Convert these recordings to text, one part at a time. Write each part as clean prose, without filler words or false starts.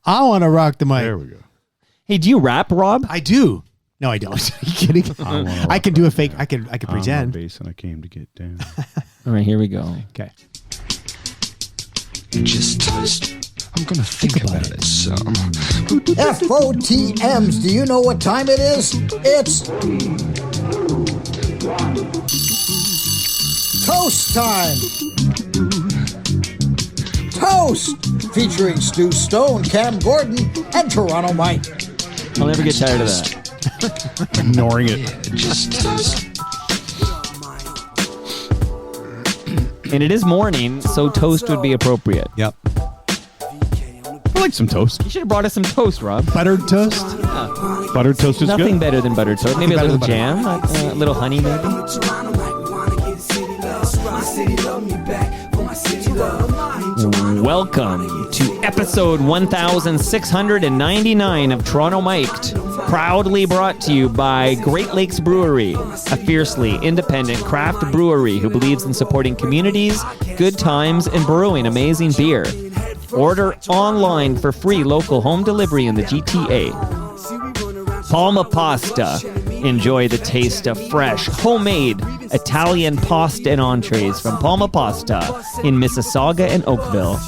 I want to rock the mic. There we go. Hey, do you rap, Rob? I do. No, I don't. Are you kidding? I can do a fake. I can pretend. Bass and I came to get down. All right, here we go. Okay. Just I'm gonna think about it some. FOTMs, do you know what time it is? It's toast time. Toast, featuring Stu Stone, Cam Gordon, and Toronto Mike. I'll never get tired of that. Ignoring it. And it is morning, so toast would be appropriate. Yep. I like some toast. You should have brought us some toast, Rob. Buttered toast? Buttered toast is Nothing good. better than buttered toast. Maybe a little jam, a little honey maybe. Welcome to episode 1699 of Toronto Mic'd, proudly brought to you by Great Lakes Brewery, a fiercely independent craft brewery who believes in supporting communities, good times, and brewing amazing beer. Order online for free local home delivery in the GTA. Palma Pasta. Enjoy the taste of fresh, homemade Italian pasta and entrees from Palma Pasta in Mississauga and Oakville.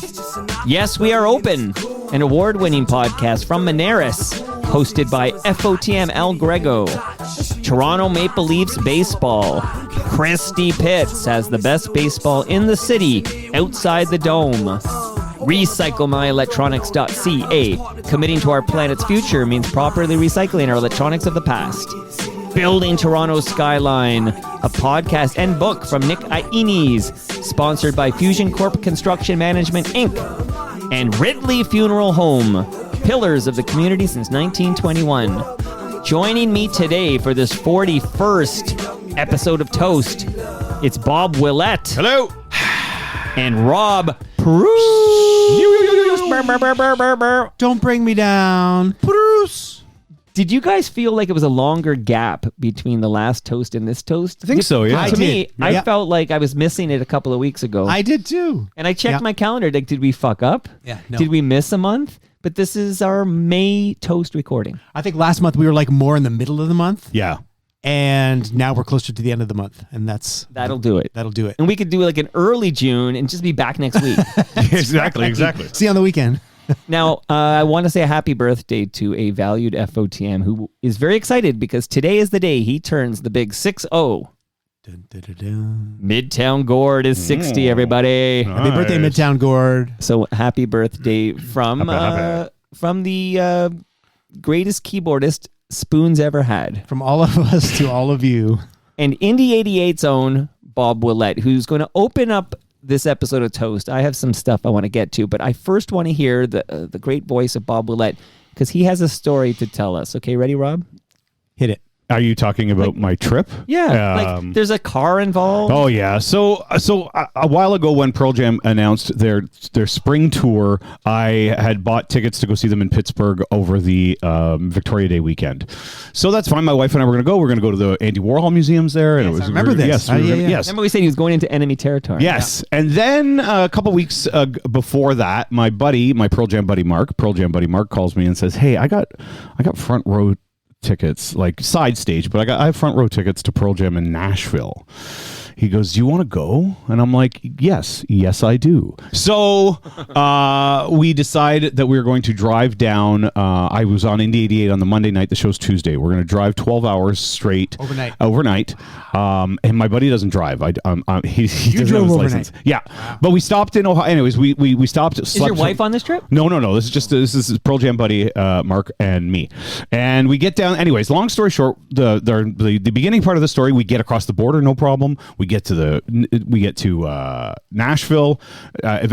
Yes, We Are Open, an award-winning podcast from Monaris, hosted by FOTM El Grego. Toronto Maple Leafs baseball. Christy Pitts has the best baseball in the city outside the dome. RecycleMyElectronics.ca. Committing to our planet's future means properly recycling our electronics of the past. Building Toronto's Skyline, a podcast and book from Nick Iones, sponsored by Fusion Corp Construction Management, Inc. And Ridley Funeral Home, pillars of the community since 1921. Joining me today for this 41st episode of Toast, it's Bob Willette. Hello. And Rob Preuss. Don't bring me down. Preuss. Did you guys feel like it was a longer gap between the last toast and this toast? I think so, yeah. To me, I Yeah. felt like I was missing it a couple of weeks ago. I did too. And I checked Yeah. my calendar. Like, did we fuck up? Yeah, no. Did we miss a month? But this is our May toast recording. I think last month we were like more in the middle of the month, Yeah. and now we're closer to the end of the month, and That'll do it. that'll do it. And we could do like an early June and just be back next week. Exactly. See you on the weekend. Now, I want to say a happy birthday to a valued FOTM who is very excited because today is the day he turns the big 6-0. Dun, dun, dun, dun. Midtown Gord is 60, everybody. Happy birthday, Nice. Midtown Gord. So happy birthday from Happy. the greatest keyboardist Spoon's ever had. From all of us to all of you. And Indie 88's own Bob Willette, who's going to open up this episode of Toast. I have some stuff I want to get to, but I first want to hear the great voice of Bob Willette because he has a story to tell us. Okay, ready, Rob? Hit it. Are you talking about my trip? Yeah, like there's a car involved. Oh yeah. So a while ago when Pearl Jam announced their spring tour, I had bought tickets to go see them in Pittsburgh over the Victoria Day weekend. So that's fine. My wife and I were going to go. We're going to go to the Andy Warhol museums there. And Yes, it was I remember this. Yes, Yeah, yeah. yes. Remember we said he was going into enemy territory. Yes, and then a couple weeks before that, my Pearl Jam buddy Mark calls me and says, "Hey, I got front row tickets, like side stage, but I have front row tickets to Pearl Jam in Nashville." He goes, "Do you want to go?" And I'm like, yes, I do. So we decided that we were going to drive down. I was on Indie 88 on the Monday night. The show's Tuesday. We're going to drive 12 hours straight. Overnight. And my buddy doesn't drive. He doesn't have his license. Yeah. Wow. But we stopped in Ohio. Anyways, we stopped. Is your wife on this trip? No. This is Pearl Jam buddy Mark and me. And we get down. Anyways, long story short, the beginning part of the story, we get across the border, no problem. We get to Nashville,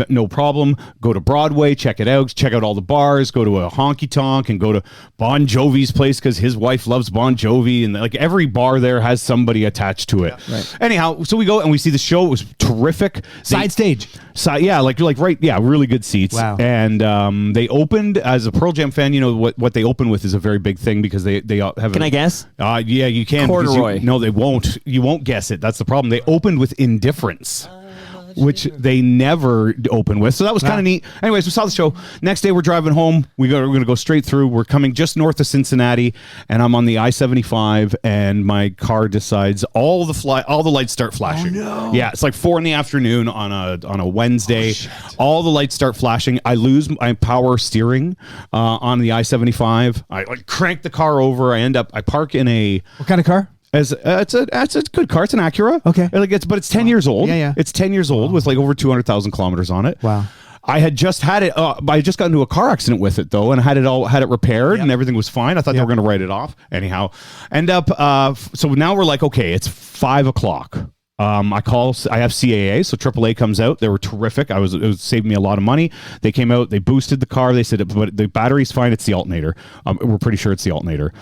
no problem. Go to Broadway, check it out. Check out all the bars. Go to a honky tonk and go to Bon Jovi's place because his wife loves Bon Jovi, and like every bar there has somebody attached to it. Yeah. Right. Anyhow, so we go and we see the show. It was terrific. Side stage. Really good seats. Wow. And they opened as a Pearl Jam fan. You know what they open with is a very big thing because they have. Can I guess? Yeah, you can. Corduroy. No, they won't. You won't guess it. That's the problem. They opened with Indifference. which they never open with. So that was kind of neat. Anyways, we saw the show. Next day, we're driving home. We're going to go straight through. We're coming just north of Cincinnati, and I'm on the I-75, and my car decides all the lights start flashing. Oh, no. Yeah, it's like 4 p.m. on a Wednesday. All the lights start flashing. I lose my power steering on the I-75. I crank the car over. I park in a... What kind of car? It's a good car. It's an Acura. Okay. But it's 10 years old. Yeah. It's 10 years old with like over 200,000 kilometers on it. Wow. I had just had it. I just got into a car accident with it though, and had it repaired, and everything was fine. I thought they were going to write it off. Anyhow, so now we're like, okay, it's 5 o'clock. I have CAA, so AAA comes out. They were terrific. It saved me a lot of money. They came out, they boosted the car. They said, but the battery's fine. It's the alternator. We're pretty sure it's the alternator.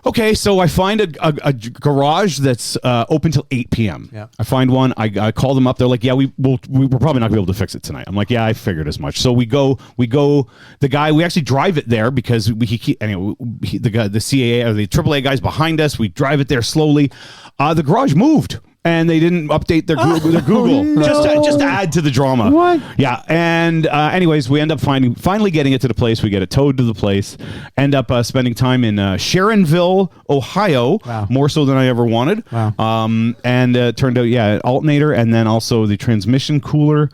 Okay, so I find a garage that's open till 8 p.m. Yeah. I find one. I call them up. They're like, yeah, we're probably not going to be able to fix it tonight. I'm like, yeah, I figured as much. So we go. The guy, we actually drive it there because the CAA or the AAA guy's behind us. We drive it there slowly. The garage moved. And they didn't update their Google no. just to add to the drama. What? Yeah. And anyways, we end up finally getting it to the place. We get it towed to the place. End up spending time in Sharonville, Ohio. Wow. More so than I ever wanted. Wow. And it turned out, alternator, and then also the transmission cooler.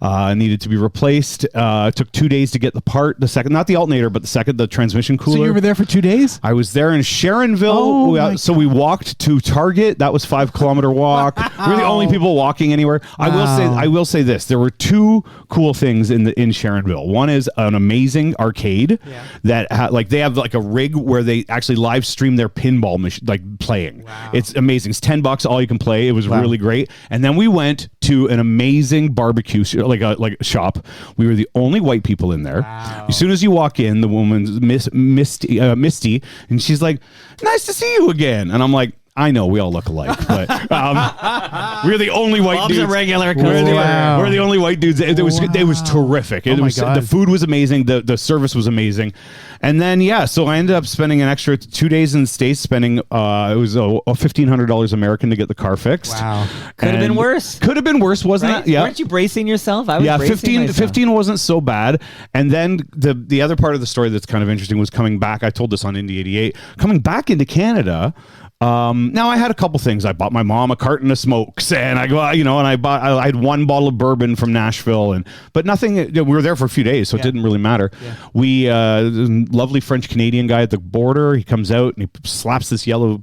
Needed to be replaced. It took 2 days to get the part. The second, not the alternator, but the transmission cooler. So you were there for 2 days? I was there in Sharonville. So we walked to Target. That was 5-kilometer walk. We're the only people walking anywhere. Wow. I will say this. There were 2 cool things in Sharonville. One is an amazing arcade that they have like a rig where they actually live stream their pinball playing. Wow. It's amazing. It's $10 all you can play. It was really great. And then we went to an amazing barbecue like a shop. We were the only white people in there. Wow. As soon as you walk in, the woman's Misty, and she's like, "Nice to see you again." And I'm like, I know we all look alike, but we're the only white dudes. A regular We're the only white dudes. It was terrific. The food was amazing. The service was amazing. And then so I ended up spending an extra 2 days in the States. Spending it was $1,500 American to get the car fixed. Wow, could have been worse. Could have been worse, wasn't it? Yeah. Weren't you bracing yourself? I was bracing myself. 15 wasn't so bad. And then the other part of the story that's kind of interesting was coming back. I told this on Indie 88. Coming back into Canada. Now I had a couple things. I bought my mom a carton of smokes, and I had 1 bottle of bourbon from Nashville, but nothing. We were there for a few days, so it didn't really matter. Yeah. We lovely French Canadian guy at the border. He comes out and he slaps this yellow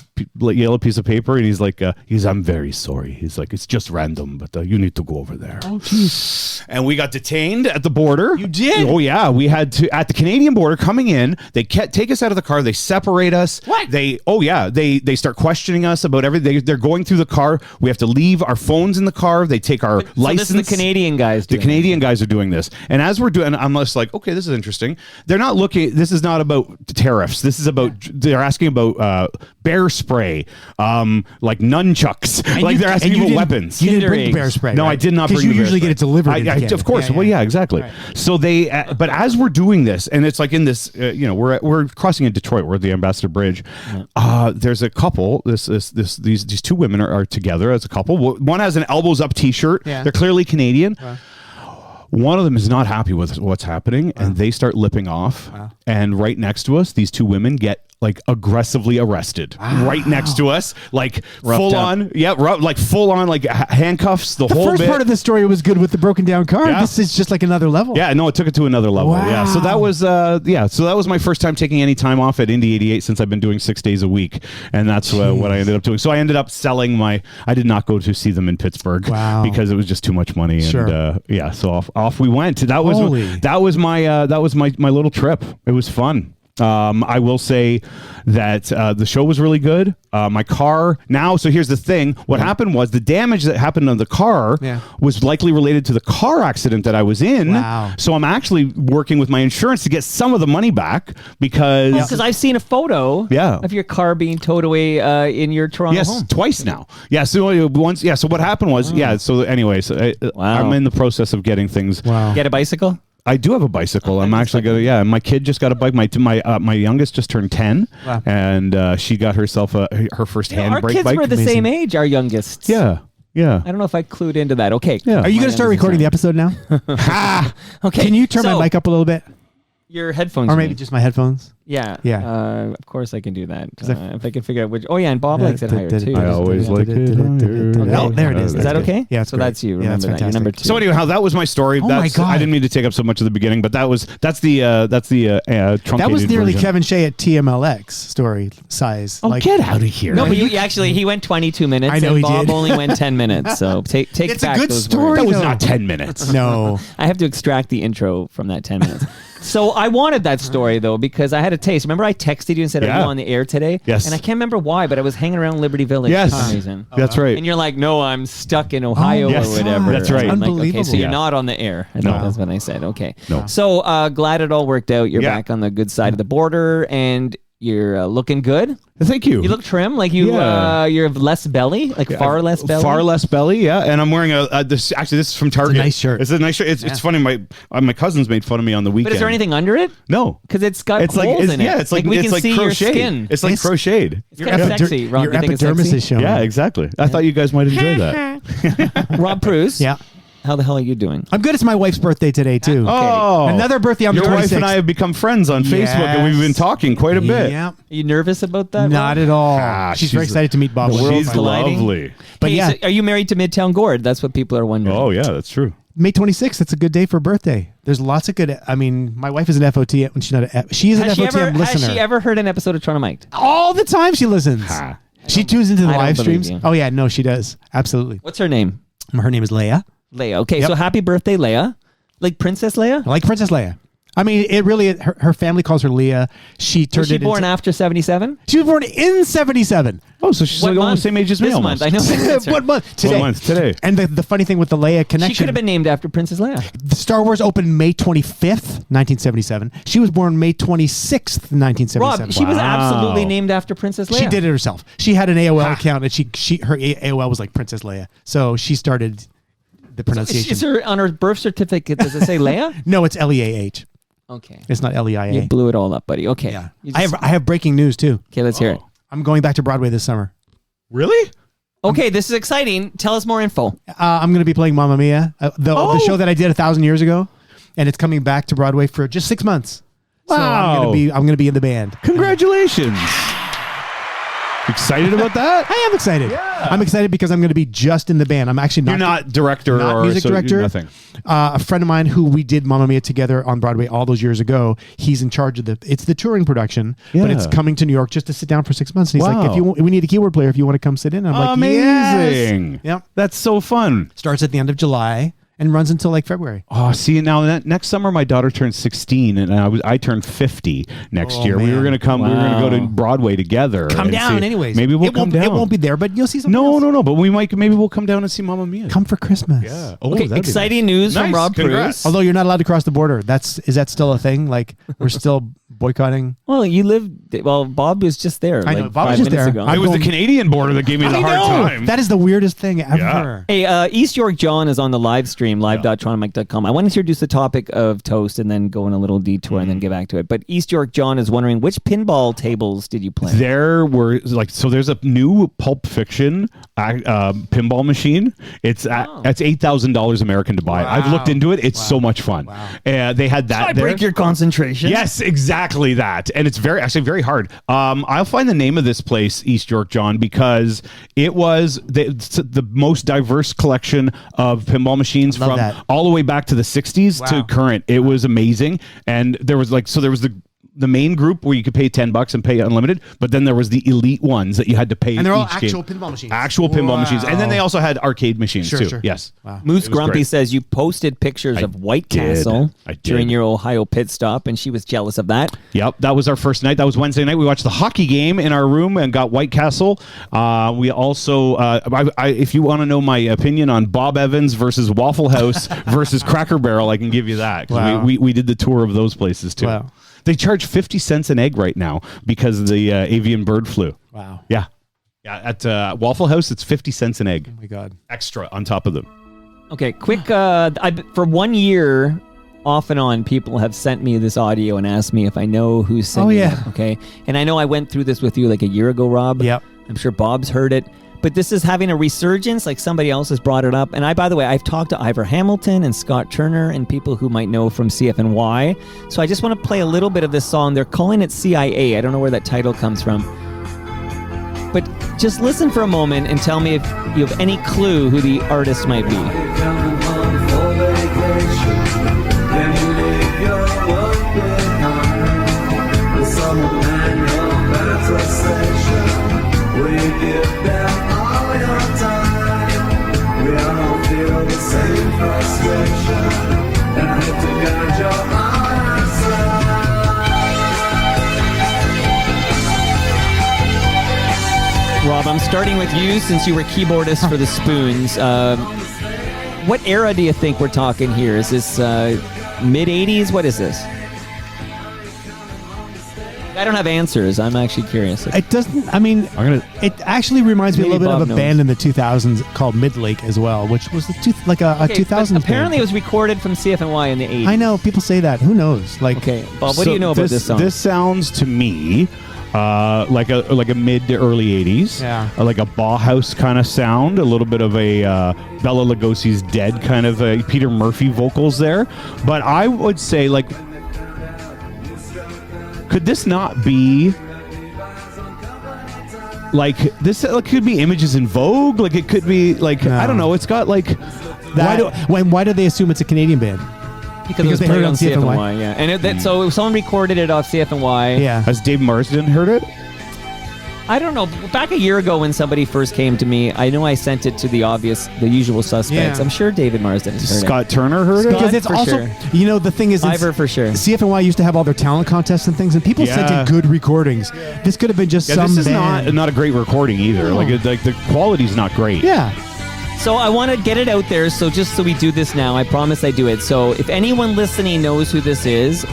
piece of paper, and he's like, I'm very sorry. He's like, it's just random, but you need to go over there. Oh, jeez. And we got detained at the border. You did? Oh yeah, we had to at the Canadian border coming in. They take us out of the car. They separate us. What? They start questioning us about everything. They're going through the car. We have to leave our phones in the car. They take our license. So this is the Canadian guys doing The Canadian guys are doing this. And as we're doing, I'm just like, okay, this is interesting. They're not looking, this is not about tariffs. This is about, they're asking about bear spray, like nunchucks. And they're asking about weapons. You didn't bring bear spray. No, right? I did not bring the Because you bear usually spray. get it delivered. Of course. Well, yeah, exactly. Right. So but as we're doing this, and it's like in this, we're crossing in Detroit. We're at the Ambassador Bridge. There's a couple. These 2 women are together as a couple. One has an elbows up T-shirt. Yeah. They're clearly Canadian. One of them is not happy with what's happening, and they start lipping off. And right next to us, these 2 women get aggressively arrested right next to us, full on handcuffs. The whole first part of the story was good with the broken down car. Yeah. This is just like another level. Yeah, no, it took it to another level. Wow. Yeah, so that was so that was my first time taking any time off at Indie 88 since I've been doing 6 days a week, and that's what I ended up doing. So I ended up selling I did not go to see them in Pittsburgh because it was just too much money. And so off we went. That was my little trip. It was fun. I will say that the show was really good. My car now. So here's the thing. What happened was the damage that happened on the car was likely related to the car accident that I was in. Wow. So I'm actually working with my insurance to get some of the money back because I've seen a photo of your car being towed away in your Toronto home. Twice now. Yeah. So once. Yeah. So what happened was So anyways, I'm in the process of getting things. Wow. Get a bicycle? I do have a bicycle. I'm actually going to, my kid just got a bike. My youngest just turned 10, and she got herself her first handbrake bike. Our kids were the same age, our youngest. Yeah. Yeah. I don't know if I clued into that. Okay. Yeah. Are you going to start recording the episode now? Okay. Can you turn so, my mic up a little bit? Your headphones. Or you maybe mean? just my headphones? Yeah. Yeah. Of course I can do that. If I can figure out which. Oh, yeah. And Bob likes it higher, too. I always like it higher. Oh, there it is. Is that That's good. okay? Yeah, it's so great. that's you. Yeah, that's Remember that. You're number 2. So anyhow, that was my story. Oh my God. I didn't mean to take up so much of the beginning, but that's the truncated That was nearly version. Kevin Shea at TMLX story size. Oh, get out of here! No, but he went 22 minutes. I know and he Bob did. only went 10 minutes. So take It's a back good those story. words. that was though. not 10 minutes. No. I have to extract the intro from that 10 minutes. So I wanted that story, though, because I had a taste. Remember I texted you and said, are Yeah. you on the air today? Yes. And I can't remember why, but I was hanging around Liberty Village Yes. for some reason. That's right. And you're like, no, I'm stuck in Ohio yes. or whatever. That's right. And I'm like, okay, Unbelievable. so you're Yeah. not on the air. I think No. that's what I said. Okay. No. So glad it all worked out. You're Yeah. back on the good side of the border, and you're looking good. Thank you. You look trim, like you. Yeah. You have less belly, like far less belly. Far less belly, yeah. And I'm wearing this. Actually, this is from Target. nice shirt. It's a nice shirt. It's funny. My cousins made fun of me on the weekend. But is there anything under it? No, Because it's got it's like holes in it. yeah, it's like we it's can like see crocheted. your skin. It's like It's- crocheted. It's kind of sexy. Rob, Your you think it's epidermis sexy? is showing. Yeah, exactly. I thought you guys might enjoy that. Rob Preuss. Yeah. How the hell are you doing? I'm good. It's my wife's birthday today, too. Oh, Another birthday on the Your wife and 26th. I have become friends on Facebook, and we've been Yes. talking quite a bit. Yeah. Are you nervous about that? Not Rob? at all. Ah, she's very excited to meet Bob. the world's She's colliding. lovely. But Hey, yeah, so are you married to Midtown Gord? That's what people are wondering. Oh yeah, that's true. May 26th. It's a good day for a birthday. There's lots of good. I mean, my wife is an FOTM. She's not. She's an Has FOTM listener. she ever heard an episode of Toronto Mic'd? All the time she listens. Ha. She tunes into the I don't live believe streams. you. Oh yeah, no, she does. Absolutely. What's her name? Her name is Leia. Leia. Okay, Yep. so happy birthday, Leia. Like Princess Leia? Like Princess Leia. I mean, it really. Her family calls her Leia. She turned Was she it born into, after 77? She was born in 77. Oh, so she's What like almost month? the same age as me This almost. month. I know. That's her. What month? Today. What month? Today. And the funny thing with the Leia connection. She could have been named after Princess Leia. The Star Wars opened May 25th, 1977. She was born May 26th, 1977. Rob, she was Wow. absolutely named after Princess Leia. She did it herself. She had an AOL account, and her AOL was like Princess Leia. So she started the pronunciation. Is her on her birth certificate? Does it say Leia? No, it's Leah. Okay. It's not Leia. You blew it all up, buddy. Okay. Yeah. You I just- have breaking news too. Okay, let's hear it. I'm going back to Broadway this summer. Really? Okay, this is exciting. Tell us more info. I'm going to be playing Mamma Mia, the show that I did 1,000 years ago, and it's coming back to Broadway for just 6 months. So Wow. I'm going to be in the band. Congratulations. Excited about that? I am excited. Yeah. I'm excited because I'm going to be just in the band. I'm actually You're not director not or music director. Nothing. A friend of mine who we did Mamma Mia together on Broadway all those years ago. He's in charge of it's the touring production, but it's Yeah. coming to New York just to sit down for 6 months. And he's Wow. like, we need a keyboard player if you want to come sit in. I'm like, Amazing. yes. Yep. That's so fun. Starts at the end of July and runs until like February. Oh, see, now next summer my daughter turns 16 and I turned 50 next Oh, year. We man. were going to come. We were going to go to Wow. Broadway together. Come and down see- anyways. Maybe we'll come down. It won't be there, but you'll see something else. No. But maybe we'll come down and see Mamma Mia. Come for Christmas. Yeah. Oh, Okay, that'd be exciting news from Nice. Rob Congrats. Preuss. Although you're not allowed to cross the border. Is that still a thing? Like we're still boycotting? Well, you live. Well, Bob was just there. I know, like Bob was 5 just minutes there. ago. I'm It was the going- Canadian border that gave me the hard time. That is the weirdest thing ever. Yeah. Hey, East York John is on the live stream, live.torontomike.com. I want to introduce the topic of toast and then go on a little detour and then get back to it. But East York John is wondering, which pinball tables did you play? There were there's a new Pulp Fiction pinball machine. It's that's $8,000 American to buy. I've looked into it. It's so much fun. They had that. there. your concentration. Yes, exactly that. And it's very hard. I'll find the name of this place, East York John, because it was the most diverse collection of pinball machines Love from that. all the way back to the 60s to current. It was amazing. And there was the main group where you could pay $10 and pay unlimited, but then there was the elite ones that you had to pay. And they're all each actual game. pinball machines. Actual pinball machines. And then they also had arcade machines too. Sure. Yes. Wow. Moose It was Grumpy great. says you posted pictures of White did. Castle I did. during your Ohio pit stop, and she was jealous of that. Yep, that was our first night. That was Wednesday night. We watched the hockey game in our room and got White Castle. We also, if you want to know my opinion on Bob Evans versus Waffle House versus Cracker Barrel, I can give you that. 'Cause Wow. We did the tour of those places too. Wow. They charge 50 cents an egg right now because of the avian bird flu. Wow. Yeah. At Waffle House, it's 50 cents an egg Oh my God. extra on top of them. Okay, quick. For 1 year, off and on, people have sent me this audio and asked me if I know who's singing Oh, yeah. it, okay? And I know I went through this with you like a year ago, Rob. Yep. I'm sure Bob's heard it. But this is having a resurgence, like somebody else has brought it up. And by the way, I've talked to Ivor Hamilton and Scott Turner and people who might know from CFNY. So I just want to play a little bit of this song. They're calling it CIA. I don't know where that title comes from. But just listen for a moment and tell me if you have any clue who the artist might be. Rob, I'm starting with you since you were keyboardist for the Spoons. What era do you think we're talking here? Is this mid-'80s? What is this? I don't have answers. I'm actually curious. It doesn't. I mean, it actually reminds me a little bit of a band in the 2000s called Midlake as well, which was a 2000s. Apparently, band. it was recorded from CFNY in the 80s. I know people say that. Who knows? Like, okay, Bob, what do you know about this song? This sounds to me like a mid to early 80s. Yeah. Like a Bauhaus kind of sound, a little bit of a Bela Lugosi's Dead kind of a Peter Murphy vocals there. But I would say, like, could this not be like this? It could be Images in Vogue. Like it could be like I don't know. It's got like that. Why do they assume it's a Canadian band? Because they heard it on CFNY. Yeah, and so someone recorded it off CFNY. Yeah. Has Dave Marsden heard it? I don't know. Back a year ago when somebody first came to me, I know I sent it to the usual suspects. Yeah. I'm sure David Marsden has heard Scott Turner heard it? Because it's for also, sure. you know, the thing is, Ivor for sure. CFNY used to have all their talent contests and things, and people sent in good recordings. This could have been just some this is band. not a great recording either. No. Like the quality's not great. Yeah. So I want to get it out there. So just so we do this now, I promise I do it. So if anyone listening knows who this is,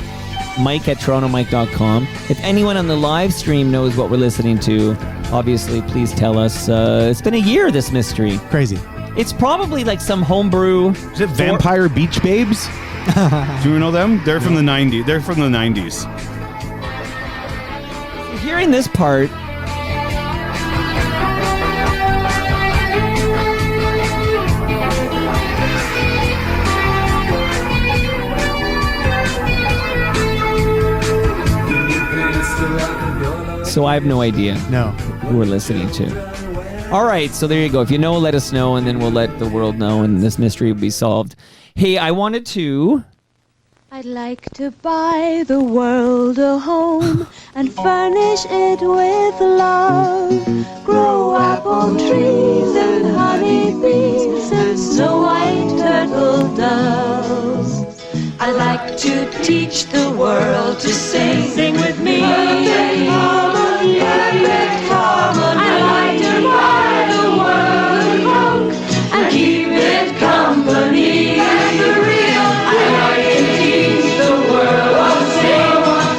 Mike@torontomike.com. If anyone on the live stream knows what we're listening to, obviously, please tell us. It's been a year, this mystery. Crazy. It's probably like some homebrew. Is it Vampire Beach Babes? Do you know them? They're from the 90s. They're from the 90s. Hearing this part, so I have no idea who we're listening to. All right, so there you go. If you know, let us know, and then we'll let the world know, and this mystery will be solved. Hey, I wanted to... I'd like to buy the world a home and furnish it with love. Grow apple trees and honey bees and snow white turtle doves. I'd like to teach the world to sing with me. Perfect harmony, perfect harmony. I'd like to buy the world a home and keep it company. And the real I'd like to teach the world to sing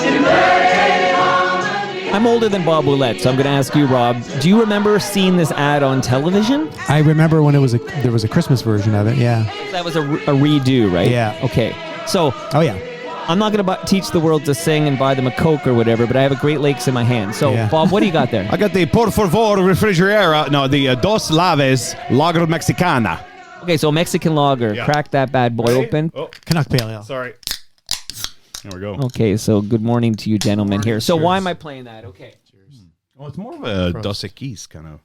to perfect harmony. I'm older than Bob Willette, so I'm going to ask you, Rob, do you remember seeing this ad on television? I remember when there was a Christmas version of it, yeah. That was a redo, right? Yeah. Okay. So, yeah. I'm not going to teach the world to sing and buy them a Coke or whatever, but I have a Great Lakes in my hand. So, Bob, what do you got there? I got the Por Favor Refrigerera. No, the Dos Laves Lager Mexicana. Okay, so Mexican lager. Yeah. Crack that bad boy open. Oh, Canuck Pale Ale. sorry. There we go. Okay, so good morning to you gentlemen here. So why am I playing that? Okay. Oh, it's more of a Dos Equis kind of.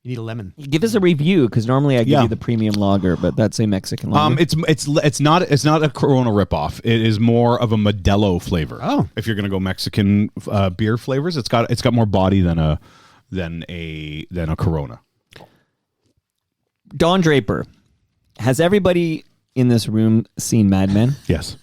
You need a lemon. Give us a review, because normally I give you the premium lager, but that's a Mexican lager. It's not a Corona ripoff. It is more of a Modelo flavor. Oh, if you're gonna go Mexican beer flavors, it's got more body than a Corona. Don Draper, has everybody in this room seen Mad Men? Yes.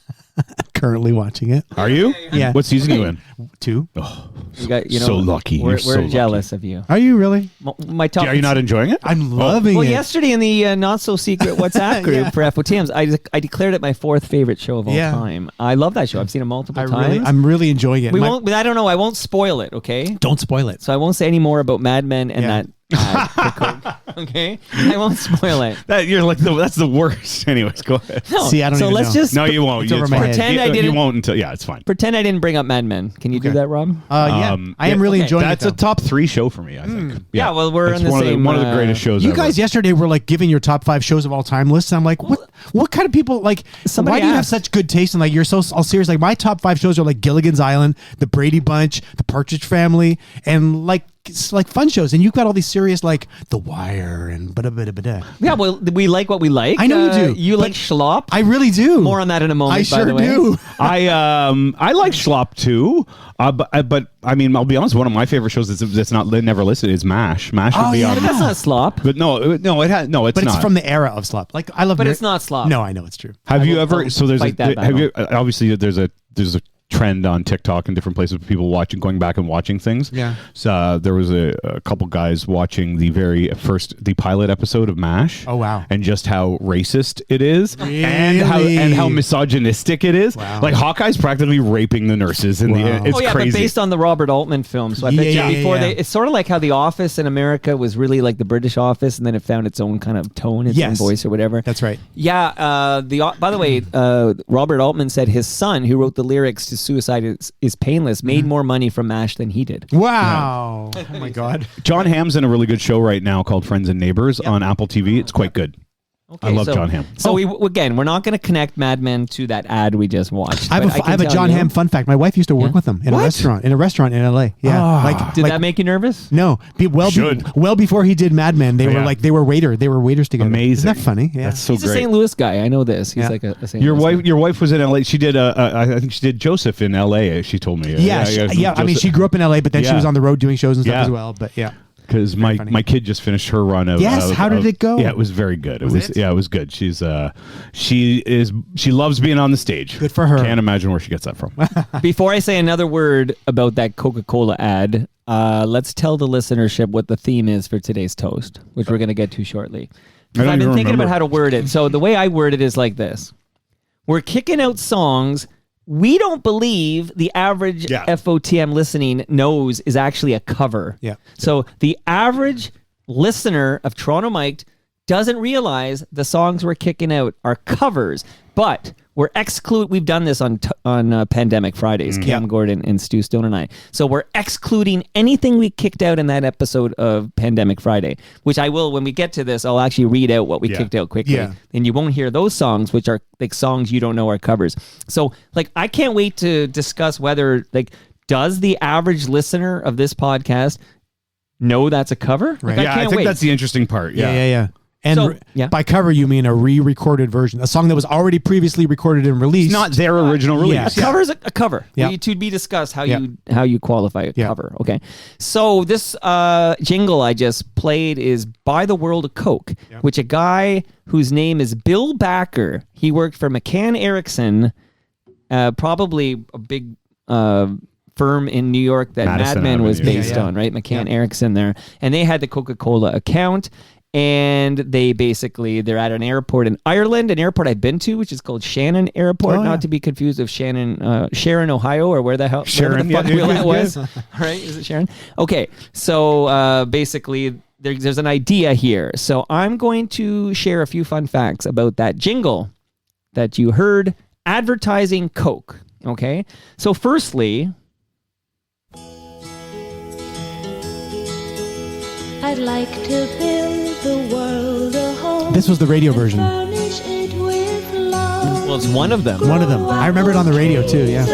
Currently watching it. Are you? Yeah. What season are you in? 2. Oh, so lucky. We're so jealous lucky. of you. Are you really? My top. Are you not enjoying it? I'm loving Well, it. yesterday in the not-so-secret WhatsApp group for FOTMs, I declared it my 4th favorite show of all time. I love that show. I've seen it multiple times. I'm really enjoying it. I don't know. I won't spoil it, okay? Don't spoil it. So I won't say any more about Mad Men and that ad for Coke. Okay, I won't spoil it. You're like that's the worst. Anyways, go ahead. No. See, I don't so even let's know. just No, you won't. It's over my head. pretend I didn't. You won't until it's fine. Pretend I didn't bring up Mad Men. Can you do that, Rob? Yeah, I am really enjoying That's it. a top 3 show for me. I think. Yeah, well, we're It's in the one same. one of the greatest shows. You ever. guys yesterday were like giving your top 5 shows of all time lists. And I'm like, what kind of people like? Somebody why do you have asked. such good taste? And like, you're so all serious. Like my top 5 shows are like Gilligan's Island, The Brady Bunch, The Partridge Family, and like it's like fun shows. And you've got all these serious like The Wire and bada. Yeah, well, we like what we like. I know you do, You but like schlop. I really do. More on that in a moment. I by sure the way. do. I like Schlop too, but I mean I'll be honest. One of my favorite shows that's not never listed is MASH. MASH would be on. But that's not slop. But no, it's But not. it's from the era of slop. Like I love. But it's not slop. No, I know it's true. Have you will- ever? I'll So there's fight that have you obviously there's a trend on TikTok and different places of people going back and watching things. Yeah. So there was a couple guys watching the pilot episode of MASH. Oh, wow. And just how racist it is, Really? and how misogynistic it is. Wow. Like Hawkeye's practically raping the nurses in Wow. the. It's but crazy. based on the Robert Altman film. So I bet Yeah, you before yeah. it's sort of like how The Office in America was really like the British Office, and then it found its own kind of tone, its own Yes. voice or whatever. That's right. Yeah. By the way, Robert Altman said his son, who wrote the lyrics to "Suicide is Painless," made more money from MASH than he did. Wow. Oh my God. John Hamm's in a really good show right now called Friends and Neighbors on Apple TV. It's quite good. Okay, I love so- John Hamm. So again, we're not going to connect Mad Men to that ad we just watched. I but have can a tell John you- Hamm fun fact. My wife used to work Yeah. with him in a restaurant in LA. Yeah. Did that make you nervous? No, well before he did Mad Men, they were Yeah. they were waiters together. Amazing. Isn't that funny? Yeah. That's so He's a great. St. Louis guy. I know this. He's Yeah. like a St. Your Louis wife, guy. your wife was in LA. She did. I think she did Joseph in LA. She told me. yeah. I mean, she grew up in LA, but then she Yeah. was on the road doing shows and stuff Yeah. as well. But yeah. Because funny. my kid just finished her run of. Yes, how did it go? Yeah, it was very good. Was it? Yeah, it was good. She loves being on the stage. Good for her. Can't imagine where she gets that from. Before I say another word about that Coca-Cola ad, let's tell the listenership what the theme is for today's toast, which we're going to get to shortly. I don't I've been even thinking remember. about how to word it. So the way I word it is like this. We're kicking out songs we don't believe the average FOTM listening knows is actually a cover. Yeah. So the average listener of Toronto Mic'd doesn't realize the songs we're kicking out are covers, but we've done this on Pandemic Fridays, Cam Gordon and Stu Stone and I. So we're excluding anything we kicked out in that episode of Pandemic Friday, which I will, when we get to this, I'll actually read out what we kicked out quickly. Yeah. And you won't hear those songs, which are like songs you don't know are covers. So like, I can't wait to discuss whether does the average listener of this podcast know that's a cover? Right. Like, I can't think wait. that's the interesting part. Yeah. And So, yeah. by cover, you mean a re-recorded version, a song that was already previously recorded and released. It's not their original release. A cover is a cover. Yeah. To be discussed how Yeah. you qualify a Yeah. cover. Okay. So this jingle I just played is By the World of Coke, which a guy whose name is Bill Backer, he worked for McCann Erickson, probably a big firm in New York that Madison Mad Men was Avenue. based on, right? McCann Erickson there. And they had the Coca-Cola account. And they're at an airport in Ireland, an airport I've been to, which is called Shannon Airport, not to be confused with Sharon, Ohio, or where the hell Sharon, wherever the fuck yeah, Willette yeah, was. All right, is it Sharon? Okay, so basically there's an idea here. So I'm going to share a few fun facts about that jingle that you heard advertising Coke. Okay, so firstly, I'd like to build the world a home. This was the radio version. Furnish it with love. well, it's one of them. One of them. I remember it on the radio too. Yeah.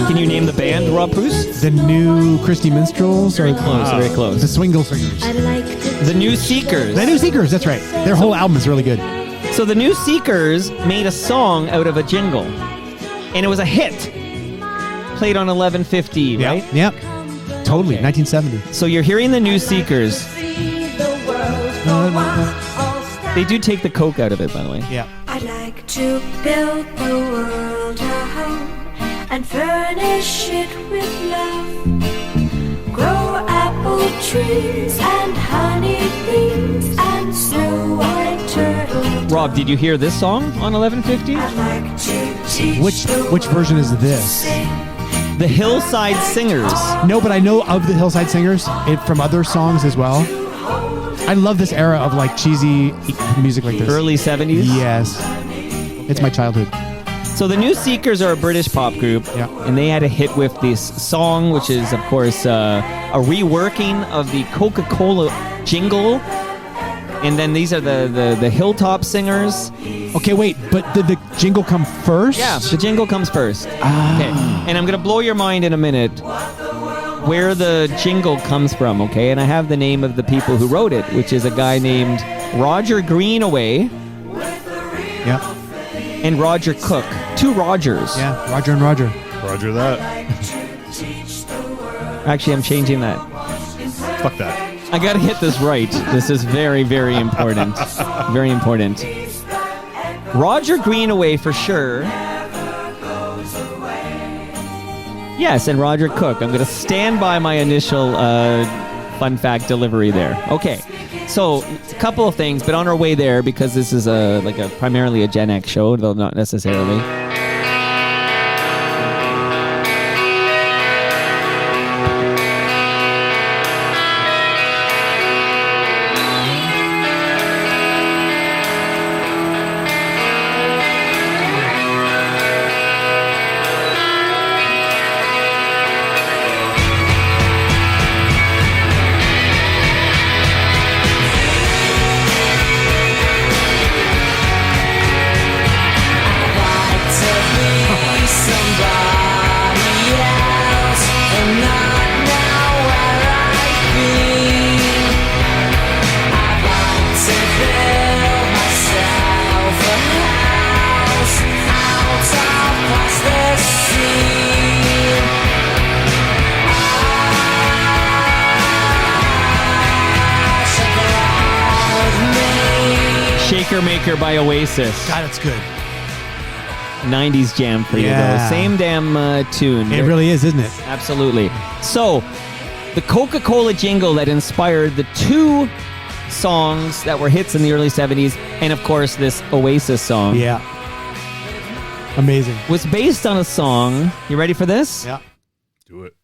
Can you name the band, Rob Preuss? The new Christy Minstrels, or Very close, very close. the Swingle Singers. I'd like to The New Seekers. The New Seekers. That's right. Their whole album is really good. So the New Seekers made a song out of a jingle, and it was a hit. Played on 1150, right? Yep. Totally. Okay. 1970. So you're hearing the New Seekers. They do take the Coke out of it, by the way. Yeah. I'd like to build the world a home and furnish it with love. Grow apple trees and honey bees and snow white turtles. Rob, did you hear this song on 1150? I'd like to teach Which version is this? The Hillside Singers. No, but I know of the Hillside Singers from other songs as well. I love this era of like cheesy music like this. Early 70s? Yes. It's my childhood. So the New Seekers are a British pop group, and they had a hit with this song, which is, of course, a reworking of the Coca-Cola jingle. And then these are the Hilltop Singers. Okay, wait, but did the jingle come first? Yeah, the jingle comes first. Okay, and I'm going to blow your mind in a minute where the jingle comes from, okay? And I have the name of the people who wrote it, which is a guy named Roger Greenaway. Yep. And Roger Cook. Two Rogers. Yeah, Roger and Roger. Roger that. Actually, I'm changing that. Fuck that. I got to get this right. This is very, very important. Very important. Roger Greenaway for sure. Yes, and Roger Cook. I'm going to stand by my initial fun fact delivery there. Okay. So, a couple of things, but on our way there, because this is primarily a Gen X show, though not necessarily. Maker by Oasis. God, it's good. 90s jam for you, though. Same damn tune. It really is, isn't it? Absolutely. So, the Coca-Cola jingle that inspired the two songs that were hits in the early 70s, and of course, this Oasis song. Yeah. Amazing. Was based on a song. You ready for this? Yeah. Do it.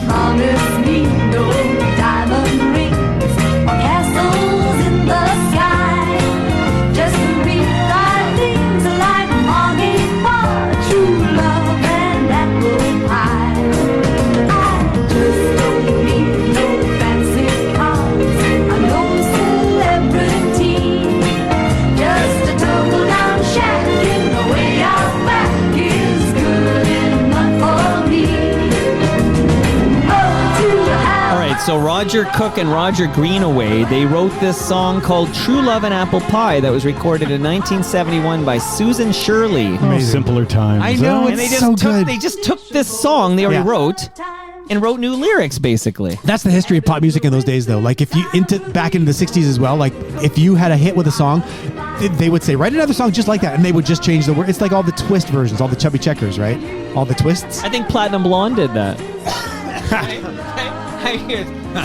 Promise me no diamond rings or castles in the sky. Just real life things like longing for true love and apple pie. I just don't need no fancy cars or no celebrity. Just a tumble down shack in the way out back is good enough for me. So Roger Cook and Roger Greenaway, they wrote this song called True Love and Apple Pie that was recorded in 1971 by Susan Shirley. Simpler times. I know, And it's they just took this song they already wrote and wrote new lyrics, basically. That's the history of pop music in those days, though. Like, if you back into the 60s as well, like, if you had a hit with a song, they would say, write another song just like that, and they would just change the word. It's like all the twist versions, all the chubby checkers, right? All the twists. I think Platinum Blonde did that.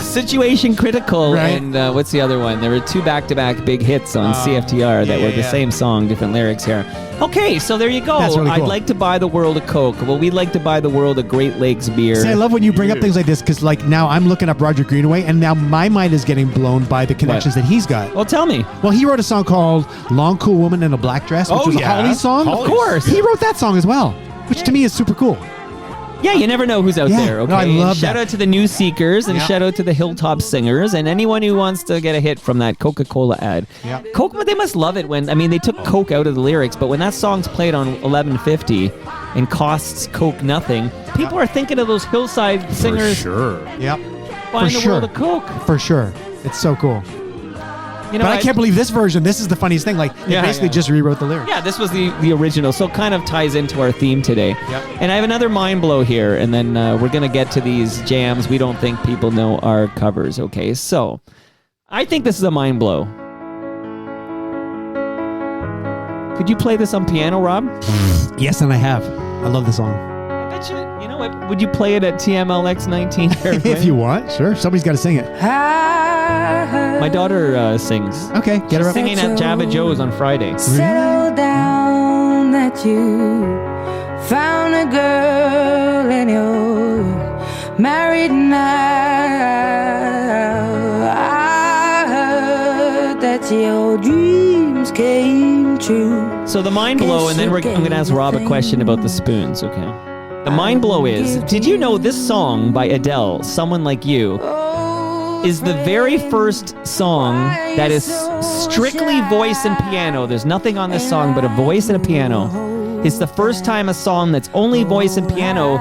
Situation Critical, right. And what's the other one? There were two back-to-back big hits on CFTR that were the same song, different lyrics here. Okay, so there you go. That's really cool. I'd like to buy the world a Coke. Well, we'd like to buy the world a Great Lakes beer. See, I love when you bring up things like this, because like now I'm looking up Roger Greenaway, and now my mind is getting blown by the connections that he's got. Well, tell me. Well, he wrote a song called Long Cool Woman in a Black Dress, which was a Holly song. Of course. He wrote that song as well, which to me is super cool. Yeah, you never know who's out there, okay? No, I love Shout out to the New Seekers, and shout out to the Hilltop Singers, and anyone who wants to get a hit from that Coca-Cola ad. Yeah. Coke, they must love it when, they took Coke out of the lyrics, but when that song's played on 1150 and costs Coke nothing, people are thinking of those hillside singers. For sure. Yep. Buying the world of Coke. For sure. It's so cool. You know, but I can't believe this version. This is the funniest thing. Like, they basically just rewrote the lyrics. Yeah, this was the original, so it kind of ties into our theme today. Yep. And I have another mind blow here, and then we're going to get to these jams we don't think people know are covers, okay? So, I think this is a mind blow. Could you play this on piano, Rob? Yes, and I have. I love the song. I bet you know what? Would you play it at TMLX 19? If you want, sure. Somebody's got to sing it. My daughter sings. Okay, get her up. Singing at Java Joe's on Friday. Settle down that you found a girl and you're married now. I heard that your dreams came true. So the mind blow, and then I'm going to ask Rob a question about the spoons, okay? The mind blow is, did you know this song by Adele, Someone Like You, is the very first song that is strictly voice and piano. There's nothing on this song but a voice and a piano. It's the first time a song that's only voice and piano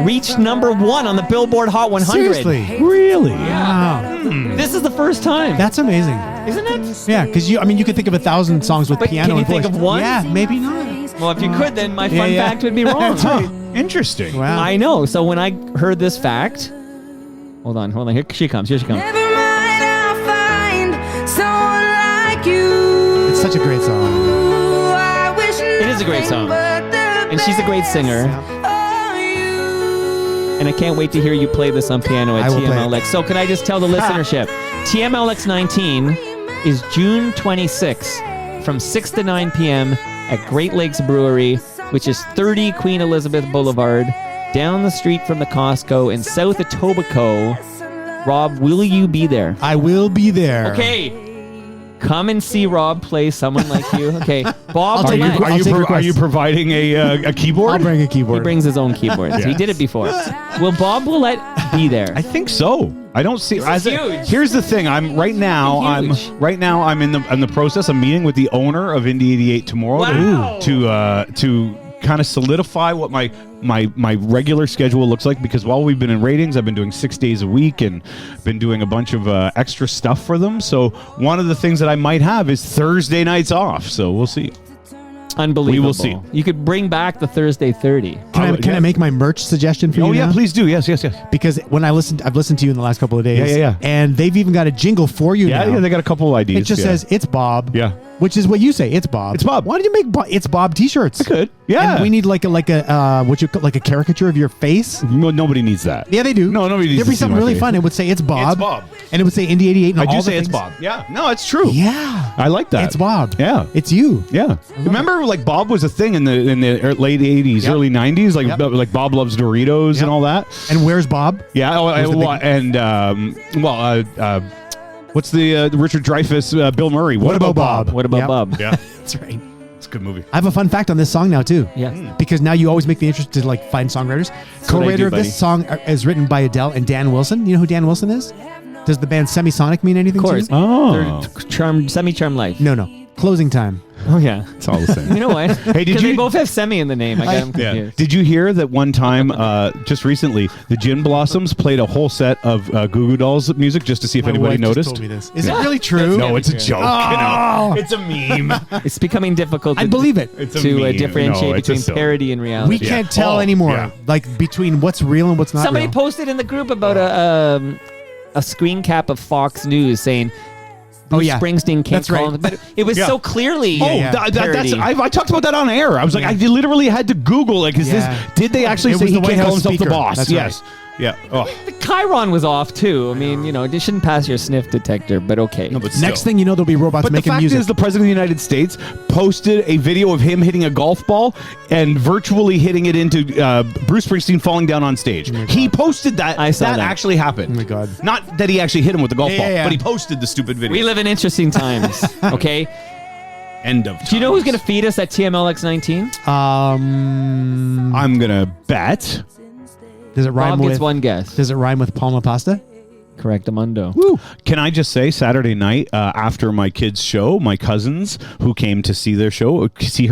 reached number 1 on the Billboard Hot 100. Seriously? Really? Wow. This is the first time. That's amazing. Isn't it? Yeah, because you could think of 1,000 songs with But piano can you and voice. think of one? Yeah, maybe not. Well, if you could, then my fun yeah. fact would be wrong. Interesting. Wow. I know. So when I heard this fact, hold on. Here she comes. Never mind, I'll find someone like you. It's such a great song. I wish It is a great song. And she's a great singer. And I can't wait to hear you play this on piano at I will play TMLX. So can I just tell the listenership, TMLX 19 is June 26th from 6 to 9 p.m. at Great Lakes Brewery, which is 30 Queen Elizabeth Boulevard, down the street from the Costco in South Etobicoke. Rob, will you be there? I will be there. Okay. Come and see Rob play Someone Like You. Okay. Bob, I'll take Willette. your- I'll take Are requests. you providing a keyboard? I'll bring a He keyboard. brings his own keyboards. He did it before. Will Bob Willette be there? I think so. I don't see. This is huge. Here's the thing. I'm right now. Huge. I'm in the process of meeting with the owner of Indie 88 tomorrow Wow. to kind of solidify what my regular schedule looks like, because while we've been in ratings, I've been doing 6 days a week and been doing a bunch of extra stuff for them. So one of the things that I might have is Thursday nights off. So we'll see. Unbelievable. We will see. You could bring back the Thursday 30. Can I make my merch suggestion for you? Oh yeah, now? please do. Yes. Because when I've listened to you in the last couple of days. Yeah. And they've even got a jingle for you now. Yeah, they got a couple of ideas. It just says, "It's Bob." Yeah. Which is what you say. It's Bob. It's Bob. Why don't you make It's Bob t-shirts? I could. Yeah. And we need like a caricature of your face. No, nobody needs that. Yeah, they do. No, nobody needs There'd to be see something my really face. fun. It would say, "It's Bob." It's Bob. And it would say Indie 88 and I all do the say it's things. Bob. Yeah. No, it's true. Yeah. I like that. It's Bob. Yeah. It's you. Yeah. Remember, like Bob was a thing in the late 80s, Yep. early 90s, like Yep. like Bob Loves Doritos Yep. and all that. And where's Bob? Yeah. Was the big- What's the Richard Dreyfuss, Bill Murray? What about Bob? What about Yep. Bob? Yeah. That's right. It's a good movie. I have a fun fact on this song now too. Yeah. Because now you always make me interested to like find songwriters. what I Co-writer do, of buddy. this song is written by Adele and Dan Wilson. You know who Dan Wilson is? Does the band Semisonic mean anything Of course. to you? Oh. Semi-charm life. No. Closing Time. Oh, yeah. It's all the same. You know what? Hey, did 'Cause you- they both have semi in the name. I got them Yeah. confused. Did you hear that one time, just recently, the Gin Blossoms played a whole set of Goo Goo Dolls music just to see if My anybody wife just noticed? told me this. Is it really true? No, it's a joke. Oh. You know. It's a meme. It's becoming difficult I believe it. It's a to meme. differentiate No, it's a between silly. parody and reality. We can't tell Oh, anymore. yeah. Like between what's real and what's not Somebody real. posted in the group about a screen cap of Fox News saying Bruce yeah. Springsteen can't That's right. call him, but it was Yeah. so clearly yeah. That's parody. I talked about that on air. I was like, Yeah. I literally had to Google like, is Yeah. this? Did they actually It say was he the White can't call House himself speaker. the boss? That's Yes. Yeah. Oh. The Chiron was off too. I mean, you know, it shouldn't pass your sniff detector, but okay. No, but Next still. thing you know, there'll be robots But the making fact music. is, the president of the United States posted a video of him hitting a golf ball and virtually hitting it into Bruce Springsteen falling down on stage. He posted that. I saw that. actually happened. Oh my God. Not that he actually hit him with the golf Yeah, ball, yeah, yeah. but he posted the stupid video. We live in interesting times. Okay. End of. Do you know who's going to feed us at TMLX 19? I'm gonna bet. Does it rhyme Bob with gets one guess. Does it rhyme with Palma Pasta? Correctamundo. Woo. Can I just say, Saturday night after my kids' show, my cousins who came to see her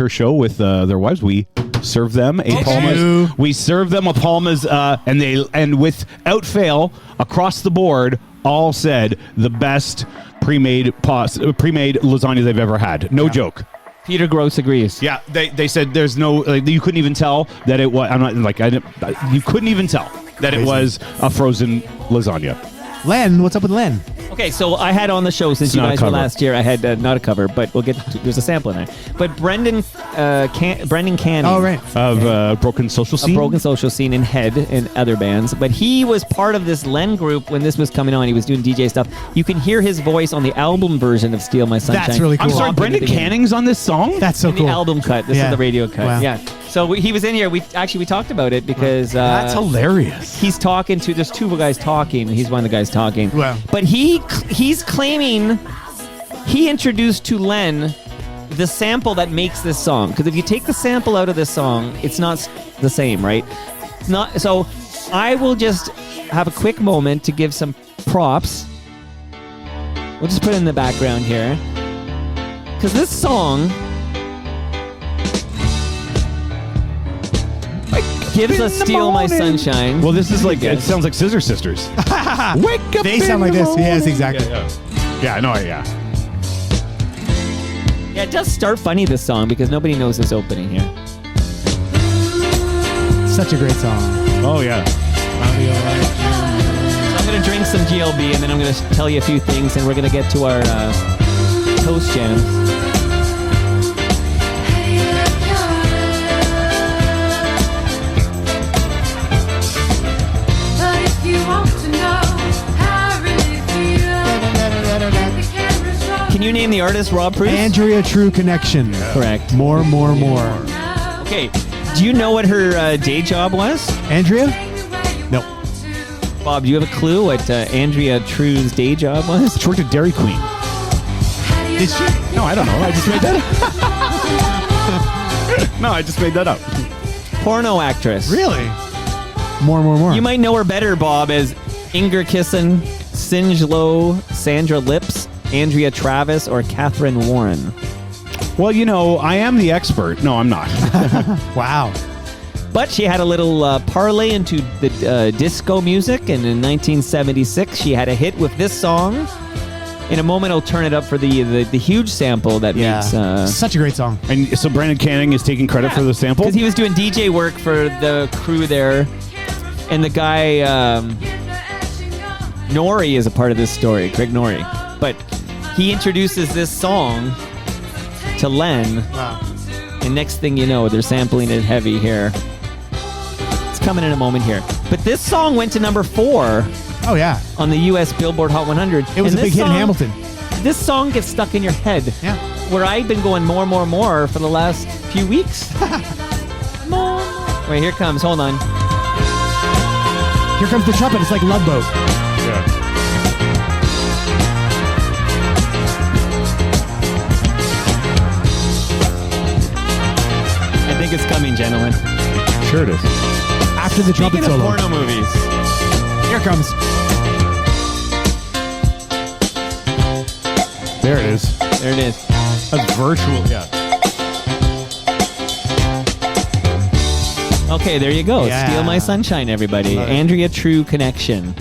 show with their wives, we served them a Palmas. We served them a Palmas, and without fail, across the board, all said the best pre-made lasagna they've ever had. No joke. Peter Gross agrees. Yeah, they said there's no you couldn't even tell that it was. I'm not like you couldn't even tell that it was a frozen lasagna. Len, what's up with Len? Okay, so I had on the show since It's you not a guys were cover. last year. I had not a cover, but we'll get to, there's a sample in there. But Brendan Canning. Oh, right. Of Broken Social A Scene. Broken Social Scene in Head and other bands. But he was part of this Len group when this was coming on. He was doing DJ stuff. You can hear his voice on the album version of Steal My Sunshine. That's really cool. I'm sorry, Popping at Brendan the beginning. Canning's on this song? That's so In cool. the album cut. This Yeah. is the radio cut. Wow. Yeah. So he was in here. We talked about it because That's hilarious. he's talking to. There's two guys talking. He's one of the guys talking. Wow. But he's claiming he introduced to Len the sample that makes this song. Because if you take the sample out of this song, it's not the same, right? It's not. So I will just have a quick moment to give some props. We'll just put it in the background here. Because this song gives us Steal My Sunshine. Well, this is like, it sounds like Scissor Sisters. Wake up. They sound like this. Yes, exactly. Yeah, no, yeah. Yeah, it does start funny, this song, because nobody knows this opening here. Such a great song. Oh, yeah. So I'm going to drink some GLB, and then I'm going to tell you a few things, and we're going to get to our toast jams. But if you want to know how I really feel, let the cameras roll. Can you name the artist, Rob Preuss? Andrea True Connection. Correct. More. Okay, do you know what her day job was? Andrea? No. Bob, do you have a clue what Andrea True's day job was? She worked at Dairy Queen. Did she? No, I don't know. I just made that up. No, I just made that up. Porno actress. Really? More. You might know her better, Bob, as Inger Kissen, Singe Low, Sandra Lips, Andrea Travis, or Catherine Warren. Well, you know, I am the expert. No, I'm not. Wow. But she had a little parlay into the disco music, and in 1976 she had a hit with this song. In a moment, I'll turn it up for the huge sample that makes... Such a great song. And so Brandon Canning is taking credit for the sample? Because he was doing DJ work for the crew there. And the guy, Nori, is a part of this story, Craig Nori. But he introduces this song to Len. Wow. And next thing you know, they're sampling it heavy here. It's coming in a moment here. But this song went to number 4 Oh, yeah. on the U.S. Billboard Hot 100. It was And a big this hit in song- Hamilton. This song gets stuck in your head. Yeah. Where I've been going more for the last few weeks. More. Wait, here it comes. Hold on. Here comes the trumpet. It's like Love Boat. I think it's coming, gentlemen. Sure it is. After the trumpet Speaking of solo. porno movies. Here it comes. There it is. There it is. That's virtual. Yeah. Okay, there you go. Yeah. Steal My Sunshine, everybody. Love it. Andrea True Connection.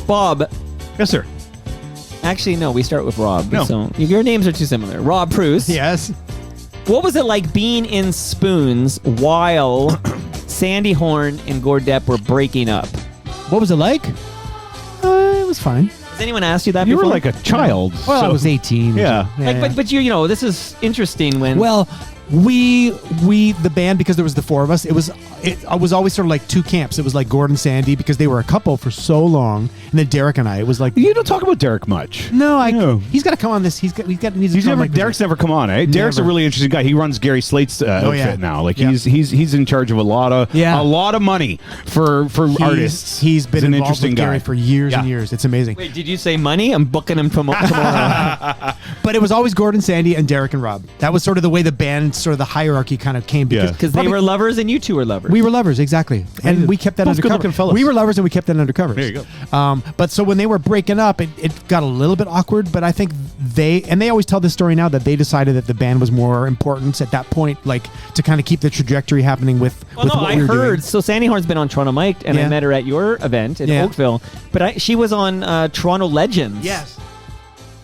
Bob. Yes, sir. Actually, no, we start with Rob. No. So your names are too similar. Rob Preuss. Yes. What was it like being in Spoons while Sandy Horn and Gord Depp were breaking up? What was it like? It was fine. Has anyone asked you that You before? were like a child. Well, so- I was 18. Yeah. Like, but you know, this is interesting when... Well, the band, because there was the 4 of us, it was always sort of like 2 camps. It was like Gord and Sandy because they were a couple for so long, and then Derek and I. It was like You don't talk about Derek much. no, he's got to come on this. Needs to come like Derek's never come on, eh? Derek's a Never. really interesting guy. He runs Gary Slate's outfit yeah. now. Like Yeah. he's in charge of a lot of money for artists. He's been an involved interesting with guy. Gary for years Yeah. and years. It's amazing. Wait, did you say money? I'm booking him tomorrow. But it was always Gordon, Sandy, and Derek and Rob. That was sort of the way the band, sort of the hierarchy kind of came. Yeah. Because they were lovers and you two were lovers. We were lovers, exactly. And we kept that Both undercover. good-looking fellas. We were lovers and we kept that undercover. There you go. But so when they were breaking up, it got a little bit awkward, but I think they always tell this story now that they decided that the band was more important at that point, like to kind of keep the trajectory happening with Well, no, what I we were heard. doing. So Sandy Horn's been on Toronto Mike, and I Yeah. met her at your event in Yeah. Oakville. But she was on Toronto Legends. Yes.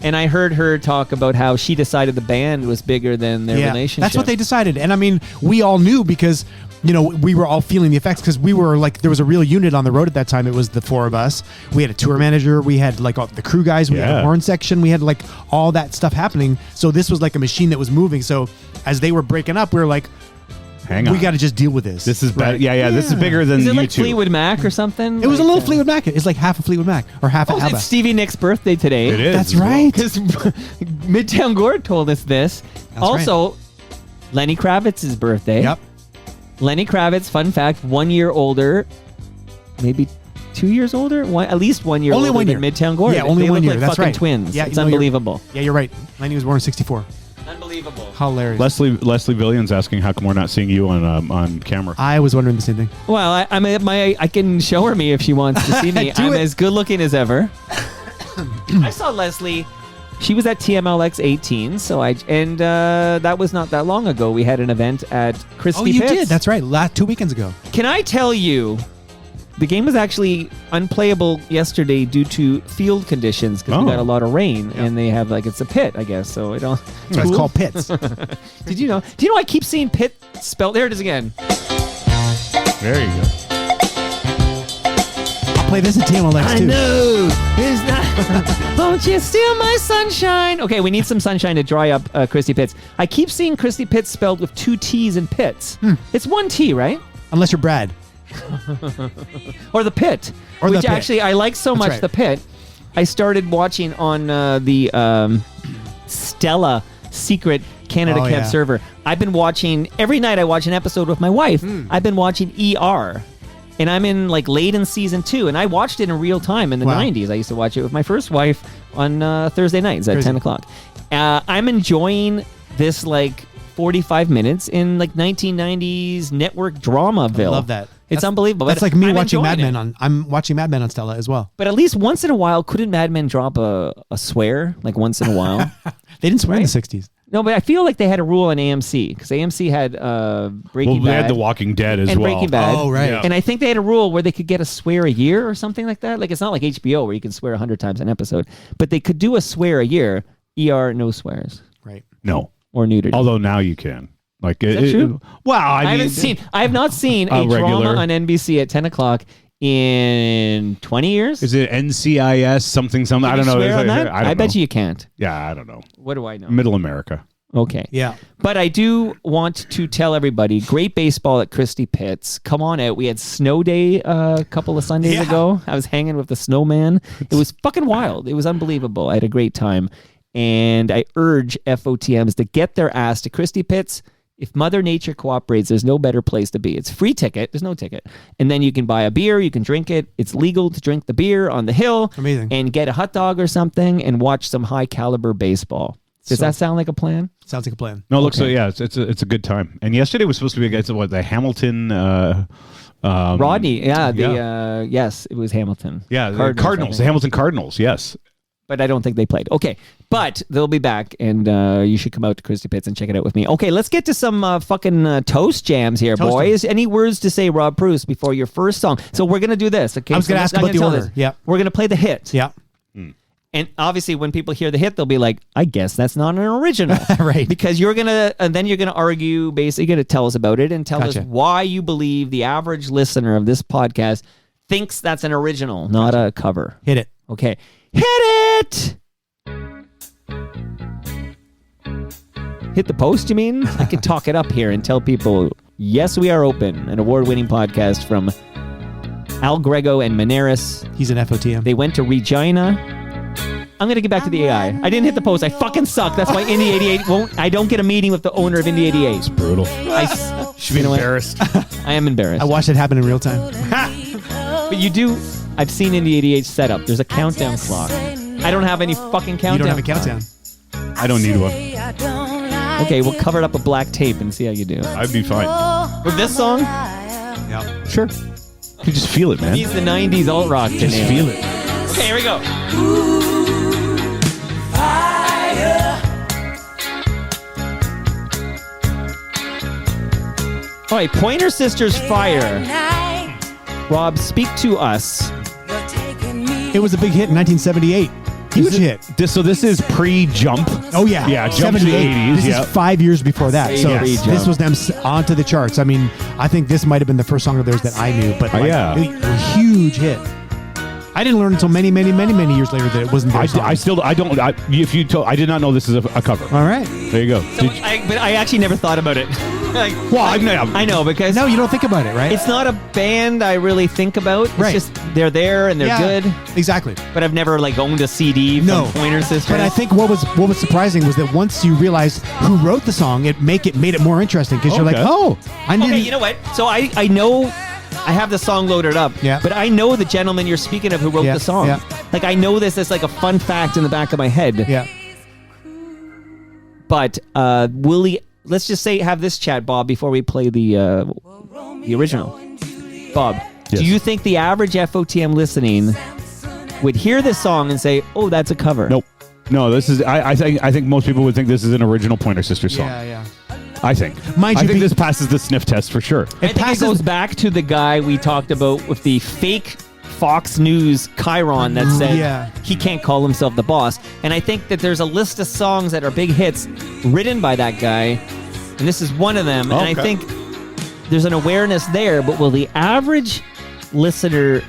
And I heard her talk about how she decided the band was bigger than their relationship. That's what they decided. And I mean, we all knew because, you know, we were all feeling the effects because we were like, there was a real unit on the road at that time. It was the 4 of us. We had a tour manager. We had like all the crew guys. We had a horn section. We had like all that stuff happening. So this was like a machine that was moving. So as they were breaking up, we were like, Hang on. we got to just deal with this. This is bad. Right. Yeah. This is bigger than Is it you like two. Fleetwood Mac or something? It was a Like, little Fleetwood Mac. It's like half a Fleetwood Mac or half a ABBA. It's Stevie Nicks' birthday today. It is. That's right. Because Midtown Gord told us this. Also, Lenny Kravitz's birthday. Yep. Lenny Kravitz, fun fact, 1 year older, maybe 2 years older, at least 1 year Only older 1 year. than Midtown Gordon. Yeah, only they 1 look year. Like That's fucking right. twins. Yeah, It's no, you're- unbelievable. Yeah, you're right. Lenny was born in 64. Unbelievable. Hilarious. Leslie Villian's asking how come we're not seeing you on camera. I was wondering the same thing. Well, I can show her me if she wants to see me. I'm as good looking as ever. I saw Leslie. She was at TMLX 18, and that was not that long ago. We had an event at Christie Oh, you Pitts. did. That's right. 2 weekends ago. Can I tell you, the game was actually unplayable yesterday due to field conditions because we got a lot of rain, and they have it's a pit, I guess. So it don't. That's why it's called Pits. Did you know? Do you know I keep seeing pit spelled? There it is again. There you go. Play this at TMLX too. I know. Is that? Won't you steal my sunshine? Okay, we need some sunshine to dry up Christie Pitts. I keep seeing Christie Pitts spelled with 2 T's in Pitts. It's 1 T, right? Unless you're Brad. Or the Pit. Or the which Pit. actually I like so That's much right. the Pit. I started watching on the Stella secret Canada Camp server. I've been watching every night. I watch an episode with my wife. I've been watching ER. And I'm in late in season 2, and I watched it in real time in the 90s. I used to watch it with my first wife on Thursday nights at 10 o'clock. I'm enjoying this 45 minutes in 1990s network Dramaville. I love that. It's unbelievable. That's But like me I'm watching Mad enjoying Men it. I'm watching Mad Men on Stella as well. But at least once in a while, couldn't Mad Men drop a swear once in a while? They didn't swear in the 60s. No, but I feel like they had a rule on AMC because AMC had Breaking Well, they Bad. had The Walking Dead as and well. Breaking Bad. Oh, right. Yeah. And I think they had a rule where they could get a swear a year or something like that. It's not like HBO where you can swear 100 times an episode, but they could do a swear a year. ER, no swears Right. No. or nudity. Although now you can. Is that true? Well, I have not seen a regular- drama on NBC at 10 o'clock in 20 years. Is it NCIS something? Can I you don't know. swear Is on it- that? I don't bet know. you can't. Yeah, I don't know. What do I know? Middle America. Okay. Yeah. But I do want to tell everybody, great baseball at Christie Pitts. Come on out. We had snow day a couple of Sundays ago. I was hanging with the snowman. It was fucking wild. It was unbelievable. I had a great time. And I urge FOTMs to get their ass to Christie Pitts. If Mother Nature cooperates, there's no better place to be. It's free ticket. There's no ticket. And then you can buy a beer. You can drink it. It's legal to drink the beer on the hill. Amazing. And get a hot dog or something and watch some high caliber baseball. Does that sound like a plan? Sounds like a plan. No, it looks like, yeah, it's a good time. And yesterday was supposed to be against the Hamilton. Rodney, yes, it was Hamilton. Yeah, the Cardinals, I Cardinals, the think. Hamilton Cardinals, yes. But I don't think they played. Okay, but they'll be back, and you should come out to Christie Pitts and check it out with me. Okay, let's get to some fucking toast jams here, Toast boys. Any words to say, Rob Preuss, before your first song? So we're going to do this, okay? I was going to ask about the order. Yeah. We're going to play the hit. Yeah. And obviously, when people hear the hit, they'll be like, I guess that's not an original. Right. Because you're going to, and then you're going to argue, basically, going to tell us about it and tell Gotcha. us why you believe the average listener of this podcast thinks that's an original, not a cover. Hit it. Okay. Hit it! Hit the post, you mean? I could talk it up here and tell people, yes, we are open, an award-winning podcast from Al Grego and Maneris. He's an FOTM. They went to Regina. I'm going to get back to the AI. I didn't hit the post. I fucking suck. That's why Indy 88 won't. I don't get a meeting with the owner of Indy 88. It's brutal. Should be embarrassed. I am embarrassed. I watched it happen in real time. But you do. I've seen Indy 88 set up. There's a countdown clock. I don't have any fucking countdown. You don't have a countdown. I don't need one. Okay, we'll cover it up with black tape and see how you do. I'd be fine. With this song? Yeah. Sure. You just feel it, man. He's the 90s alt rock. Just feel it. Okay, here we go. All right, Pointer Sisters Fire. Rob, speak to us. It was a big hit in 1978. Huge hit. So this is pre-Jump. Oh, yeah. Yeah, Jump to the 78. 80s. This Yeah. is 5 years before that. So Yes. this was them onto the charts. I mean, I think this might have been the first song of theirs that I knew, but Yeah. a huge hit. I didn't learn until many years later that it wasn't their song. I did not know this is a cover. All right. There you go. But I actually never thought about it. Like, Well, I know because No, you don't think about it, right? it's not a band I really think about. It's Right. just they're there and they're good. Exactly. But I've never like owned a CD from No. Pointer Sisters. But I think what was surprising was that once you realized who wrote the song, it made it more interesting because you're like, Okay. oh, I didn't. Okay, you know what? So I know I have the song loaded up. Yeah. But I know the gentleman you're speaking of who wrote Yeah, the song. yeah. Like I know this as like a fun fact in the back of my head. Yeah. But Willie, let's just say have this chat, Bob, before we play the original. Bob, Yes. do you think the average FOTM listening would hear this song and say, "Oh, that's a cover"? Nope. No, this is. I think most people would think this is an original Pointer Sisters song. Yeah. I think. Mind I you, think this passes the sniff test for sure. I think it goes back to the guy we talked about with the fake Fox News Chiron that said Yeah. he can't call himself the boss. And I think that there's a list of songs that are big hits written by that guy, and this is one of them. And I Okay. think there's an awareness there, but will the average listener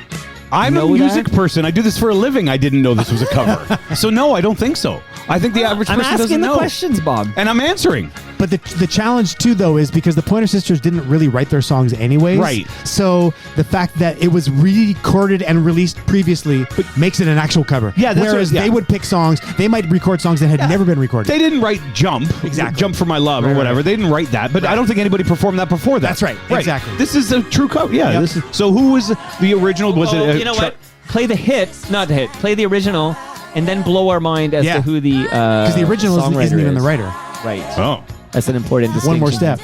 I'm a know music that? person. I do this for a living. I didn't know this was a cover. So no, I don't think so. I think the average I'm person asking doesn't the know. questions, Bob. And I'm answering. But the challenge too, though, is because the Pointer Sisters didn't really write their songs anyways. Right. So the fact that it was re-recorded and released previously makes it an actual cover. Yeah, that's Whereas right, yeah. they would pick songs, they might record songs that had never been recorded. They didn't write Jump. Exactly. Jump for My Love Right, or whatever. right. They didn't write that. But I don't think anybody performed that before that. That's right. Exactly. This is a true cover. Yeah. Yep. This is, so who was the original? Was Oh, it? you know what? Play the hit, not the hit. Play the original, and then blow our mind as to who the Because the original isn't even the writer. Right. Oh. That's an important distinction. One more step.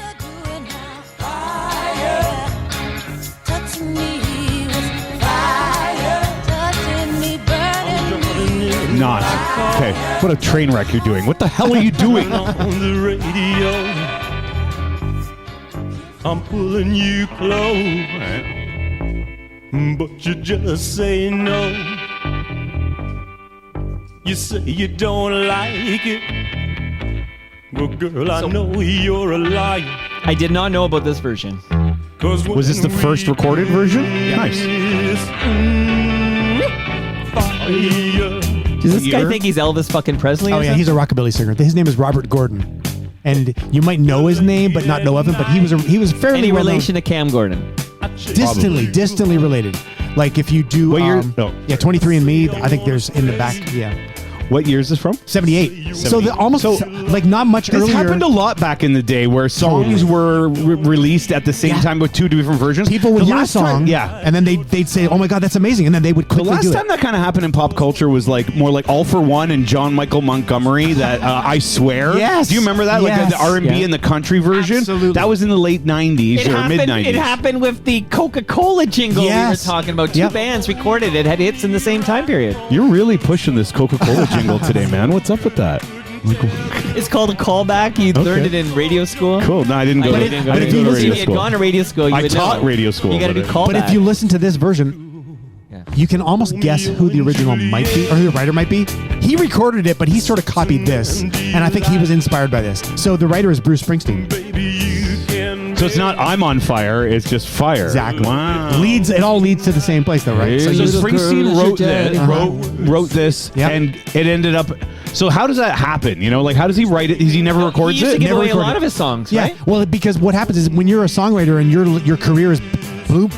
Not. Okay. What a train wreck you're doing. What the hell are you doing? On the radio, I'm pulling you close, but you just say no. You say you don't like it. Well, girl, I know you're a liar. I did not know about this version. Was this the first recorded version? Nice. Does this guy think he's Elvis fucking Presley? Oh or yeah, something? he's a rockabilly singer. His name is Robert Gordon, and you might know his name but not know of him. But he was fairly Any well known. relation to Cam Gordon? Distantly related. Like if you do, What year? No. 23andMe. I think there's in the back. Yeah, What year is this from? 78. So almost like not much This earlier. happened a lot back in the day where songs were released at the same time with two different versions. People would The hear a last time- song, yeah. and then they'd say, "Oh my God, that's amazing," and then they would The quickly last do time it. that kind of happened in pop culture was like more like All for One and John Michael Montgomery. That I Swear. Yes. Do you remember that? Like Yes. the R&B Yeah. and the country version. Absolutely. That was in the late '90s or mid '90s. It happened with the Coca-Cola jingle Yes. we were talking about. Two Yep. bands recorded it, had hits in the same time period. You're really pushing this Coca-Cola jingle today, man. What's up with that? It's called a callback. You learned it in radio school. Cool. No, I didn't go. But I if- didn't but go if to you radio had school. gone to radio school, you I would taught know. radio school. You got to do but- callback. But if you listen to this version, you can almost guess who the original might be, or who the writer might be. He recorded it, but he sort of copied this, and I think he was inspired by this. So the writer is Bruce Springsteen. So it's not I'm on fire. It's just fire. Exactly. Wow. It all leads to the same place, though, right? So Springsteen wrote this, Yep. and it ended up. So how does that happen? You know, like how does he write it? He never records he used it. to give Never away a recorded lot it. of his songs, Yeah, right? well, because what happens is when you're a songwriter and your career is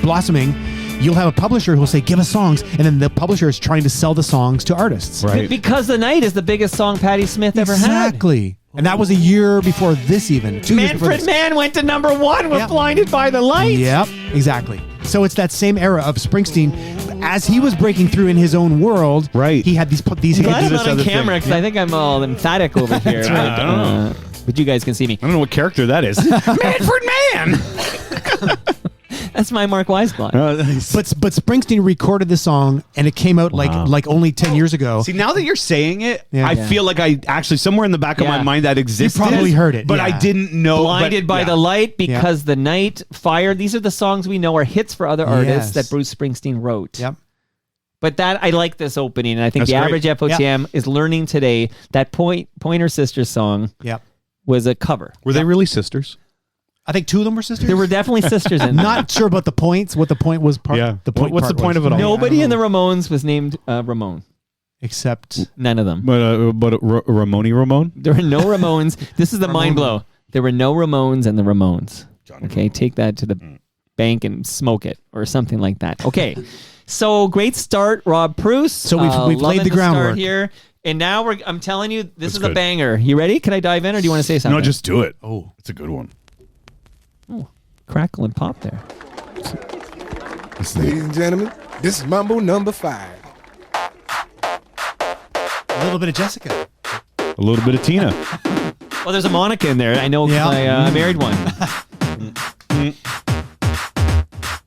blossoming, you'll have a publisher who will say, "Give us songs," and then the publisher is trying to sell the songs to artists. Right. Because the Night is the biggest song Patti Smith ever had. Exactly. And that was a year before this, even 2 years before Manfred this. Mann went to #1 with Yep. Blinded by the Light. Yep, exactly. So it's that same era of Springsteen. As he was breaking through in his own world, Right. he had these I'm hits. glad I'm this not on other thing. camera because I think I'm all emphatic over here. right. I don't know. But you guys can see me. I don't know what character that is. Manfred Mann. That's my Mark Weisblatt. But Springsteen recorded the song, and it came out like only 10 years ago. See, now that you're saying it, Yeah. I feel like I actually somewhere in the back of my Yeah. mind that existed. probably heard it, but yeah. I didn't know. Blinded by the Light, Because the Night, Fire. These are the songs we know are hits for other artists Yes. that Bruce Springsteen wrote. Yep. But that I like this opening, and I think That's the great. average FOTM is learning today that Pointer Sisters song Yep. was a cover. Were they really sisters? I think two of them were sisters. There were definitely sisters in there. Not sure about the points. What the point was? The point. What's the point of it all? Nobody in the Ramones was named Ramon. Except none of them. But Ramon? There were no Ramones. This is the mind blow. There were no Ramones and the Ramones. Okay, take that to the bank and smoke it or something like that. Okay, so great start, Rob Preuss. So we've laid the groundwork here, and now I'm telling you, this is good. a banger. You ready? Can I dive in, or do you want to say something? No, just do it. Oh, it's a good one. Oh, crackle and pop there. Ladies and gentlemen, this is Mambo number 5. A little bit of Jessica. A little bit of Tina. Well, there's a Monica in there. I know 'cause I married one.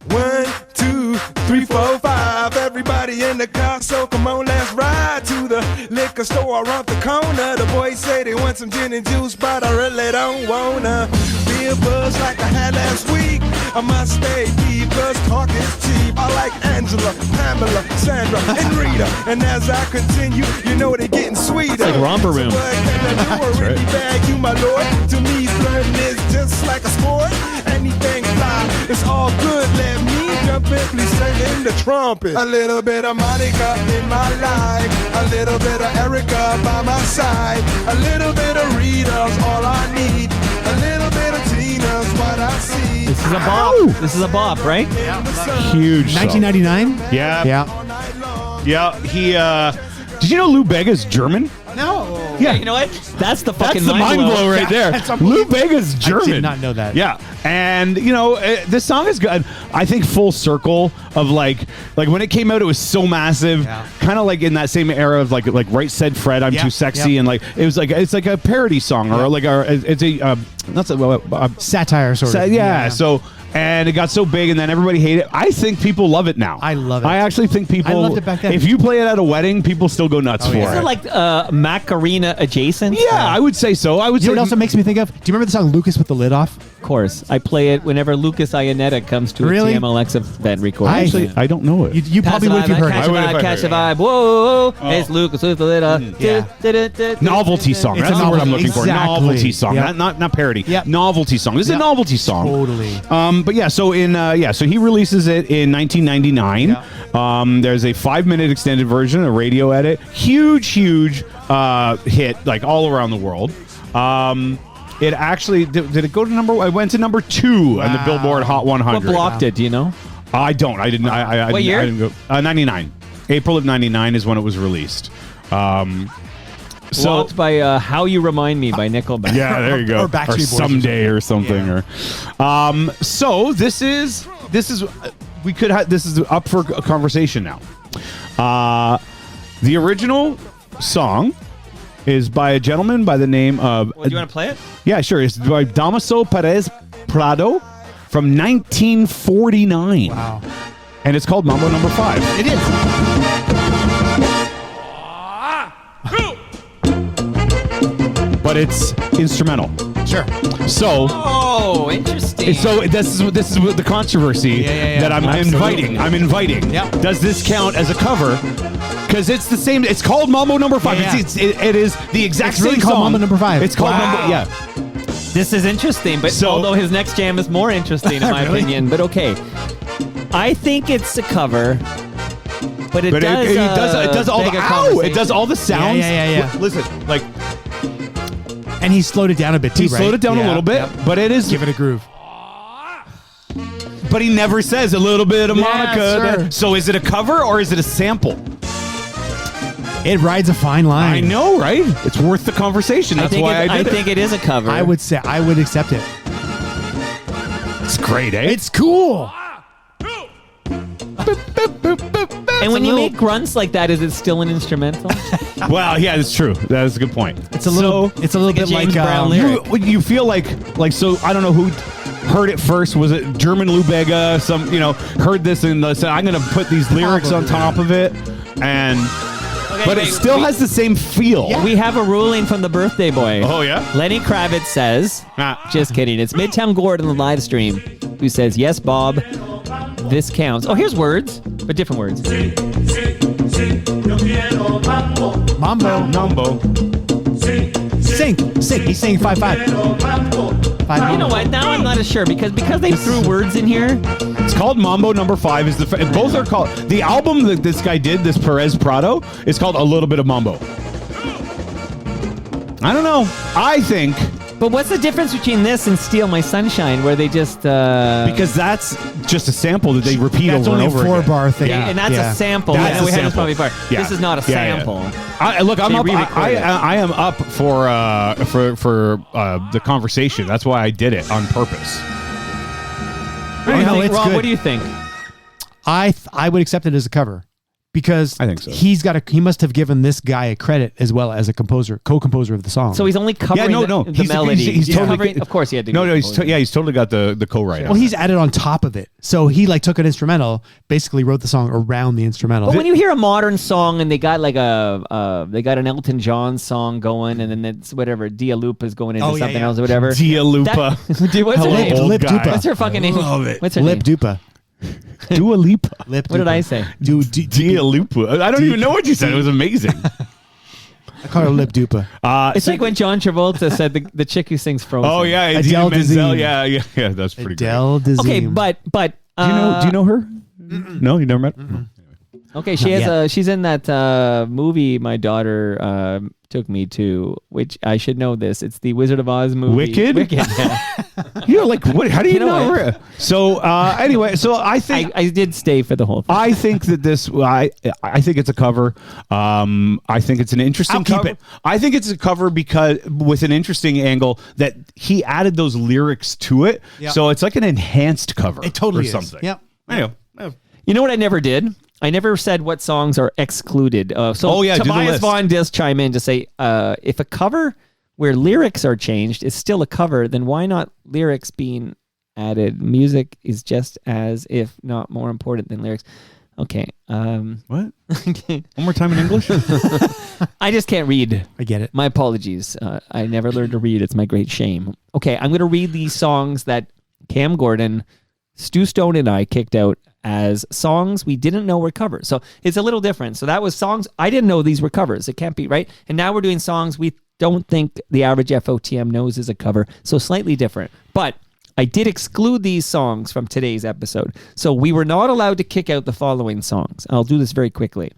1, 2, 3, 4, 5. Everybody in the car, so come on, let's ride to the liquor store around the corner. The boys say they want some gin and juice, but I really don't wanna be a buzz like I had last week. I must stay deep, cause talk is cheap. I like Angela, Pamela, Sandra, and Rita. And as I continue, you know they're getting sweeter. It's like Romper Room. So what can I do? I really bag you, my lord. To me, flirting is just like a sport. Anything fly, it's all good. Let me jump in, please sing the trumpet. A little bit of Monica in my life, a little bit of Erica by my side, a little bit of Rita's all I need, a little bit of Tina's what I see. This is a bop. This is a bop, right? Huge. 1999. Yeah. Yeah. Yeah. He. Did you know Lou Bega's German? No. Yeah. You know what? That's the fucking That's the mind blow right there. Lou Bega's German. I did not know that. Yeah, and this song is good. I think full circle of like when it came out, it was so massive. Yeah. Kind of like in that same era of like Right Said Fred, I'm Yeah. too sexy, Yeah. and like it's like a parody song or like it's a not so Satire sort of. yeah. So. And it got so big, and then everybody hated it. I think people love it now. I love it. I actually think people. I loved it back then. If you play it at a wedding, people still go nuts for Is it. it like Macarena adjacent? Yeah, I would say so. I would You say know what also makes me think of? Do you remember the song Lucas with the Lid Off? Of course. I play it whenever Lucas Ionetta comes to Really? a TMLX event recording. Actually, I don't know it. You probably would if you heard Catch it. a vibe, catch a vibe. Whoa, it's Lucas with the lid up. Yeah. Novelty song. It's That's a the word I'm novelty. looking for. Exactly. Novelty song. Yep. Not parody. Yep. Novelty song. This is a Yep. novelty song. Totally. But yeah, so so he releases it in 1999. Yeah. There's a 5-minute extended version, a radio edit. Huge hit, like all around the world. It actually did it go to number? It went to number 2 on the Billboard Hot 100. What blocked it? Do you know? I don't. I didn't. I What didn't, year? I didn't go. 99. April of 99 is when it was released. So Blocked by "How You Remind Me" by Nickelback. yeah, there you go. Or Backstreet Boys or someday or something. Yeah. Or so this is we could have this is up for a conversation now. The original song is by a gentleman by the name of. Well, do you want to play it? Yeah, sure. It's by Damaso Perez Prado from 1949. Wow. And it's called Mambo Number 5. It is. But it's instrumental. Sure. So. Oh, interesting. So this is the controversy that I'm inviting. I'm inviting. Yep. Does this count as a cover? Because it's the same. It's called Mambo Number 5. Yeah. It is the exact It's really same called song. Mambo Number 5. It's called Wow. Mambo. Yeah. This is interesting, but So- although his next jam is more interesting in my Really? opinion. But okay, I think it's a cover, but it But does. it does all beg the a ow. It conversation. does all the sounds. Yeah. Listen, like And he slowed it down a bit too, he right? slowed it down a Yeah. little bit, Yep. but it is. Give it a groove. But he never says a little bit of Yeah, Monica. sure. So is it a cover or is it a sample? It rides a fine line. I know, right? It's worth the conversation. That's why I did think it is a cover. I would say I would accept it. It's great, eh? It's cool. And when you little- make grunts like that, is it still an instrumental? Well, yeah, that's true. That is a good point. It's a little. It's a little like a bit James like Brown lyric. You feel like so I don't know who heard it first. Was it German Lou Bega? Heard this and said I'm going to put these lyrics on top of it, and but it still has the same feel. We have a ruling from the birthday boy. Oh yeah. Lenny Kravitz says, just kidding. It's Midtown Gord on the live stream who says, yes, Bob, this counts. Oh, here's words, but different words. Mambo. Mambo. Sing. He's saying 5/5. 5. You know what? Now I'm not as sure because they threw words in here. It's called Mambo Number 5. Is both are called the album that this guy did, this Perez Prado, is called A Little Bit of Mambo. I don't know. I think But what's the difference between this and Steal My Sunshine, where they just because that's just a sample that they repeat That's over only and over a 4-bar again. thing. and that's a sample. That's and we a had this sample. probably before. Yeah. This is not a Yeah, yeah. sample. Look, I'm They up. re-recorded it. I am up for the conversation. That's why I did it on purpose. Anyhow, it's Rob, good. what do you think? I would accept it as a cover because I think so. He must have given this guy a credit as well as a co-composer of the song. So he's only covering the melody. He's totally covering. Of course, he had to. No, he's totally got the co-write. Well, he's added on top of it. So he took an instrumental, basically wrote the song around the instrumental. But when you hear a modern song and they got like they got an Elton John song going, and then it's whatever Dia Lupa is going into something else or whatever. Dia Lupa. What's her name? Lip Dupa. What's her fucking name? Love it. What's her Lip name? Dupa. Dua Lipa. Lip What did I say? Dia Lupa. I don't even know what you said. It was amazing. I call her Lip Dupa. It's like when John Travolta said the chick who sings Frozen. Oh yeah, Adele Idina Menzel. Dazeem. Yeah. That's pretty Adele Dazeem. Okay, but Do you know her? No, you never met. No. okay, she has she's in that movie my daughter took me to, which I should know this. It's the Wizard of Oz movie. Wicked? Yeah. You're like, what? How do you know it. her? So anyway, so I think I did stay for the whole thing. I think that this. I think it's a cover. I think it's an interesting. I'll keep cover. it. I think it's a cover because with an interesting angle that he added those lyrics to it. Yeah. So it's like an enhanced cover. It totally or is. something. Yep. Anyway. You know what I never did? I never said what songs are excluded. do the Tobias list. Vaughn does chime in to say, if a cover where lyrics are changed is still a cover, then why not lyrics being added? Music is just as, if not more important than lyrics. Okay. What? One more time in English. I just can't read. I get it. My apologies. I never learned to read. It's my great shame. Okay, I'm going to read these songs that Cam Gordon, Stu Stone, and I kicked out as songs we didn't know were covers. So it's a little different. So that was songs I didn't know these were covers. It can't be, right? And now we're doing songs we don't think the average FOTM knows is a cover. So slightly different. But I did exclude these songs from today's episode. So we were not allowed to kick out the following songs. I'll do this very quickly.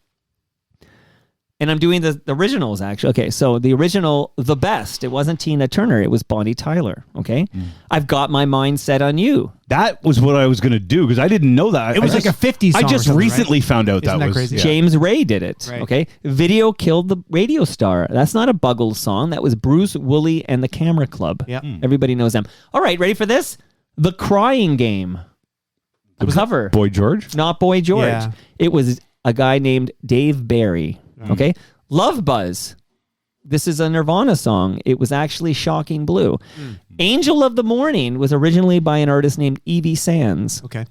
And I'm doing the originals, actually. Okay, so the original, The Best, it wasn't Tina Turner. It was Bonnie Tyler, okay? I've Got My Mind Set on You. That was what I was going to do because I didn't know that. It was like a 50s song I just or something, recently right? found out Isn't that was crazy? yeah. James Ray did it, Right. okay? Video Killed the Radio Star. That's not a Buggles song. That was Bruce, Woolley, and the Camera Club. Yeah. Everybody knows them. All right, ready for this? The Crying Game. A cover. Boy George. Not Boy George. Yeah. It was a guy named Dave Barry, okay? Love Buzz. This is a Nirvana song. It was actually Shocking Blue. Angel of the Morning was originally by an artist named Evie Sands. Okay.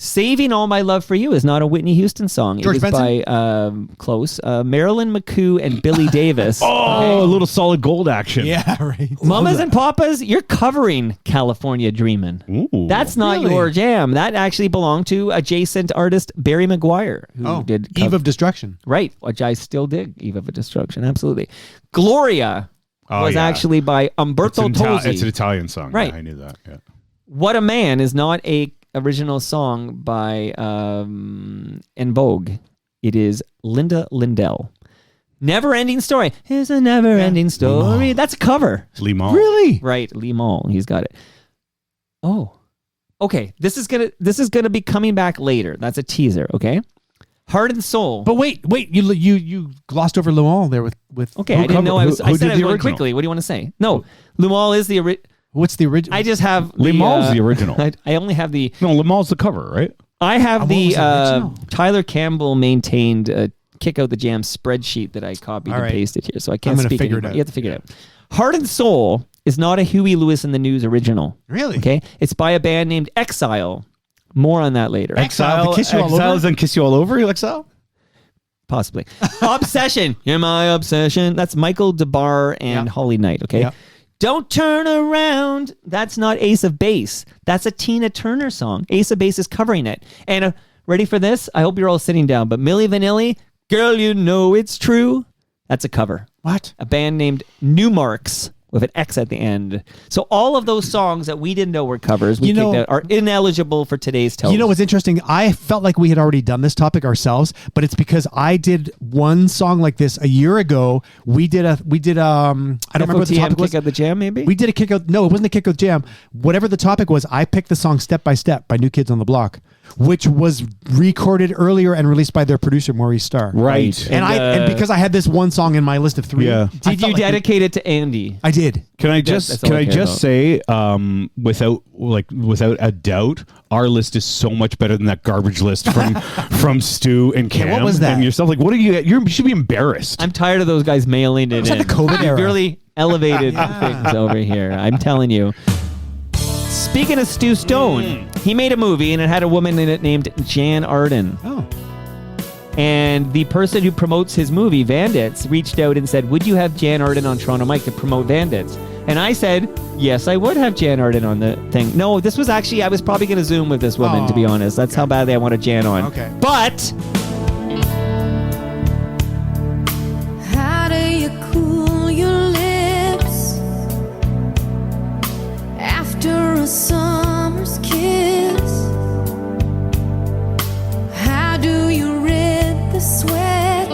Saving All My Love for You is not a Whitney Houston song. George it was by close Marilyn McCoo and Billy Davis. Oh, a little solid gold action. Yeah, right. Mamas and Papas, you're covering California Dreamin'. Ooh. That's not Really? your jam. That actually belonged to adjacent artist Barry McGuire, who did Eve of Destruction. right, which I still dig. Eve of Destruction, absolutely. Gloria Oh, was yeah. actually by Umberto It's Tozzi. an Italian song. Right. Yeah, I knew that. Yeah. What a Man is not a original song by En Vogue. It is Linda Lindell. Never Ending Story is a never ending story. That's a cover. Lee Mall. Really? Right, Lee Mall. He's got it. Oh. Okay, this is gonna be coming back later. That's a teaser, okay? Heart and Soul. But wait, you glossed over Le Mans there with Okay, I didn't know I was. I said I was going quickly. What do you want to say? No, Le Mans is the original. What's the original? I just have Le Mans the original. I only have the. No, Le Mans the cover, right? I have what the was the original? Tyler Campbell maintained Kick Out the Jam spreadsheet that I copied All and right. pasted here, so I I'm can't gonna speak figure it anymore. out. You have to figure it out. Heart and Soul is not a Huey Lewis and the News original. Really? Okay, it's by a band named Exile. More on that later. Exile, the Kiss You All Over? Exiles and Kiss You All Over, Exile? Possibly. Obsession. You're my obsession. That's Michael DeBar and Yeah. Holly Knight, okay? Yeah. Don't Turn Around. That's not Ace of Base. That's a Tina Turner song. Ace of Base is covering it. And ready for this? I hope you're all sitting down. But Milli Vanilli, Girl, You Know It's True. That's a cover. What? A band named Newmarks with an X at the end. So all of those songs that we didn't know were covers, we kicked out, are ineligible for today's toast. You know what's interesting? I felt like we had already done this topic ourselves, but it's because I did one song like this a year ago. We did I don't remember what the topic was. Kick Out the Jam, maybe? We did a kick out. No, it wasn't a kick out jam. Whatever the topic was, I picked the song Step by Step by New Kids on the Block, which was recorded earlier and released by their producer Maurice Starr. Right. And because I had this one song in my list of 3. Yeah. Did you dedicate it to Andy? I did. Can I just say, without a doubt, our list is so much better than that garbage list from Stu and Cam. what was that? And yourself, like, what are you should be embarrassed. I'm tired of those guys mailing it in. The COVID era. You've really elevated things over here. I'm telling you. Speaking of Stu Stone, he made a movie and it had a woman in it named Jan Arden. Oh. And the person who promotes his movie, Vandits, reached out and said, would you have Jan Arden on Toronto Mike to promote Vandits? And I said, yes, I would have Jan Arden on the thing. No, this was actually, I was probably going to Zoom with this woman, to be honest. That's how badly I wanted Jan on. Okay. But How do you cool your lips after a summer's kiss? How do you rid the sweat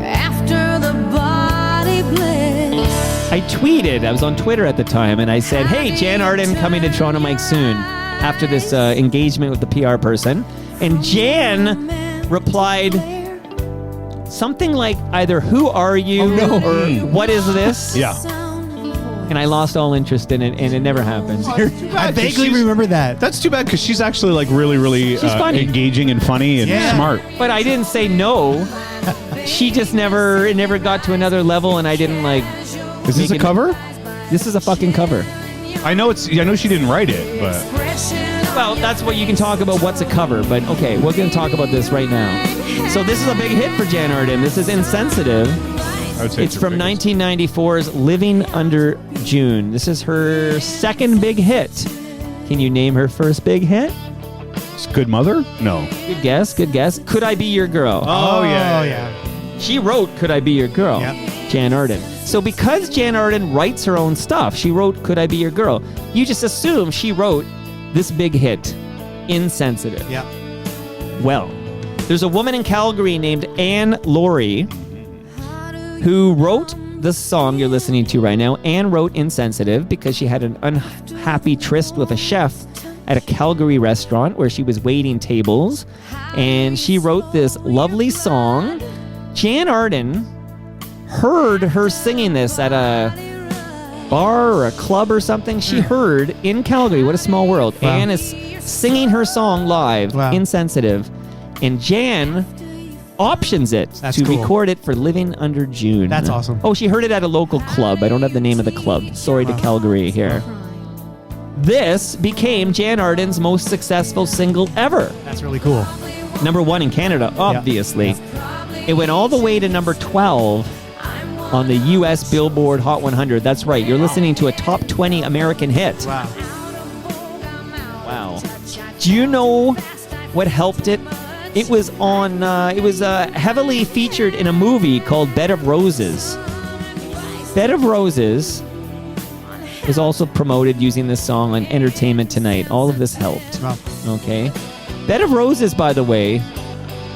after the body bliss? I tweeted, I was on Twitter at the time, and I said, hey, Jan Arden coming to Toronto Mike soon after this engagement with the PR person. And Jan replied something like either who are you or what is this? Yeah. And I lost all interest in it, and it never happened. I vaguely remember that. That's too bad because she's actually like really She's funny. engaging and funny and smart. But I didn't say no. She just it never got to another level, and I didn't like. Is this a cover? This is a fucking cover. I know she didn't write it, but Well, that's what you can talk about. What's a cover? But okay, we're going to talk about this right now. So this is a big hit for Jan Arden. This is Insensitive. I would say It's from 1994's Living Under June. This is her second big hit. Can you name her first big hit? It's Good Mother? No. Good guess. Good guess. Could I Be Your Girl? Oh yeah. She wrote Could I Be Your Girl? Yep. Jan Arden. So because Jan Arden writes her own stuff, she wrote Could I Be Your Girl? You just assume she wrote this big hit, Insensitive. Yeah. Well, there's a woman in Calgary named Anne Laurie who wrote the song you're listening to right now. Anne wrote Insensitive because she had an unhappy tryst with a chef at a Calgary restaurant where she was waiting tables. And she wrote this lovely song. Jan Arden heard her singing this at a bar or a club or something. She heard in Calgary, what a small world. Wow. Anne is singing her song live, Wow. Insensitive. And Jan options it That's to cool. record it for Living Under June. That's awesome. Oh, she heard it at a local club. I don't have the name of the club. Sorry to Calgary here. This became Jan Arden's most successful single ever. That's really cool. Number 1 in Canada, obviously. It went all the way to number 12 on the U.S. Billboard Hot 100. That's right. You're listening to a top 20 American hit. Wow. Wow. Do you know what helped it? It was on. It was heavily featured in a movie called Bed of Roses. Bed of Roses was also promoted using this song on Entertainment Tonight. All of this helped. Wow. Okay. Bed of Roses, by the way,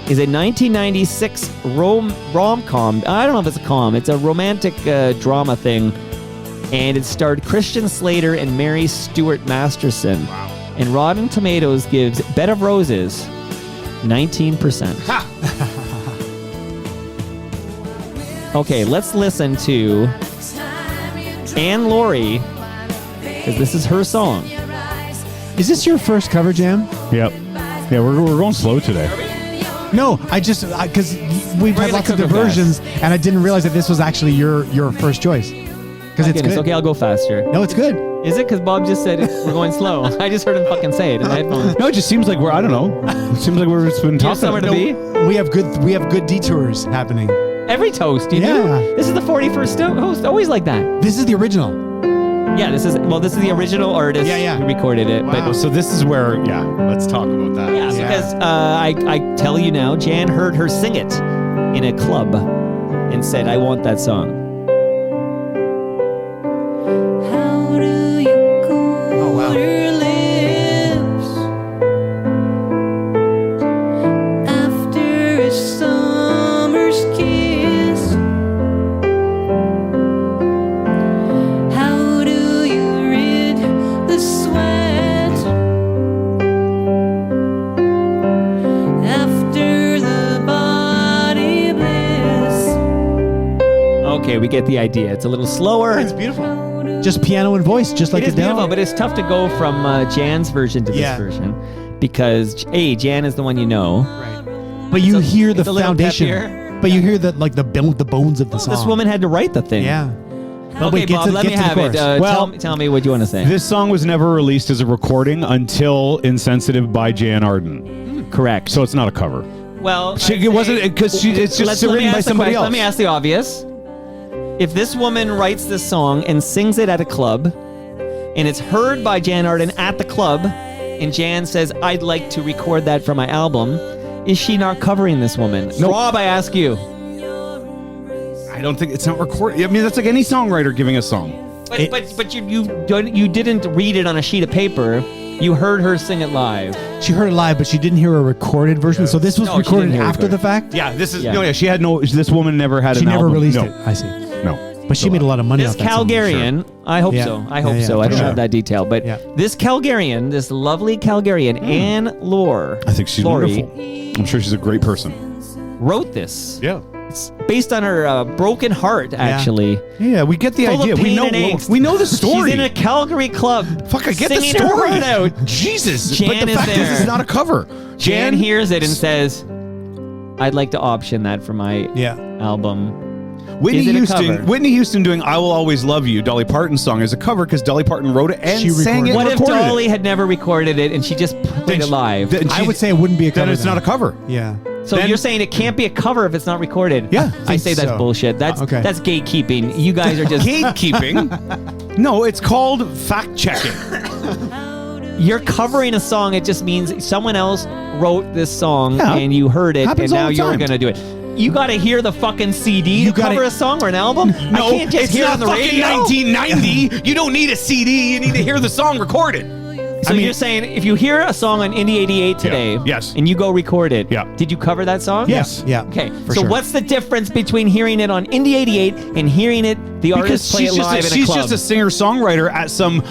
is a 1996 rom-com. I don't know if it's a com. It's a romantic drama thing. And it starred Christian Slater and Mary Stuart Masterson. Wow. And Rotten Tomatoes gives Bed of Roses 19%. Okay, let's listen to Anne Laurie, because this is her song. Is this your first cover jam? Yep. Yeah, we're going slow today. No, I just because we've had gonna lots of cook 'em diversions, and I didn't realize that this was actually your first choice. Because it's good. Okay, I'll go faster. No, it's good. Is it? Because Bob just said we're going slow. I just heard him fucking say it in the headphones. No, it just seems like I don't know. It seems like we've been Do you have talking. somewhere to be? We have good detours happening. Every toast, you do? This is the 41st host. Always like that. This is the original. Yeah, this is the original artist who recorded it. Wow. But So this is where, let's talk about that. yeah, because I tell you now, Jan heard her sing it in a club. and said, I want that song. How do you cool Oh, wow. your lips after a summer's kiss? How do you rid the sweat after the body bliss? Okay, we get the idea. It's a little slower. It's beautiful. Just piano and voice, just like It is Adele. beautiful, but it's tough to go from Jan's version to this Yeah. version because Jan is the one you know. Right. But you hear the it's a little foundation. peppier. But you hear the the bones of the song. This woman had to write the thing. Yeah. But Okay, wait, get Bob, to, let get me to the have it. chorus. Well, Tell me what you want to say. This song was never released as a recording until Insensitive by Jan Arden. Correct. So it's not a cover. Well, It wasn't because it's just written by somebody else. Let me ask the obvious. If this woman writes this song and sings it at a club, and it's heard by Jan Arden at the club, and Jan says, I'd like to record that for my album, is she not covering this woman? Nope. Rob, I ask you. I don't think it's not recorded. I mean, that's like any songwriter giving a song. But you didn't read it on a sheet of paper. You heard her sing it live. She heard it live, but she didn't hear a recorded version. So this was No, she recorded didn't hear after it. the fact? Yeah, this is Yeah. no. Yeah, she had no. This woman never had She an never album. released No. it. I see. No. But she made a lot of money This off that song. Calgarian, I hope Yeah. so. I hope Yeah, so. I for don't sure. have that detail, but Yeah. this Calgarian, this lovely Calgarian, Anne Lore, I think she's Laurie, wonderful. I'm sure she's a great person. wrote this. Yeah. It's based on her broken heart, actually. Yeah, we get the Full of idea. We pain know. and angst. We know the story. She's in a Calgary club. Fuck, I get the singing her story. heart out. Jesus. Jan but the is fact there. is, it's not a cover. Jan hears it and says, I'd like to option that for my album. Whitney Is it a Houston. cover? Whitney Houston doing "I Will Always Love You," Dolly Parton's song, is a cover because Dolly Parton wrote it and She sang it. What and if recorded Dolly it. had never recorded it and she just played it live? Then I she- would say it wouldn't be a cover. Then it's not a cover. Yeah. So Then- you're saying it can't be a cover if it's not recorded? Yeah, I say that's so. bullshit. That's Okay. that's gatekeeping. You guys are just Gatekeeping. No, it's called fact checking. you're covering a song. It just means someone else wrote this song Yeah. and you heard it, Happens and all now the you're time. gonna do it. You got to hear the fucking CD You to cover gotta- a song or an album. No, I can't just it's hear it not on the fucking radio. 1990. You don't need a CD. You need to hear the song recorded. So you're saying if you hear a song on Indie 88 today, Yes. and you go record it, Yeah. did you cover that song? Yes. Yeah. Okay, For so sure. what's the difference between hearing it on Indie 88 and hearing it the Because artist play it live in a she's club? just a singer-songwriter at some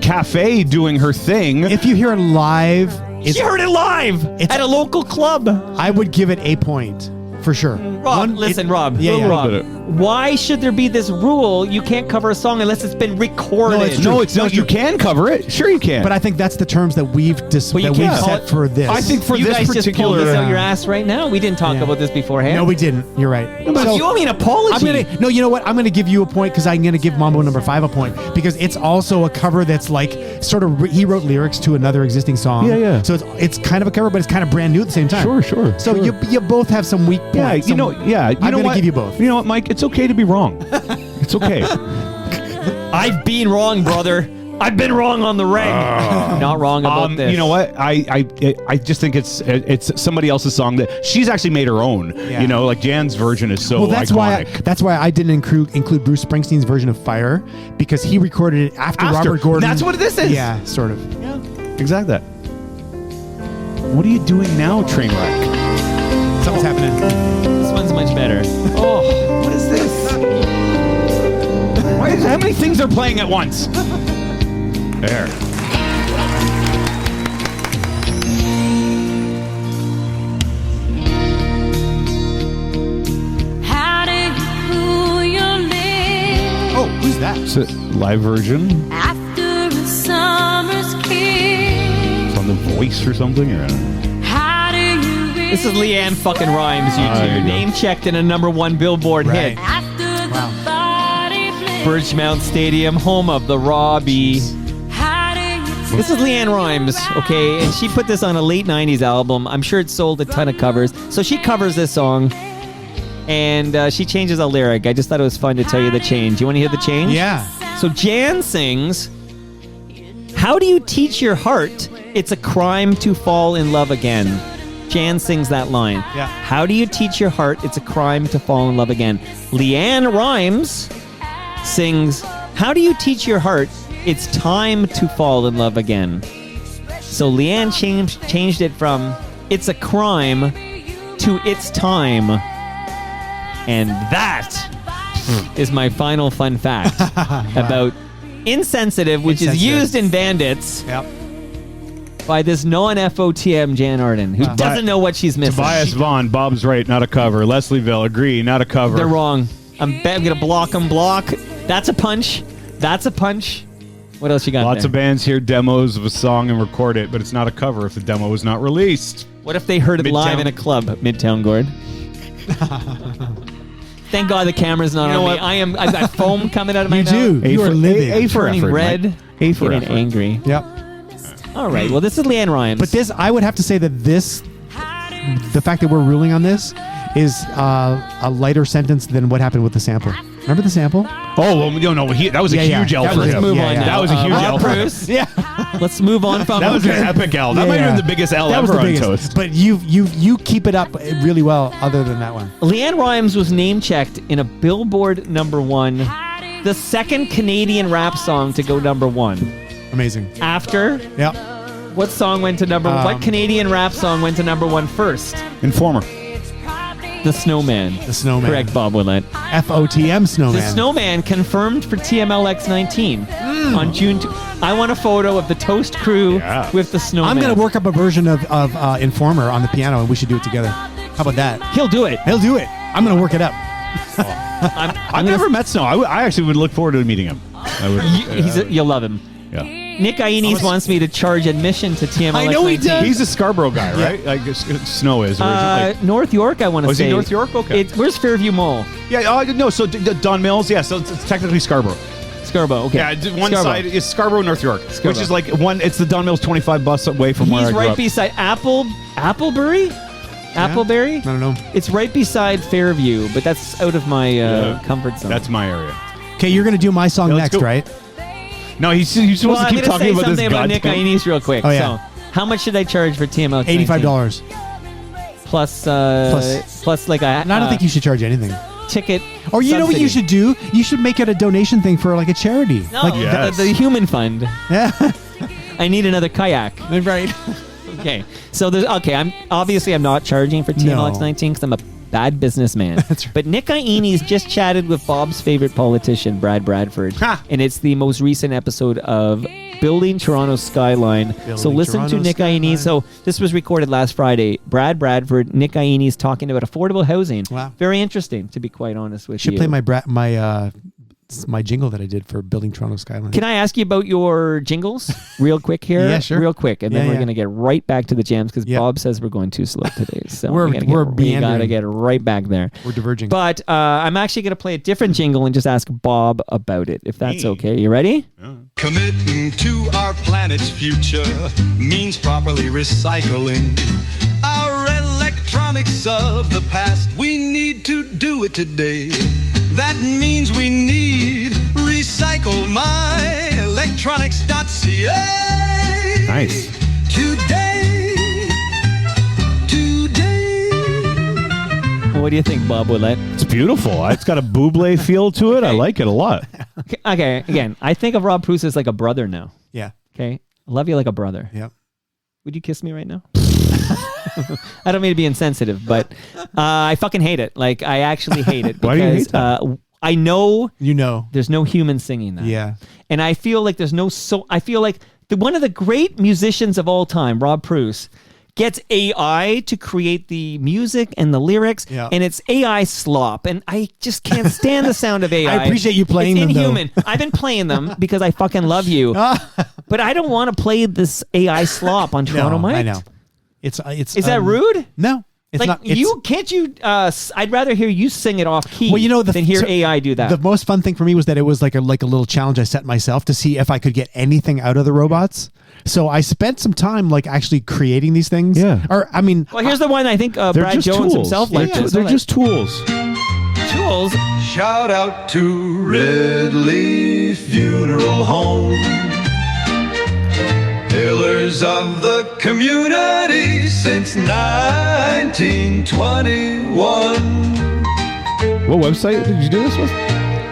cafe doing her thing. If you hear it live, She heard it live at a local club. I would give it a point for sure. Rob, listen, Rob. Yeah, yeah. Rob. Why should there be this rule? You can't cover a song unless it's been recorded. No, it's true. No, it's not. You can cover it. Sure, you can. But I think that's the terms that we've Well, you that we've can't call set it- for this. I think for you this guys just pulled particular, this out your ass right now. We didn't talk Yeah. about this beforehand. No, we didn't. You're right. But you owe me an apology. No, you know what? I'm gonna give you a point because I'm gonna give Mambo number 5 a point because it's also a cover that's like sort of he wrote lyrics to another existing song. Yeah, yeah. So it's kind of a cover, but it's kind of brand new at the same time. Sure, sure, So sure. you both have some weak points. yeah, you know, yeah. You I'm know gonna what? give you both. You know what, Mike? It's okay to be wrong. It's okay. I've been wrong, brother. I've been wrong on the ring. Not wrong about this. You know what? I just think it's somebody else's song that she's actually made her own. Yeah. You know, like Jan's version is so Well, that's iconic. why I didn't include Bruce Springsteen's version of Fire because he recorded it after Robert Gordon. That's what this is. Yeah, sort of. Yeah. Exactly. What are you doing now, Trainwreck? Something's happening. This one's much better. Oh, what is this? How many things are playing at once? There. How do you cool your lips Oh, who's that? It's a live version after a summer's kiss? from The Voice or something. Or How do you This is Leanne fucking Rhymes, you there two. you go. Name checked in a #1 Billboard Right. hit. after the body bliss? Birchmount Stadium, home of the Robbie. How do you This is Leanne Rhymes, okay? And she put this on a late 90s album. I'm sure it sold a ton of covers. So she covers this song, and she changes a lyric. I just thought it was fun to tell you the change. You want to hear the change? Yeah. So Jan sings, "How do you teach your heart it's a crime to fall in love again?" Jan sings that line. Yeah. How do you teach your heart it's a crime to fall in love again? Leanne Rimes sings, how do you teach your heart it's time to fall in love again? So Leanne changed it from it's a crime to it's time. And that is my final fun fact about Insensitive, which is used in Bandits by this non-FOTM Jan Arden, who doesn't know what she's missing. Tobias Vaughn, Bob's right, not a cover. Leslieville, agree, not a cover. They're wrong. I'm going to block them. That's a punch. That's a punch. What else you got Lots there? of bands hear demos of a song and record it, but it's not a cover if the demo was not released. What if they heard it live in a club at Midtown, Gord? Thank God the camera's not on me. I've got foam coming out of my nose. You do. You are living. A for Turning effort, red. Mike. A for Getting effort. angry. Yep. All right. Well, this is Leanne Rimes. But this, I would have to say that this, the fact that we're ruling on this, is a lighter sentence than what happened with the sample. Remember the sample? Oh, well, no, that was a huge L for Let's him. move on now. That was a huge L for him. Preuss. Yeah. Let's move on from That was an epic L. That might have been the biggest L That was ever the on biggest. Toast. But you keep it up really well other than that one. Leanne Rimes was name-checked in a Billboard #1, the second Canadian rap song to go #1. Amazing. After, Yep. what song went to what Canadian rap song went to #1 first? Informer. The Snowman. The Snowman. Correct, Bob Willette. FOTM Snowman. The Snowman confirmed for TMLX 19 on June 2. I want a photo of the Toast crew with the Snowman. I'm going to work up a version of Informer on the piano, and we should do it together. How about that? He'll do it. He'll do it. I'm going to work it up. I've never met Snow. I actually would look forward to meeting him. I would. You'll love him. Yeah. Nick Iones wants me to charge admission to TMLX. I know he 19. does. He's a Scarborough guy, right? Like Snow is originally. North York, I want to Oh, is say. he North York? Okay. Where's Fairview Mall? Yeah. No. So Don Mills. Yeah. So it's technically Scarborough. Scarborough. Okay. Yeah. One Scarborough. side is Scarborough, North York, Scarborough. which is like one. It's the Don Mills 25 bus away from where I He's grew right up. beside Applebury. Appleberry. I don't know. It's right beside Fairview, but that's out of my comfort zone. That's my area. Okay, you're going to do my song Yeah, let's next, go. right? No, he's supposed to keep I'm talking say about this something about Nick goddamn- Iones real quick. Oh, yeah. So, how much should I charge for TMLX? 19? $85. Plus like a. And I don't think you should charge anything. Ticket. Or you know what you should do? You should make it a donation thing for like a charity. No, Like, Yes. the Human Fund. yeah. I need another kayak. Right. Okay, so there's I'm not charging for TMLX 19 because I'm a bad businessman. That's right. But Nick Iones just chatted with Bob's favorite politician, Brad Bradford, and it's the most recent episode of Building Toronto's Skyline. So listen Toronto's to Nick Iones. So this was recorded last Friday. Brad Bradford, Nick Iones talking about affordable housing. Wow. Very interesting, to be quite honest with Should you. play my jingle that I did for Building Toronto Skyline. Can I ask you about your jingles real quick here? Yeah, sure. Real quick, and then Yeah, we're yeah. going to get right back to the jams because Yep. Bob says we're going too slow today. So We're we got to meandering. get right back there. We're diverging. But I'm actually going to play a different jingle and just ask Bob about it, if that's okay. You ready? Committing to our planet's future means properly recycling our electronics of the past. We need to do it today. That means we need recyclemyelectronics.ca. Nice. Today. What do you think, Bob Willette? It's beautiful. It's got a Buble feel to it. I like it a lot. Okay, again, I think of Rob Preuss as like a brother now. yeah. Okay? I love you like a brother. Yep. Would you kiss me right now? I don't mean to be insensitive, but I fucking hate it. Like, I actually hate it. Because, Why do you hate that? I know You know. there's no human singing that. Yeah. And I feel like I feel like one of the great musicians of all time, Rob Preuss, gets AI to create the music and the lyrics, Yeah. and it's AI slop. And I just can't stand the sound of AI. I appreciate you playing it's them, though. inhuman. I've been playing them because I fucking love you. But I don't want to play this AI slop on Toronto No, Mic. I know. It's. Is that rude? No. It's like not. It's, I'd rather hear you sing it off key Well, you know, than hear AI do that. The most fun thing for me was that it was like a little challenge I set myself to see if I could get anything out of the robots. So I spent some time like actually creating these things. Yeah. Or I mean, well, here's the one I think They're Brad just Jones tools. himself They're liked. ju- They're just tools. tools. Shout out to Ridley Funeral Home. Hillers members of the community since 1921. What website did you do this with?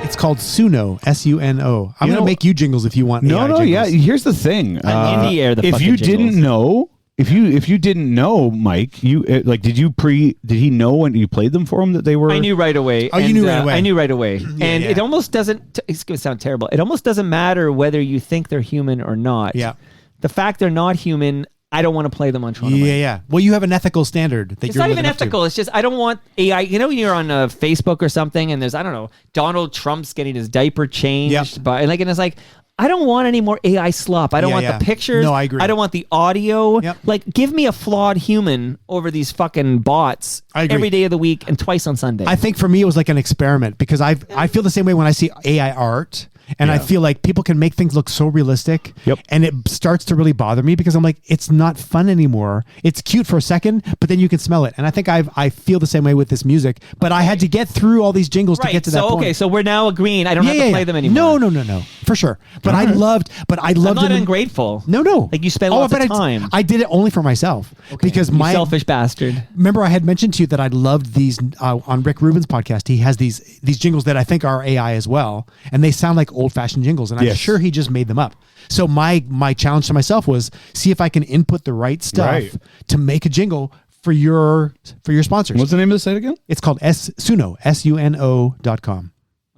It's called Suno, S-U-N-O. I'm going to make you jingles if you want. No, AI no, jingles. yeah. Here's the thing. In the air, the if fucking you jingles. didn't know, if you didn't know, Mike, you like, did he know when you played them for him that they were? I knew right away. Oh, you knew right away. I knew right away. And yeah. it almost doesn't, it's going to sound terrible. It almost doesn't matter whether you think they're human or not. Yeah. The fact they're not human, I don't want to play them on Toronto. Yeah, yeah. Well, you have an ethical standard that It's you're not even living up to. ethical. It's just I don't want AI. You know, when you're on Facebook or something, and there's I don't know Donald Trump's getting his diaper changed by and it's like I don't want any more AI slop. I don't want the pictures. No, I agree. I don't want the audio. Yep. Like, give me a flawed human over these fucking bots I agree. every day of the week and twice on Sunday. I think for me it was like an experiment because I feel the same way when I see AI art. And I feel like people can make things look so realistic. Yep. And it starts to really bother me because I'm like, it's not fun anymore. It's cute for a second, but then you can smell it. And I think I feel the same way with this music. But I had to get through all these jingles to get to that point. Okay, so we're now agreeing. I don't have to play them anymore. No, for sure. But I loved I'm not it. ungrateful. No. Like you spend lots of time. I did it only for myself because You my selfish bastard. Remember, I had mentioned to you that I loved these on Rick Rubin's podcast. He has these jingles that I think are AI as well, and they sound like old-fashioned jingles. And I'm sure he just made them up. So my challenge to myself was see if I can input the right stuff to make a jingle for your sponsors. What's the name of the site again? It's called Suno, SUNO.com.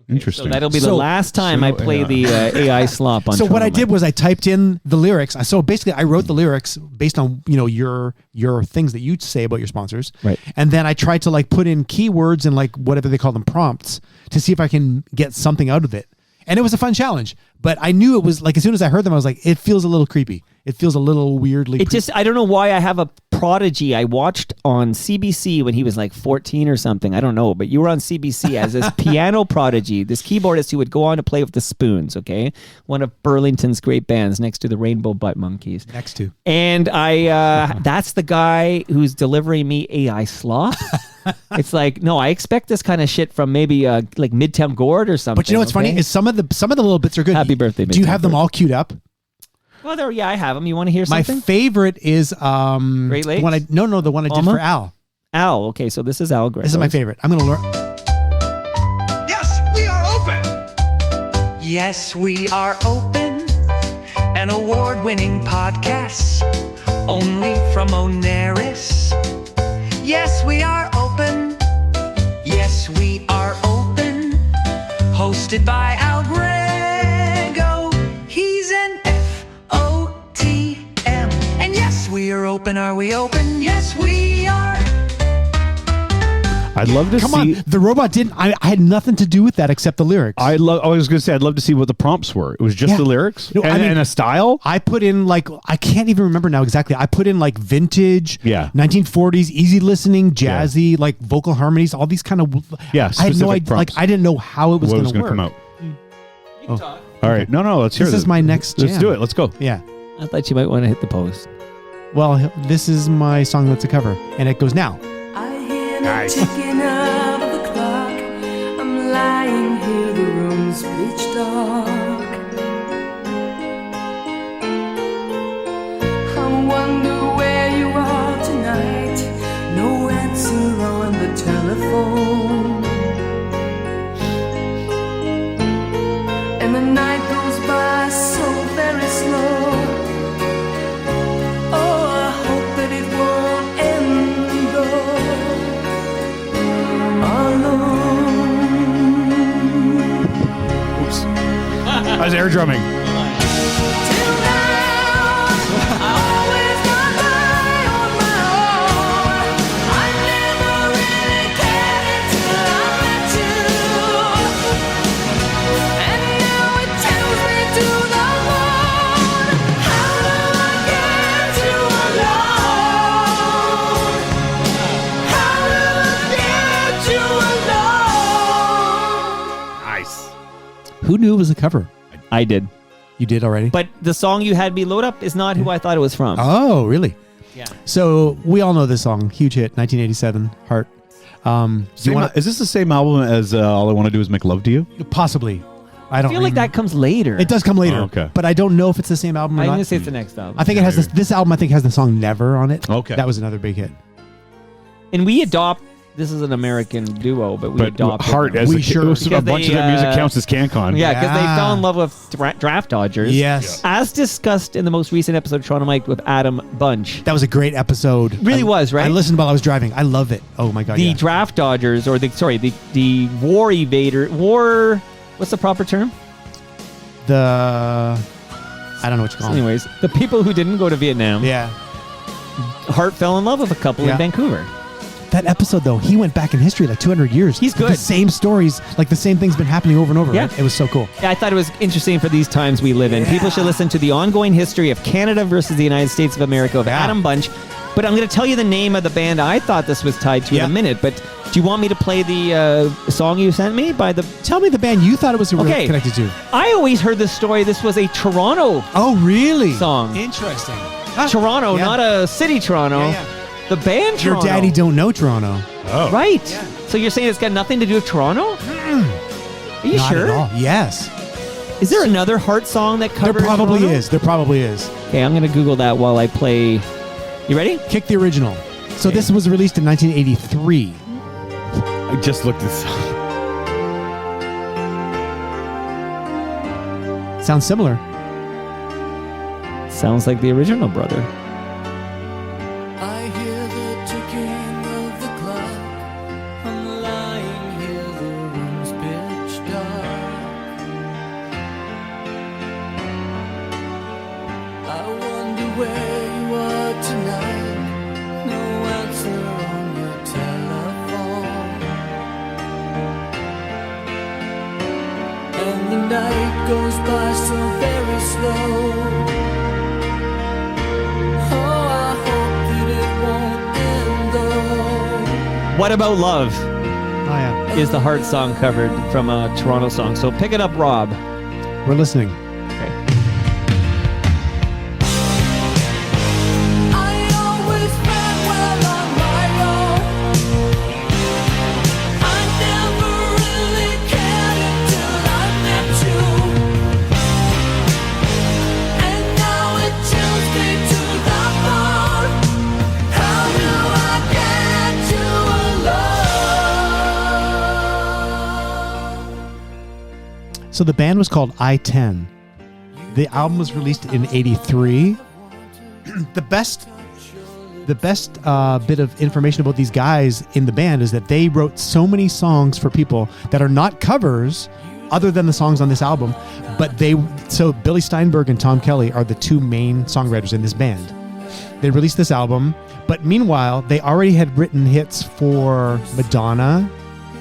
Interesting. So that'll be the last time I play the AI slop on. So what I Toronto. did was I typed in the lyrics. So basically, I wrote the lyrics based on your things that you say about your sponsors, right? And then I tried to like put in keywords and like whatever they call them prompts to see if I can get something out of it. And it was a fun challenge, but I knew it was like as soon as I heard them, I was like, it feels a little creepy. It feels a little weirdly. It just, I don't know why I have a prodigy I watched on CBC when he was like 14 or something. I don't know, but you were on CBC as this piano prodigy, this keyboardist who would go on to play with the Spoons, okay? One of Burlington's great bands next to the Rainbow Butt Monkeys. Next to. And that's the guy who's delivering me AI slop. It's like, no, I expect this kind of shit from maybe like Midtown Gord or something. But you know what's funny is some of the little bits are good. Happy birthday, Do you Midtown have them Gord. all queued up? Well, I have them. You want to hear My something? favorite is Great Lakes? the one I did for Al. Al. Okay, so this is Al Gray. This is my favorite. I'm gonna learn. Yes, we are open. Yes, we are open. An award-winning podcast, only from Oneris. Yes, we are open. Yes, we are open. Hosted by Al Grego. He's an FOTM. And yes, we are open. Are we open? Yes, we are. I'd love to Come see. on, the robot didn't. I had nothing to do with that except the lyrics. I was going to say I'd love to see what the prompts were. It was just the lyrics No, and a style. I put in like I can't even remember now exactly. I put in like vintage, 1940s, easy listening, jazzy, like vocal harmonies, all these kind of. I had no specific idea. prompts. Like I didn't know how it was going to work. come out. All right, no, let's hear This is my next Let's jam. do it. Let's go. Yeah. I thought you might want to hit the post. Well, this is my song that's a cover, and it goes now. Nice. Ticking of the clock. I'm lying here, the room's pitch dark. I wonder where you are tonight. No answer on the telephone. And the night goes by so very slow. Oh, I hope that it won't end alone. Oops. I was air drumming. Who knew it was a cover? I did. You did already? But the song you had me load up is not who I thought it was from. Oh, really? Yeah. So we all know this song. Huge hit, 1987, Heart. Is this the same album as All I Want to Do Is Make Love to You? Possibly. I feel like that comes later. It does come later. Oh, okay. But I don't know if it's the same album or I'm not. going to say it's the next album. I think it has this album. I think has the song "Never" on it. Okay. That was another big hit. And we adopt. This is an American duo, but we adopt Heart as We a, sure- a bunch of their music counts as CanCon. Yeah, because they Yeah. fell in love with Draft Dodgers. Yes. As discussed in the most recent episode of Toronto Mike with Adam Bunch. That was a great episode. Really was, right? I listened while I was driving. I love it. Oh my god. The yeah. Draft Dodgers, or the War what's the proper term? I don't know what you call it. Anyways, the people who didn't go to Vietnam. Yeah. Hart fell in love with a couple in Yeah. Vancouver. That episode though, he went back in history like 200 years. He's good. The same stories, like the same thing's been happening over and over. Yeah. Right? It was so cool. Yeah, I thought it was interesting for these times we live in. People should listen to the ongoing history of Canada versus the United States of America of Adam Bunch. But I'm going to tell you the name of the band I thought this was tied to in a minute. But do you want me to play the song you sent me by the... Tell me the band you thought it was connected to. I always heard this story. This was a Toronto song. Interesting. Toronto, yeah. not a city Toronto. Yeah. The band Your Toronto. daddy don't know Toronto. Oh. Right. So you're saying it's got nothing to do with Toronto? Are you Not sure? at all. Yes. Is there another Heart song that There covers probably Toronto? is. There probably is. Okay, I'm going to Google that while I play. You ready? Kick the original. So this was released in 1983. I just looked this up. Sounds similar. Sounds like the original, brother. I hear the ticking of the clock. I'm lying here, the room's pitch dark. I wonder where you are tonight. No answer on your telephone. And the night goes by so very slow. What About Love Oh yeah. is the Heart song covered from a Toronto song. So pick it up, Rob. We're listening. So the band was called I-10. The album was released in 83. The best bit of information about these guys in the band is that they wrote so many songs for people that are not covers other than the songs on this album. But so Billy Steinberg and Tom Kelly are the two main songwriters in this band. They released this album, but meanwhile, they already had written hits for Madonna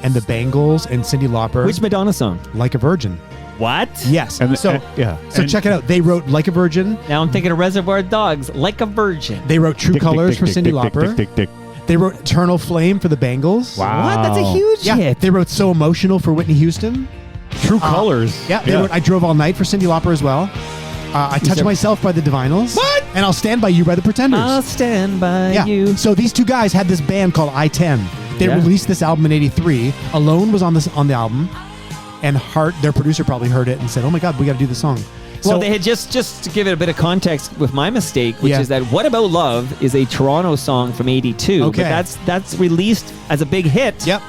and the Bangles and Cyndi Lauper. Which Madonna song? Like a Virgin. What? Yes. So And check it out. They wrote Like a Virgin. Now I'm thinking of Reservoir Dogs, Like a Virgin. They wrote True Colors for Cyndi Lauper. They wrote Eternal Flame for the Bangles. Wow. What? That's a huge hit. They wrote So Emotional for Whitney Houston. True Colors. Yeah. They wrote I Drove All Night for Cyndi Lauper as well. I Touch Myself by the Divinyls. What? And I'll Stand By You by the Pretenders. I'll stand by you. So these two guys had this band called I-10. They released this album in 83. Alone was on the album. And Hart, their producer, probably heard it and said, "Oh my God, we got to do the song." Well, they had just to give it a bit of context with my mistake, which is that "What About Love" is a Toronto song from '82. Okay. But that's released as a big hit. Yep.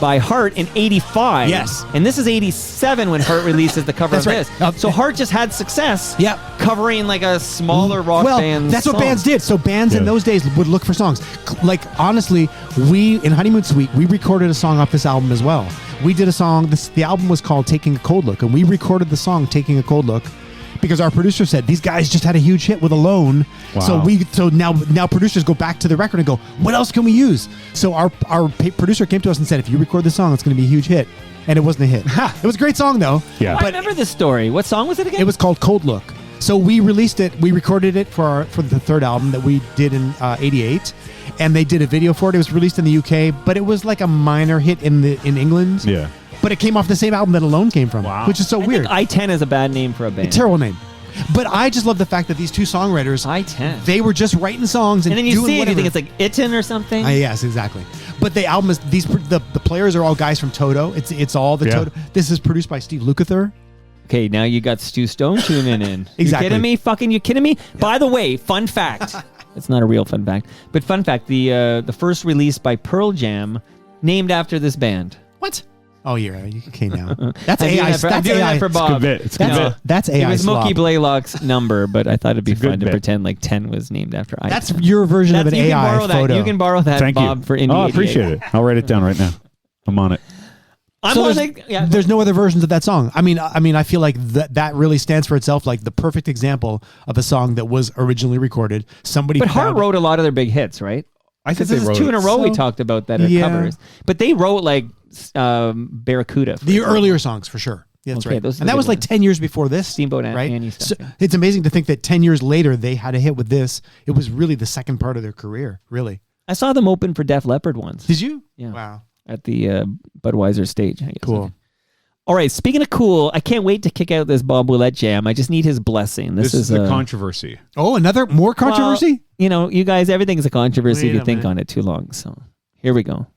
By Hart in '85. Yes. And this is '87 when Hart releases the cover That's of right. this. So Hart just had success. Yep. Covering like a smaller rock band. That's what bands did. So bands in those days would look for songs. Like honestly, we in Honeymoon Suite we recorded a song off this album as well. We did a song. The album was called "Taking a Cold Look," and we recorded the song "Taking a Cold Look" because our producer said these guys just had a huge hit with Alone. Wow. So now producers go back to the record and go, what else can we use? So our producer came to us and said, if you record this song, it's going to be a huge hit. And it wasn't a hit. It was a great song though. Yeah. I remember this story. What song was it again? It was called Cold Look. So we released it. We recorded it for the third album that we did in '88, and they did a video for it. It was released in the UK, but it was like a minor hit in England. Yeah. But it came off the same album that Alone came from, which is so weird. I-10 is a bad name for a band. A terrible name. But I just love the fact that these two songwriters, I-10, they were just writing songs and then you doing see it, whatever. you think it's like Itten or something. Yes, exactly. But the album is the players are all guys from Toto. It's all the Toto. This is produced by Steve Lukather. Okay, now you got Stu Stone tuning in. Exactly. You kidding me? Fucking you kidding me? By the way, fun fact. It's not a real fun fact, but fun fact: the first release by Pearl Jam, named after this band. What? Oh, you're okay now. That's I'm doing AI. that for- I'm That's doing that AI. for Bob. It's good bit. That's AI. It was slop. Mookie Blaylock's number, but I thought it'd be It's a good fun to bit. pretend like 10 was named after I. That's your version of an you AI can borrow photo. That. You can borrow that, Thank Bob, you. for Indie. I 88. appreciate it. I'll write it down right now. I'm on it. I'm So on there's, the, yeah. there's no other versions of that song. I mean, I feel like that really stands for itself, like the perfect example of a song that was originally recorded. Somebody, But Heart found- wrote a lot of their big hits, right? I think This they wrote is 2 in a row we So- talked about that are Yeah. covers. But they wrote like Barracuda. for the example. earlier songs for sure. Yeah, that's Okay, right. those are And the that good was like ones. 10 years before this, Steamboat right? Annie stuff. So yeah. it's amazing to think that 10 years later they had a hit with this. It was really the second part of their career. Really. I saw them open for Def Leppard once. Did you? Yeah. Wow. At the Budweiser stage. I guess. Cool. All right. Speaking of cool, I can't wait to kick out this Bob Willette jam. I just need his blessing. This is the controversy. Oh, another more controversy? Well, you know, you guys, everything's a controversy if Wait you a think minute. on it too long. So here we go.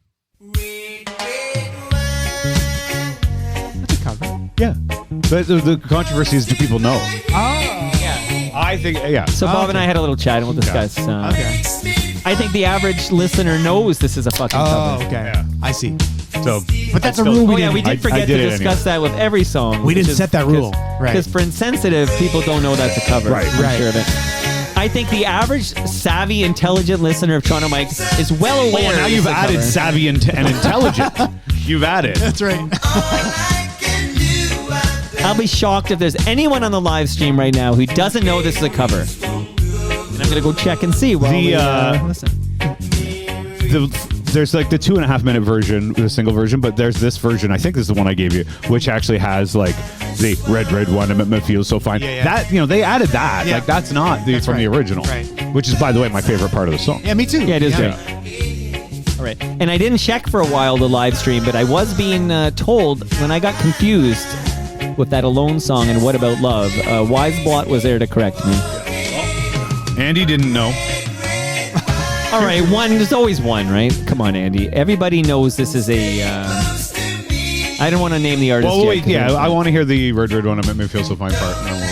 That's a cover. Yeah. But the controversy is, do people know? Oh. Yeah. I think, yeah. So Bob and I had a little chat and we'll discuss. Okay. I think the average listener knows this is a fucking Oh, cover. okay. Yeah. I see. So, But that's a still- rule Oh we yeah, didn't. we did I forget did to it discuss that with every song. We didn't set that rule. Right. Because for insensitive, people don't know that's a cover. Right. I'm Right. sure of it. I think the average savvy, intelligent listener of Toronto Mike is well aware. now this you've is a added cover. savvy and intelligent. You've added. That's right. I'll be shocked if there's anyone on the live stream right now who doesn't know this is a cover. And I'm gonna go check and see while we listen. There's like the 2.5 minute version, the single version, but there's this version. I think this is the one I gave you, which actually has like the red one and it feels so fine. Yeah, yeah. That they added that. Yeah. Like that's not That's from the right. original, Right. which is by the way my favorite part of the song. Yeah, me too. Yeah, it is Yeah. great. All right, and I didn't check for a while the live stream, but I was being told when I got confused with that Alone song and What About Love, Wiseblot was there to correct me. Andy didn't know. All right, one. There's always one, right? Come on, Andy. Everybody knows this is a. I don't want to name the artist. Well, yet, wait, 'cause yeah, I'm- I want to hear the red one and it feels so fine part. No,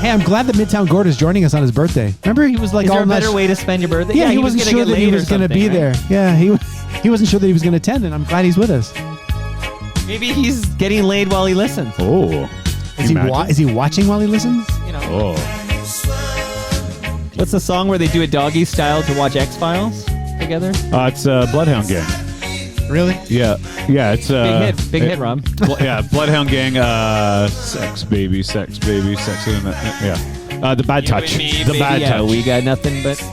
Hey, I'm glad that Midtown Gord is joining us on his birthday. Remember, he was like Is there all a better nuts- way to spend your birthday? Yeah, he wasn't gonna sure get that he laid or was going to something, be right? there. Yeah, he wasn't sure that he was going to attend, and I'm glad he's with us. Maybe he's getting laid while he listens. Oh, Is he watching while he listens? You know. Oh, What's the song where they do it doggy style to watch X-Files together? it's Bloodhound Gang. Really? Yeah, it's Big hit, Rob. Yeah, Bloodhound Gang. Sex, baby, sex, baby, sex. Yeah, the bad You touch. and me, The baby, bad yeah, touch. we got nothing but.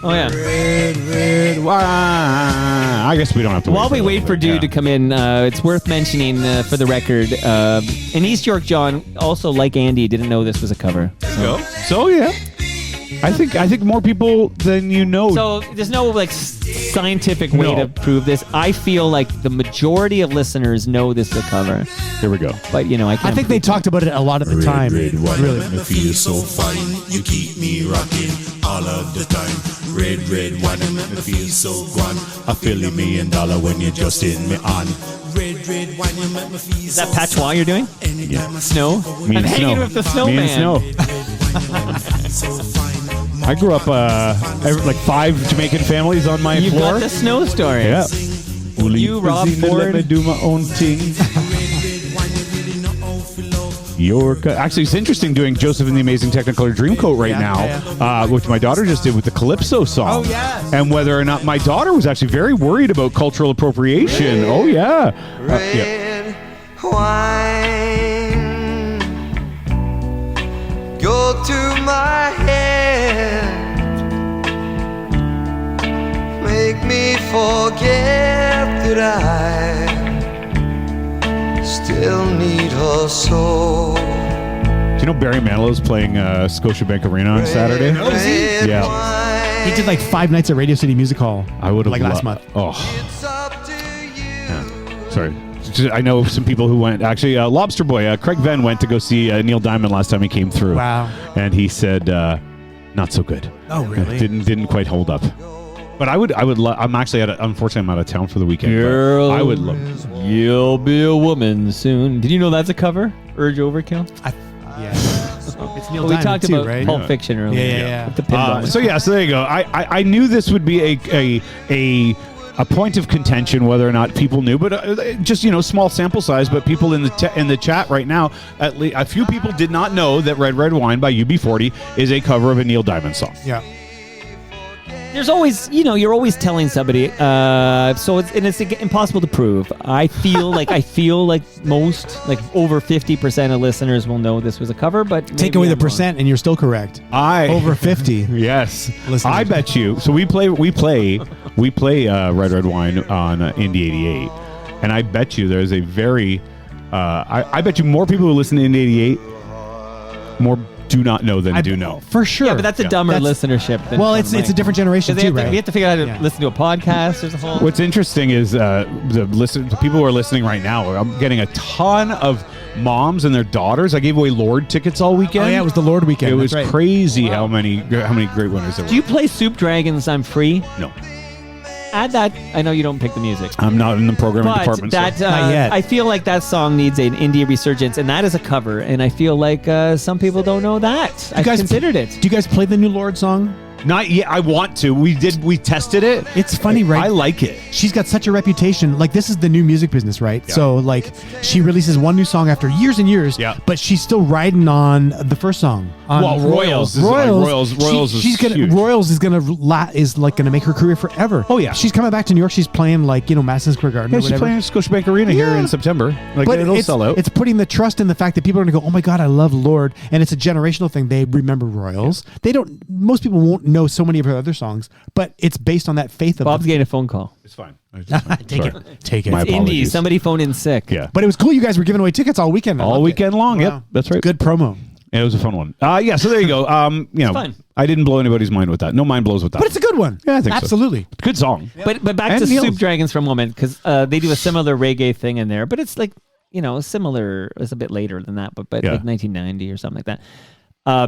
Oh yeah. Red wine. I guess we don't have to. While we a wait little for bit, Dude yeah. to come in, it's worth mentioning for the record. In East York, John, also like Andy, didn't know this was a cover. So yeah, I think more people than you know. So there's no like scientific way No. to prove this. I feel like the majority of listeners know this is a cover. Here we go. But you know, I can't. I think they talked about it a lot at the time. Really. Me feel so fine. You keep me rocking all of the time. Red wine and make me feel so gone. A $1 million when you just in me on. Red wine and make me feel Is that patois you're doing? Yeah. Snow? Me I'm and hanging Snow. with the Me and snowman. Snow. I grew up like 5 Jamaican families on my You've floor. got the snow story. Yeah. You, Rob Let Ford. me do my own thing. Actually, it's interesting doing Joseph and the Amazing Technicolor Dreamcoat right now, which my daughter just did with the Calypso song. Oh, yes. And whether or not my daughter was actually very worried about cultural appropriation. Oh, yeah. Red wine, go to my head, make me forget that I still need her so. Do you know Barry Manilow's playing Scotiabank Arena on Saturday? Yeah. He did like 5 nights at Radio City Music Hall. I would have like last month. Oh. Yeah. Sorry. I know some people who went. Actually, Lobster Boy, Craig Venn went to go see Neil Diamond last time he came through. Wow. And he said, not so good. Oh, really? Didn't quite hold up. But I'm actually unfortunately I'm out of town for the weekend. Girl, I would love. You'll be a woman soon. Did you know that's a cover? Urge Overkill. It's Neil We Diamond talked too, about right? Pulp Fiction earlier. Yeah. With the pinball. So there you go. I knew this would be a point of contention whether or not people knew, but just small sample size. But people in the chat right now, at least a few people did not know that "Red Red Wine" by UB40 is a cover of a Neil Diamond song. Yeah. There's always, you're always telling somebody, so it's impossible to prove. I feel like most, like over 50% of listeners will know this was a cover, but Take away the percent and you're still correct. Over 50. Yes. Listeners. I bet you. So we play Red Red Wine on Indie 88, and I bet you there's a very, I bet you more people who listen to Indie 88 more do not know than do know. For sure. Yeah, but that's a dumber listenership. Than Well, it's a different generation too, right? We have to figure out how to listen to a podcast. There's a whole. What's interesting is the people who are listening right now. I'm getting a ton of moms and their daughters. I gave away Lord tickets all weekend. Oh yeah, it was the Lord weekend. It was That's right. crazy how many great winners there were. Do you play Soup Dragons? I'm Free. No. Add that. I know you don't pick the music. I'm not in the programming But department. that, so. Not yet. I feel like that song needs an indie resurgence, and that is a cover. And I feel like some people don't know that. I considered it. Do you guys play the new Lord song? Not yet. I want to. We tested it. It's funny, right? I like it. She's got such a reputation. Like, this is the new music business, right? Yeah. So, like, she releases one new song after years and years, but she's still riding on the first song. On Royals is huge. Royals is gonna make her career forever. Oh yeah, she's coming back to New York. She's playing Madison Square Garden. Yeah, or she's whatever. playing Scotiabank Arena here in September. But it'll sell out. It's putting the trust in the fact that people are going to go, oh my God, I love Lord. And it's a generational thing. They remember Royals. Most people won't know so many of her other songs, but it's based on that faith of Bob's getting a phone call. It's fine. Take it. My It's indie. apologies. Somebody phoned in sick. Yeah. But it was cool. You guys were giving away tickets all weekend. All weekend long. Wow. Yep, that's right. Good promo. Yeah, it was a fun one. Yeah, so there you go. fun. I didn't blow anybody's mind with that. No mind blows with that. But it's a good one. Yeah, I think so. Absolutely. Good song. But back And to Neil's. Soup Dragons for a moment, because they do a similar reggae thing in there, but it's like, similar. It's a bit later than that, but Yeah. like 1990 or something like that.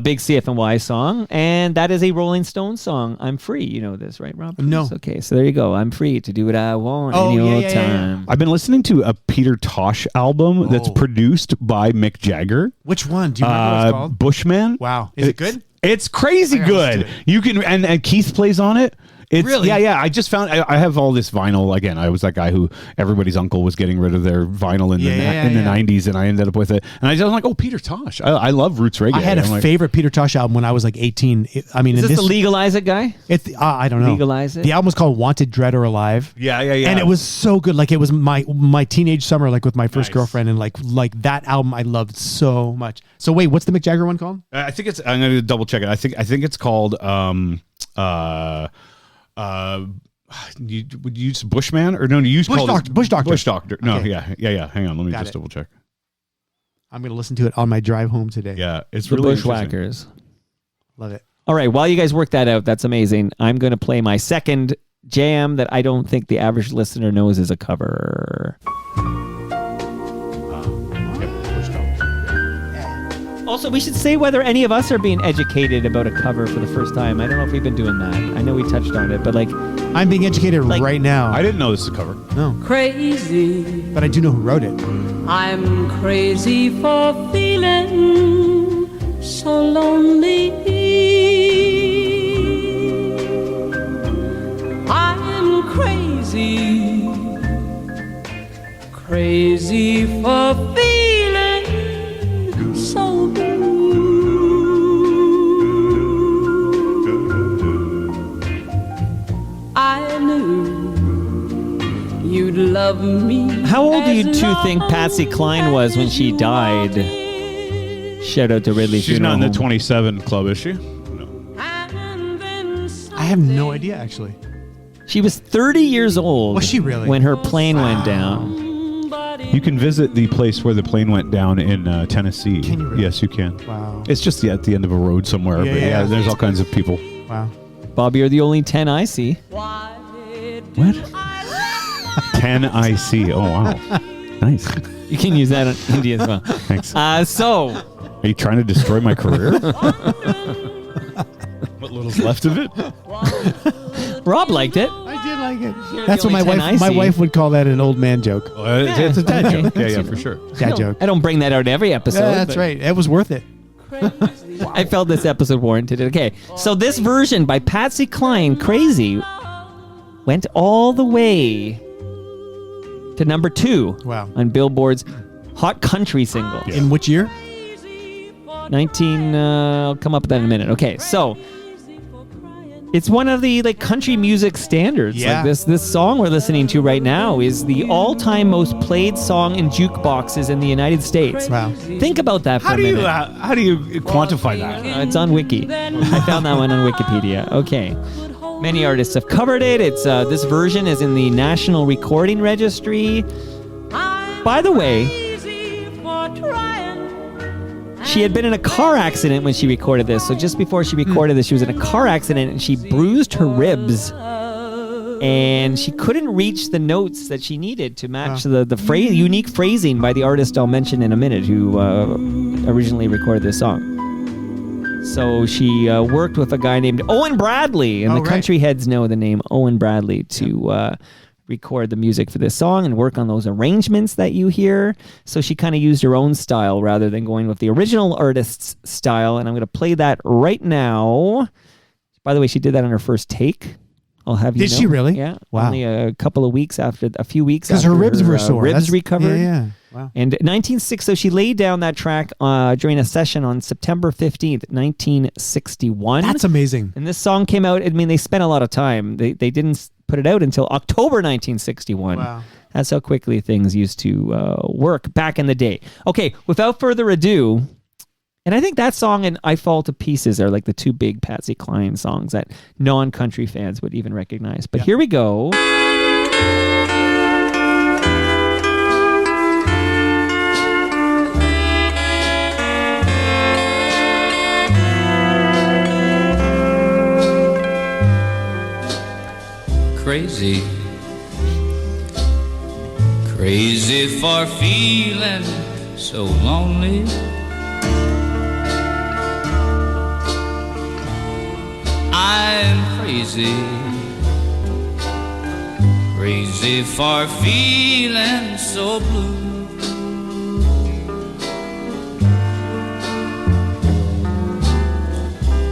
Big CFNY song, and that is a Rolling Stones song. I'm free. You know this, right, Rob? No. Okay, so there you go. I'm free to do what I want any old time. I've been listening to a Peter Tosh album that's produced by Mick Jagger. Which one? Do you remember what it's called? Bushman. Wow. Is it good? It's crazy I gotta listen good. to it. You can and Keith plays on it. It's, Really? Yeah. I just found I have all this vinyl again. I was that guy who everybody's uncle was getting rid of their vinyl in the 90s, and I ended up with it. And I was like, oh, Peter Tosh. I love roots reggae. I had I'm a like, favorite Peter Tosh album when I was like 18. Is this the Legalize It guy? It's I don't know. Legalize It? The album was called Wanted, Dread, or Alive. Yeah. And it was so good. Like, it was my teenage summer, like with my first girlfriend, and like that album I loved so much. So wait, what's the Mick Jagger one called? I think it's. I'm going to double check it. I think it's called. You would you use Bushman or no? You use Bush Doctor. Bush Doctor. Bush Doctor. No, Okay. yeah. Hang on, let me Got just it. double check. I'm going to listen to it on my drive home today. Yeah, it's The really interesting. Bushwhackers. Love it. All right, while you guys work that out, that's amazing. I'm going to play my second jam that I don't think the average listener knows is a cover. Also, we should say whether any of us are being educated about a cover for the first time. I don't know if we've been doing that. I know we touched on it, but like... I'm being educated right now. I didn't know this is a cover. No. Crazy, But I do know who wrote it. I'm crazy for feeling so lonely. I'm crazy, crazy for feeling so blue. I knew you'd love me. How old do you two think Patsy Cline was when she died? Shout out to Ridley She's not in the Funeral Home. 27 club, is she? I have no idea, actually. She was 30 years old. Was she really? When her plane went down. You can visit the place where the plane went down in Tennessee. Can you really? Yes, you can. Wow. It's just at the end of a road somewhere. Yeah, but yeah. there's all kinds of people. Wow. Bob, you're the only 10 I see. What? 10 IC. Oh, wow. Nice. You can use that on India as well. Thanks. So, Are you trying to destroy my career? What little's left of it? Rob liked it. I did like it. You're That's the what only 10 I my see. wife would call that an old man joke. It's a dad Okay. joke. Yeah, for sure. Dad joke. I don't bring that out every episode. Yeah, that's but right. It was worth it. I felt this episode warranted it. Okay, so this version by Patsy Cline, Crazy, went all the way to number 2 on Billboard's Hot Country single. In which year? 19. I'll come up with that in a minute. Okay, so it's one of the country music standards. Yeah. Like this song we're listening to right now is the all-time most played song in jukeboxes in the United States. Wow. Think about that for a minute. How do you quantify that? It's on Wiki. I found that one on Wikipedia. Okay. Many artists have covered it. It's this version is in the National Recording Registry. By the way, she had been in a car accident when she recorded this. So just before she recorded this, she was in a car accident and she bruised her ribs. And she couldn't reach the notes that she needed to match the unique phrasing by the artist I'll mention in a minute who originally recorded this song. So she worked with a guy named Owen Bradley, and the country heads know the name Owen Bradley to record the music for this song and work on those arrangements that you hear. So she kind of used her own style rather than going with the original artist's style, and I'm going to play that right now. By the way, she did that on her first take. I'll have you know. Did she really? Yeah. Wow. Only a few weeks after because her ribs were sore. Ribs recovered. Yeah. Wow. And 1960, so she laid down that track during a session on September 15th, 1961. That's amazing. And this song came out, I mean, they spent a lot of time. They didn't put it out until October 1961. Wow. That's how quickly things used to work back in the day. Okay, without further ado, and I think that song and I Fall to Pieces are like the two big Patsy Cline songs that non-country fans would even recognize. But here we go. Crazy, crazy for feeling so lonely. I'm crazy, crazy for feeling so blue.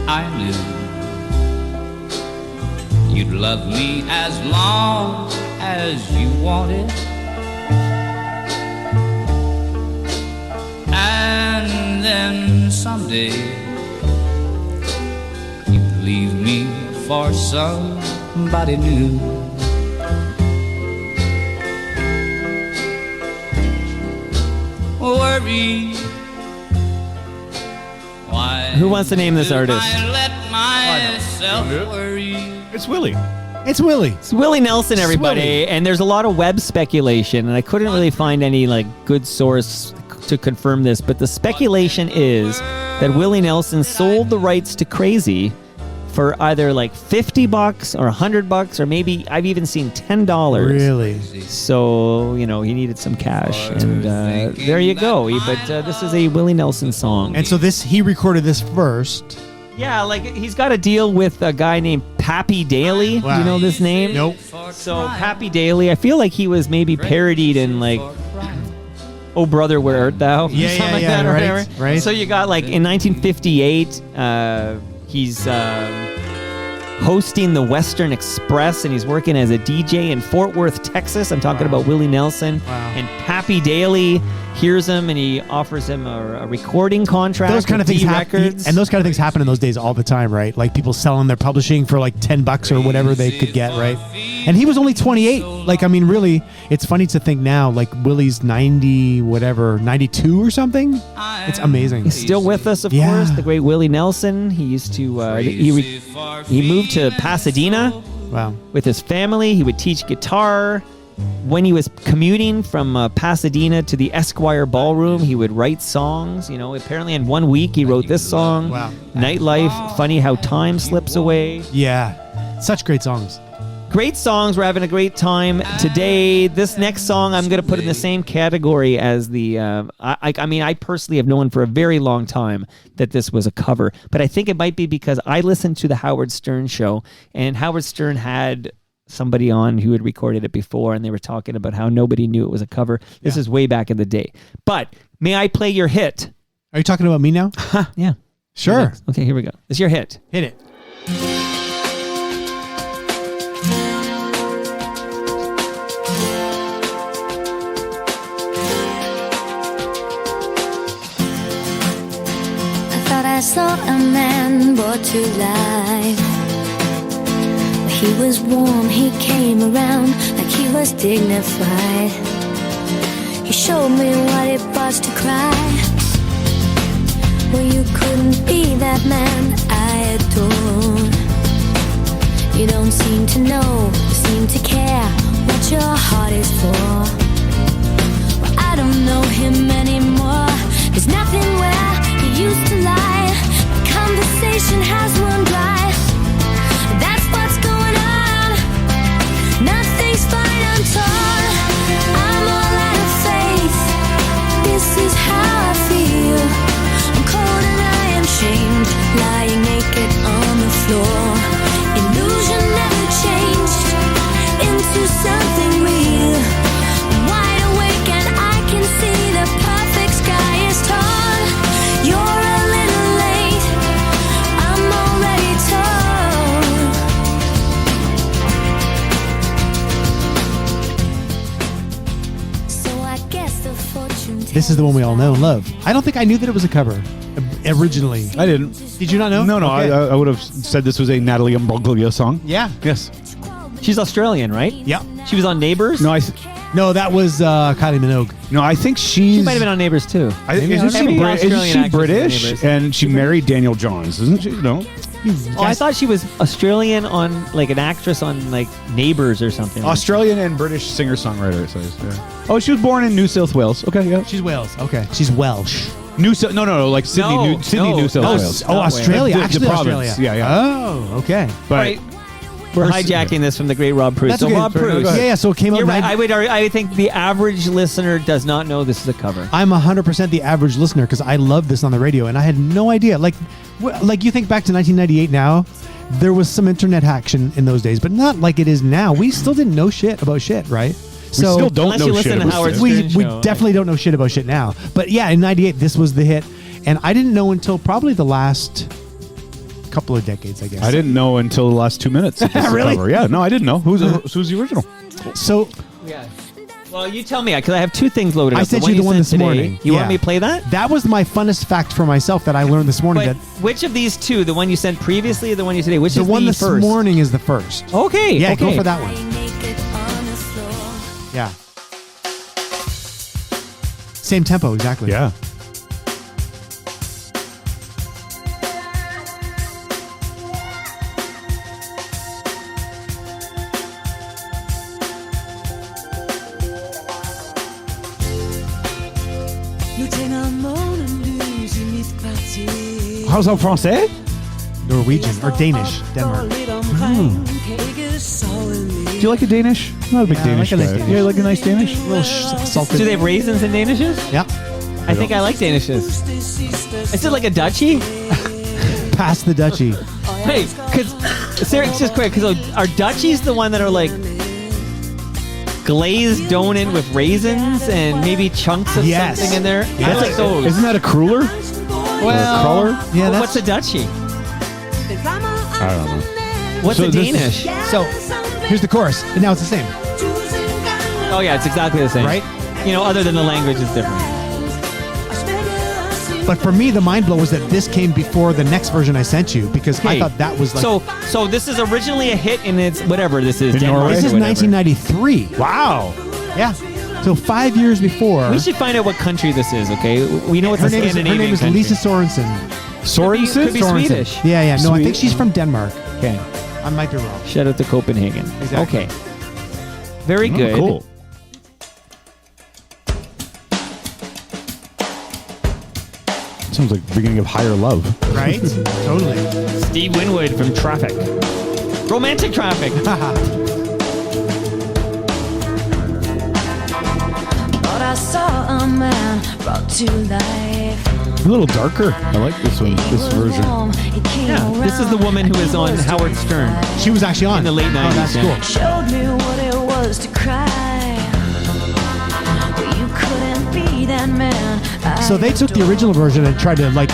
I knew you'd love me as long as you wanted, and then someday you'd leave me for somebody new. Worry. Why Who wants to name this artist? I let myself worry. It's Willie. It's Willie. It's Willie Nelson, everybody. Willie. And there's a lot of web speculation, and I couldn't really find any good source to confirm this, but the speculation is that Willie Nelson sold the rights to Crazy for either $50 or $100, or maybe I've even seen $10. Really? So, he needed some cash, and there you go. But this is a Willie Nelson song. And so he recorded this first. Yeah, he's got a deal with a guy named Pappy Daly. Wow. Do you know this name? Nope. So Pappy Daly, I feel like he was maybe parodied in Oh Brother, Where Art Thou? Yeah, Something yeah, like yeah, that, or right, whatever. right. So you got in 1958, he's hosting the Western Express, and he's working as a DJ in Fort Worth, Texas. I'm talking about Willie Nelson. Wow. And Pappy Daly hears him, and he offers him a recording contract. Those kind of with things D happen, Records. and those kind of things happen in those days all the time, right? Like people selling their publishing for $10 or whatever they could get, right? And he was only 28. Really, it's funny to think now, Willie's 92 or something. It's amazing. He's still with us, of course. The great Willie Nelson. He used to he moved to Pasadena. Wow. With his family. He would teach guitar. When he was commuting from Pasadena to the Esquire Ballroom, he would write songs. Apparently in 1 week he wrote this song. Wow. Nightlife, Funny How Time Slips Away. Yeah. Such great songs. Great songs. We're having a great time today. This next song I'm going to put in the same category as the... I mean, I personally have known for a very long time that this was a cover, but I think it might be because I listened to the Howard Stern show, and Howard Stern had somebody on who had recorded it before, and they were talking about how nobody knew it was a cover. This is way back in the day. But may I play your hit? Are you talking about me now? Yeah. Sure. Okay, here we go. It's your hit. Hit it. I saw a man brought to life. He was warm, he came around like he was dignified. He showed me what it was to cry. Well, you couldn't be that man I adored. You don't seem to know, you seem to care what your heart is for. Well, I don't know him anymore. There's nothing where he used to lie. Conversation has run dry. That's what's going on. Nothing's fine, I'm torn. I'm all out of faith. This is how I feel. I'm cold and I am shamed, lying naked on the floor. Illusion never changed into something real. I'm wide awake and I can see the perfect sky is torn. You're a little late, I'm already told. So I guess the fortune. This is the one we all know and love. I don't think I knew that it was a cover originally. I didn't. Did you not know? No, Okay. I would have said this was a Natalie Imbruglia song. Yeah. Yes. She's Australian, right? Yeah. She was on Neighbours? No, that was Kylie Minogue. No, I think She might have been on Neighbours too. Isn't she British? And she married Daniel Johns, isn't she? No. Oh, I thought she was Australian on like an actress on like Neighbours or something. Australian and British singer-songwriter, it says. Yeah. Oh, she was born in New South Wales. Okay, yeah. She's Wales. Okay. She's Welsh. No, like Sydney, New South Wales. Oh, Australia. Actually, province. Australia. Yeah. Oh, okay. But we're hijacking this from the great Rob Preuss. That's So okay. Rob Preuss. Yeah. So it came out. You're right. I think the average listener does not know this is a cover. I'm 100% the average listener because I love this on the radio and I had no idea. Like you think back to 1998 now, there was some internet action in those days, but not like it is now. We still didn't know shit about shit, right? We still don't know shit about Howard shit. We definitely don't know shit about shit now. But yeah, in 98, this was the hit. And I didn't know until probably the last couple of decades, I guess. I didn't know until the last 2 minutes. That this is a Really? cover. Yeah, no, I didn't know. Who's the original? So Yeah. Well, you tell me, because I have two things loaded up. I sent you the one this today. morning. You want Yeah. me to play that? That was my funnest fact for myself that I learned this morning. But which of these two, the one you sent previously or the one you today, which The is one the this first? morning is the first. Okay. Yeah, okay. go for that one. Yeah. Same tempo, exactly. Yeah. How's that français? Norwegian or Danish, Denmark. Do you like a Danish? Not a big Yeah, I Danish like a nice guy. Danish. Yeah, like a nice Danish? A little salted. Do they have raisins in Danishes? Yeah. I think I like Danishes. Is it like a Dutchie? Pass the Dutchie. Hey, because just quick, because are Dutchies the one that are like glazed donut with raisins and maybe chunks of Yes. something in there? I like those. Isn't that a cruller? Well, yeah, that's what's a Dutchie? I don't know. What's So a this- Danish? So here's the chorus, and now it's the same, Oh yeah, it's exactly the same. right? You know, other than the language is different. But for me, the mind blow was that this came before the next version I sent you because I Okay. thought that was like. So this is originally a hit in its whatever this is. In Denmark Norway? this or is whatever. 1993. Wow. Yeah. So 5 years before. We should find out what country this is. Okay, we know it's her a name is Scandinavian Lisa country. Sorensen. Sorensen? Could be Sorensen. Swedish. Yeah. No, I think Swede- she's from Denmark. Okay, I might be wrong. shout out to Copenhagen. Exactly. Okay, very Oh, good. Cool. Sounds like the beginning of Higher Love. Right? Totally. Steve Winwood from Traffic. Romantic Traffic. I saw a man brought to life. A little darker. I like this one, this version. Yeah, this is the woman who is on Howard Stern. She was actually on in the late 90s. Oh, that's cool. Showed me what it was to cry. But you couldn't be that man. So they took the original version and tried to like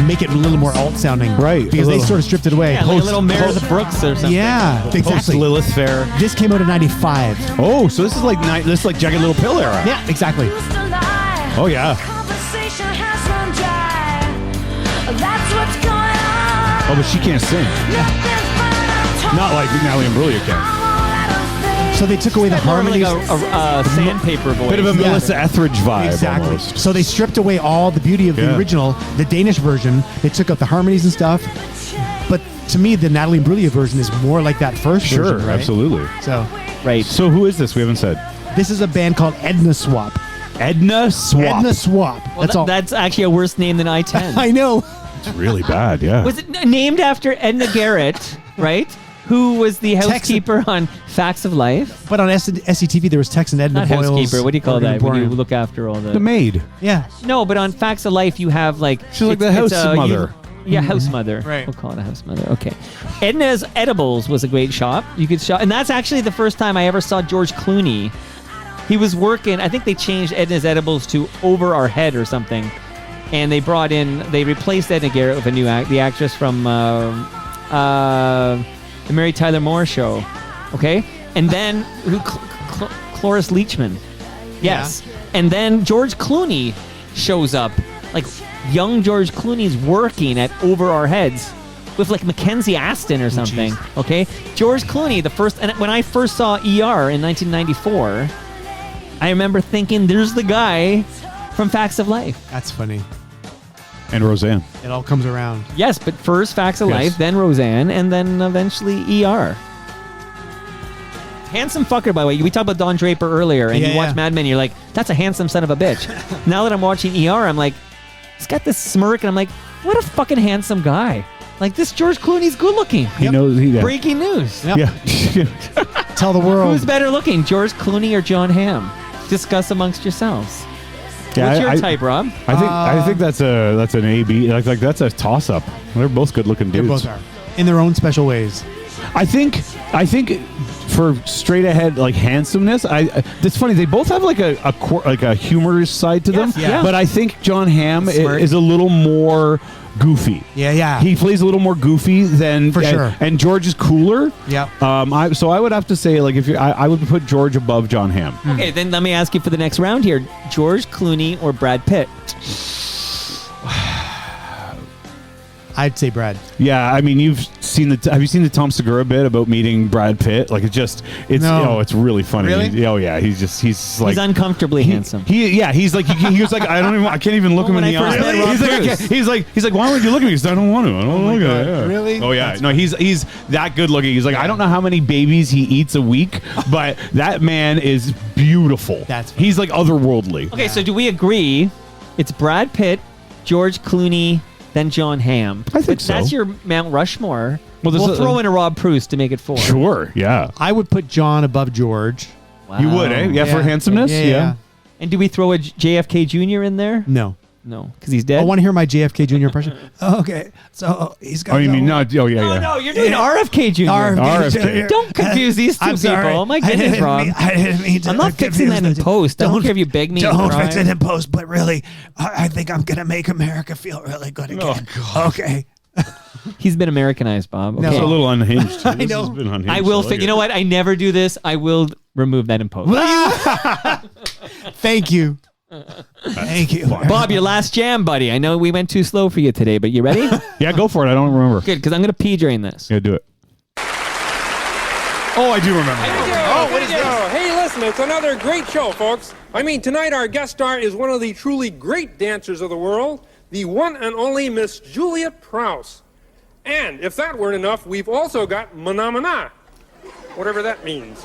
make it a little more alt sounding, right? Because they sort of stripped it away. Yeah, like a little Mare of the Brooks or something. Yeah, exactly. Post Lilith Fair. This came out in '95. Oh, so this is like Jagged Little Pill era. Yeah, exactly. Oh yeah. Conversation has run dry. That's what's going on. Oh, but she can't sing. Not like Natalie Imbruglia can. So they took away the harmonies. Like a sandpaper voice. Bit of a Melissa Etheridge vibe. Exactly. Almost. So they stripped away all the beauty of the original, the Danish version. They took out the harmonies and stuff. But to me, the Natalie Imbruglia version is more like that first version. Sure, Right? absolutely. So, right. So who is this? We haven't said. This is a band called Edna Swap. Edna Swap. Edna Swap. Well, That's all. That's actually a worse name than I-10. I know. It's really bad. Yeah. Was it named after Edna Garrett, right? Who was the housekeeper on Facts of Life? But on SCTV, there was Tex and Edna Not Boyle's. housekeeper. What do you call that when you Emporium. look after all The maid. Yeah. No, but on Facts of Life, you have like She's like the house mother. House mother. Right. We'll call it a house mother. Okay. Edna's Edibles was a great shop. You could shop, and that's actually the first time I ever saw George Clooney. He was working. I think they changed Edna's Edibles to Over Our Head or something, and they replaced Edna Garrett with a new the actress from the Mary Tyler Moore Show. Okay, and then Cloris Leachman. Yes, and then George Clooney shows up, like young George Clooney's working at Over Our Heads with like Mackenzie Aston or something. Okay, George Clooney, and when I first saw ER in 1994, I remember thinking, "There's the guy from Facts of Life." That's funny. And Roseanne. It all comes around. Yes, but first Facts of Life, then Roseanne, and then eventually ER. Handsome fucker, by the way. We talked about Don Draper earlier, and you watch Mad Men, you're like, that's a handsome son of a bitch. Now that I'm watching ER, I'm like, he's got this smirk, and I'm like, what a fucking handsome guy. Like, this George Clooney's good looking. He knows. Breaking news. Yep. Yeah. Tell the world. Who's better looking, George Clooney or John Hamm? Discuss amongst yourselves. Yeah, What's your type, Rob? I think that's an A-B. Like that's a toss-up. They're both good-looking dudes. They both are. In their own special ways. I think for straight ahead like handsomeness, it's funny. They both have like a humorous side to them. Yeah. But I think John Hamm is a little more goofy. Yeah. He plays a little more goofy than sure. And George is cooler. Yeah. So I would have to say like I would put George above John Hamm. Okay, then let me ask you for the next round here: George Clooney or Brad Pitt? I'd say Brad. Yeah, I mean, have you seen the Tom Segura bit about meeting Brad Pitt? Like it's really funny. Really? Oh yeah, he's like He's uncomfortably handsome. He's like he was like I can't even look him in the eye. He's like why would you look at me? Because I don't want to. I don't look at it. Really? Oh yeah. No, he's that good looking. He's like I don't know how many babies he eats a week, but that man is beautiful. He's like otherworldly. Okay, so do we agree? It's Brad Pitt, George Clooney, then John Hamm. I think so. That's your Mount Rushmore. Well, we'll throw in a Rob Preuss to make it 4. Sure. Yeah. I would put John above George. Wow. You would, eh? Yeah, for handsomeness. Yeah. And do we throw a JFK Jr. in there? No. No, because he's dead. I want to hear my JFK Jr. impression. Okay, so he's got. Oh, you mean not? Oh yeah. No, you're doing RFK Jr. RFK. Don't confuse these two people. My goodness, Rob. I didn't mean to. I'm not fixing that in post. I don't care if you beg me. Don't fix it in post, but really, I think I'm gonna make America feel really good again. Oh, okay. He's been Americanized, Bob. Okay. It's a little unhinged. I know. This has been unhinged. I will. You know what? I never do this. I will remove that in post. Thank you. Thank you, Bob. Your last jam, buddy. I know we went too slow for you today, but you ready? Yeah, go for it. I don't remember. Good, because I'm gonna pee during this. Yeah, do it. Oh, I do remember. What is this? Hey, listen, it's another great show, folks. I mean, tonight our guest star is one of the truly great dancers of the world, the one and only Miss Juliette Preuss. And if that weren't enough, we've also got Mana, whatever that means.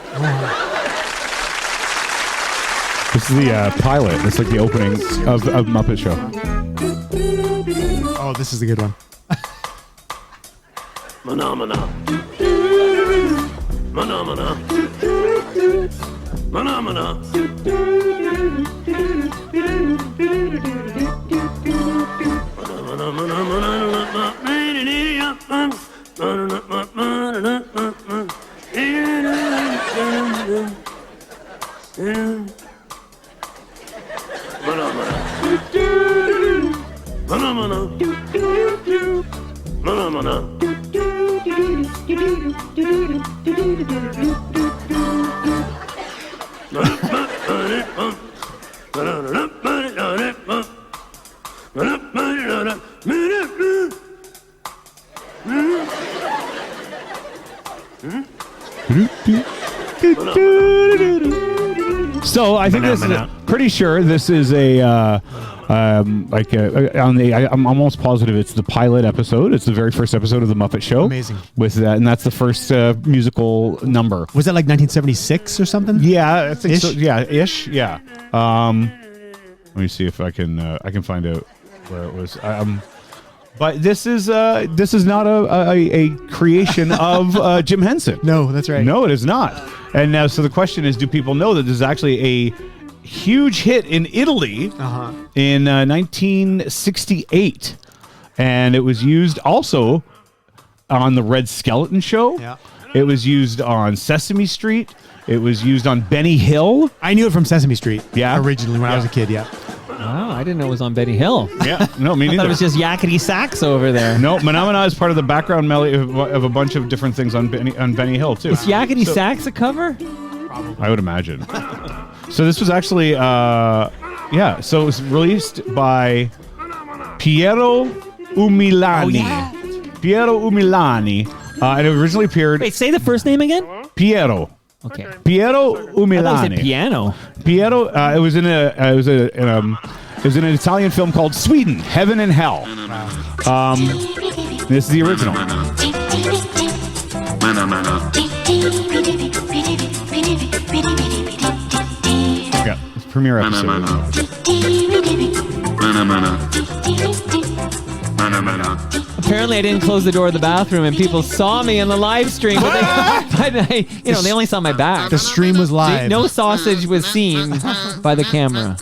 This is the pilot. It's like the opening of Muppet Show. Oh, this is a good one. Mana. Mana. So I think this is pretty sure this is I'm almost positive it's the pilot episode. It's the very first episode of the Muppet Show. Amazing. With that, and that's the first musical number. Was that like 1976 or something? Yeah, I think Ish? so. Yeah, ish. Yeah. Let me see if I can find out where it was. But this is not a creation of Jim Henson. No, that's right. No, it is not. And now, so the question is, do people know that this is actually a huge hit in Italy in 1968, and it was used also on the Red Skeleton Show. Yeah. It was used on Sesame Street. It was used on Benny Hill. I knew it from Sesame Street. Yeah. Originally when I was a kid. Yeah. Oh, I didn't know it was on Benny Hill. Yeah, no, me I neither. thought it was just yakety sax over there. No, Manamana is part of the background melody of a bunch of different things on Benny Hill too. Is yakety sax a cover? I would imagine. So this was actually, so it was released by Piero Umilani. Piero Umilani. And it originally appeared... Wait, say the first name again? Piero. Okay. Piero Umilani. I thought you said piano. Piero, it was in an Italian film called Sweden, Heaven and Hell. This is the original. Yeah, it's premiere episode. Apparently, I didn't close the door of the bathroom, and people saw me in the live stream. But they only saw my back. The stream was live. No sausage was seen by the camera.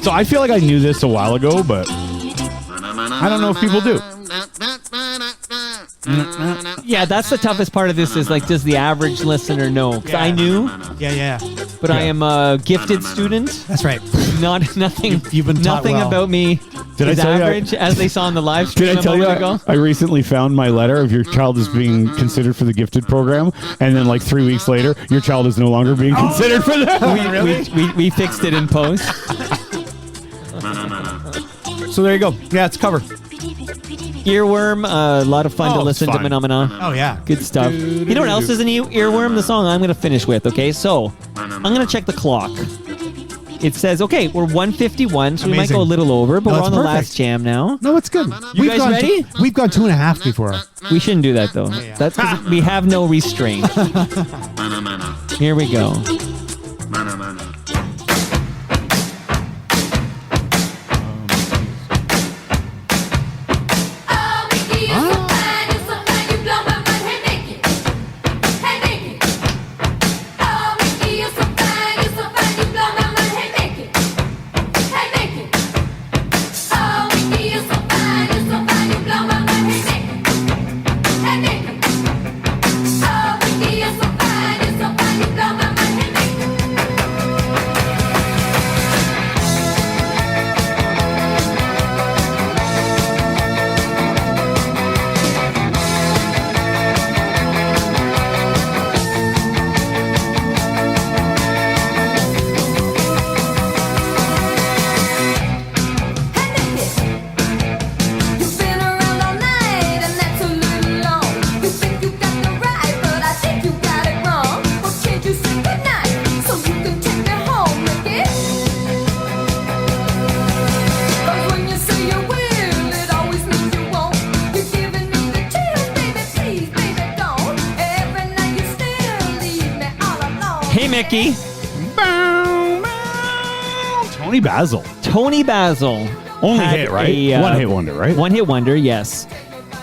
So I feel like I knew this a while ago, but I don't know if people do. Yeah, that's the toughest part of this is like, does the average listener know? Because I knew. Yeah. But I am a gifted student. That's right. Nothing. You've been taught nothing well. about me Did I is tell you average, as they saw in the live stream. Did I tell you ago. I recently found my letter of your child is being considered for the gifted program, and then like 3 weeks later, your child is no longer being considered for that. We fixed it in post. So there you go. Yeah, it's covered. Earworm, a lot of fun to listen to. fun. Phenomena. Oh, yeah. Good stuff. You know what else is an earworm? The song I'm going to finish with, okay? So, I'm going to check the clock. It says, okay, we're 1:51, so we might Amazing. go a little over, but No, we're it's on the perfect. last jam now. No, it's good. You guys ready? We've gone 2.5 before. We shouldn't do that, though. That's because we have no restraint. Here we go. Hey, Mickey. Tony Basil. Tony Basil. Only had hit, right? a, One hit wonder, right? One hit wonder, yes.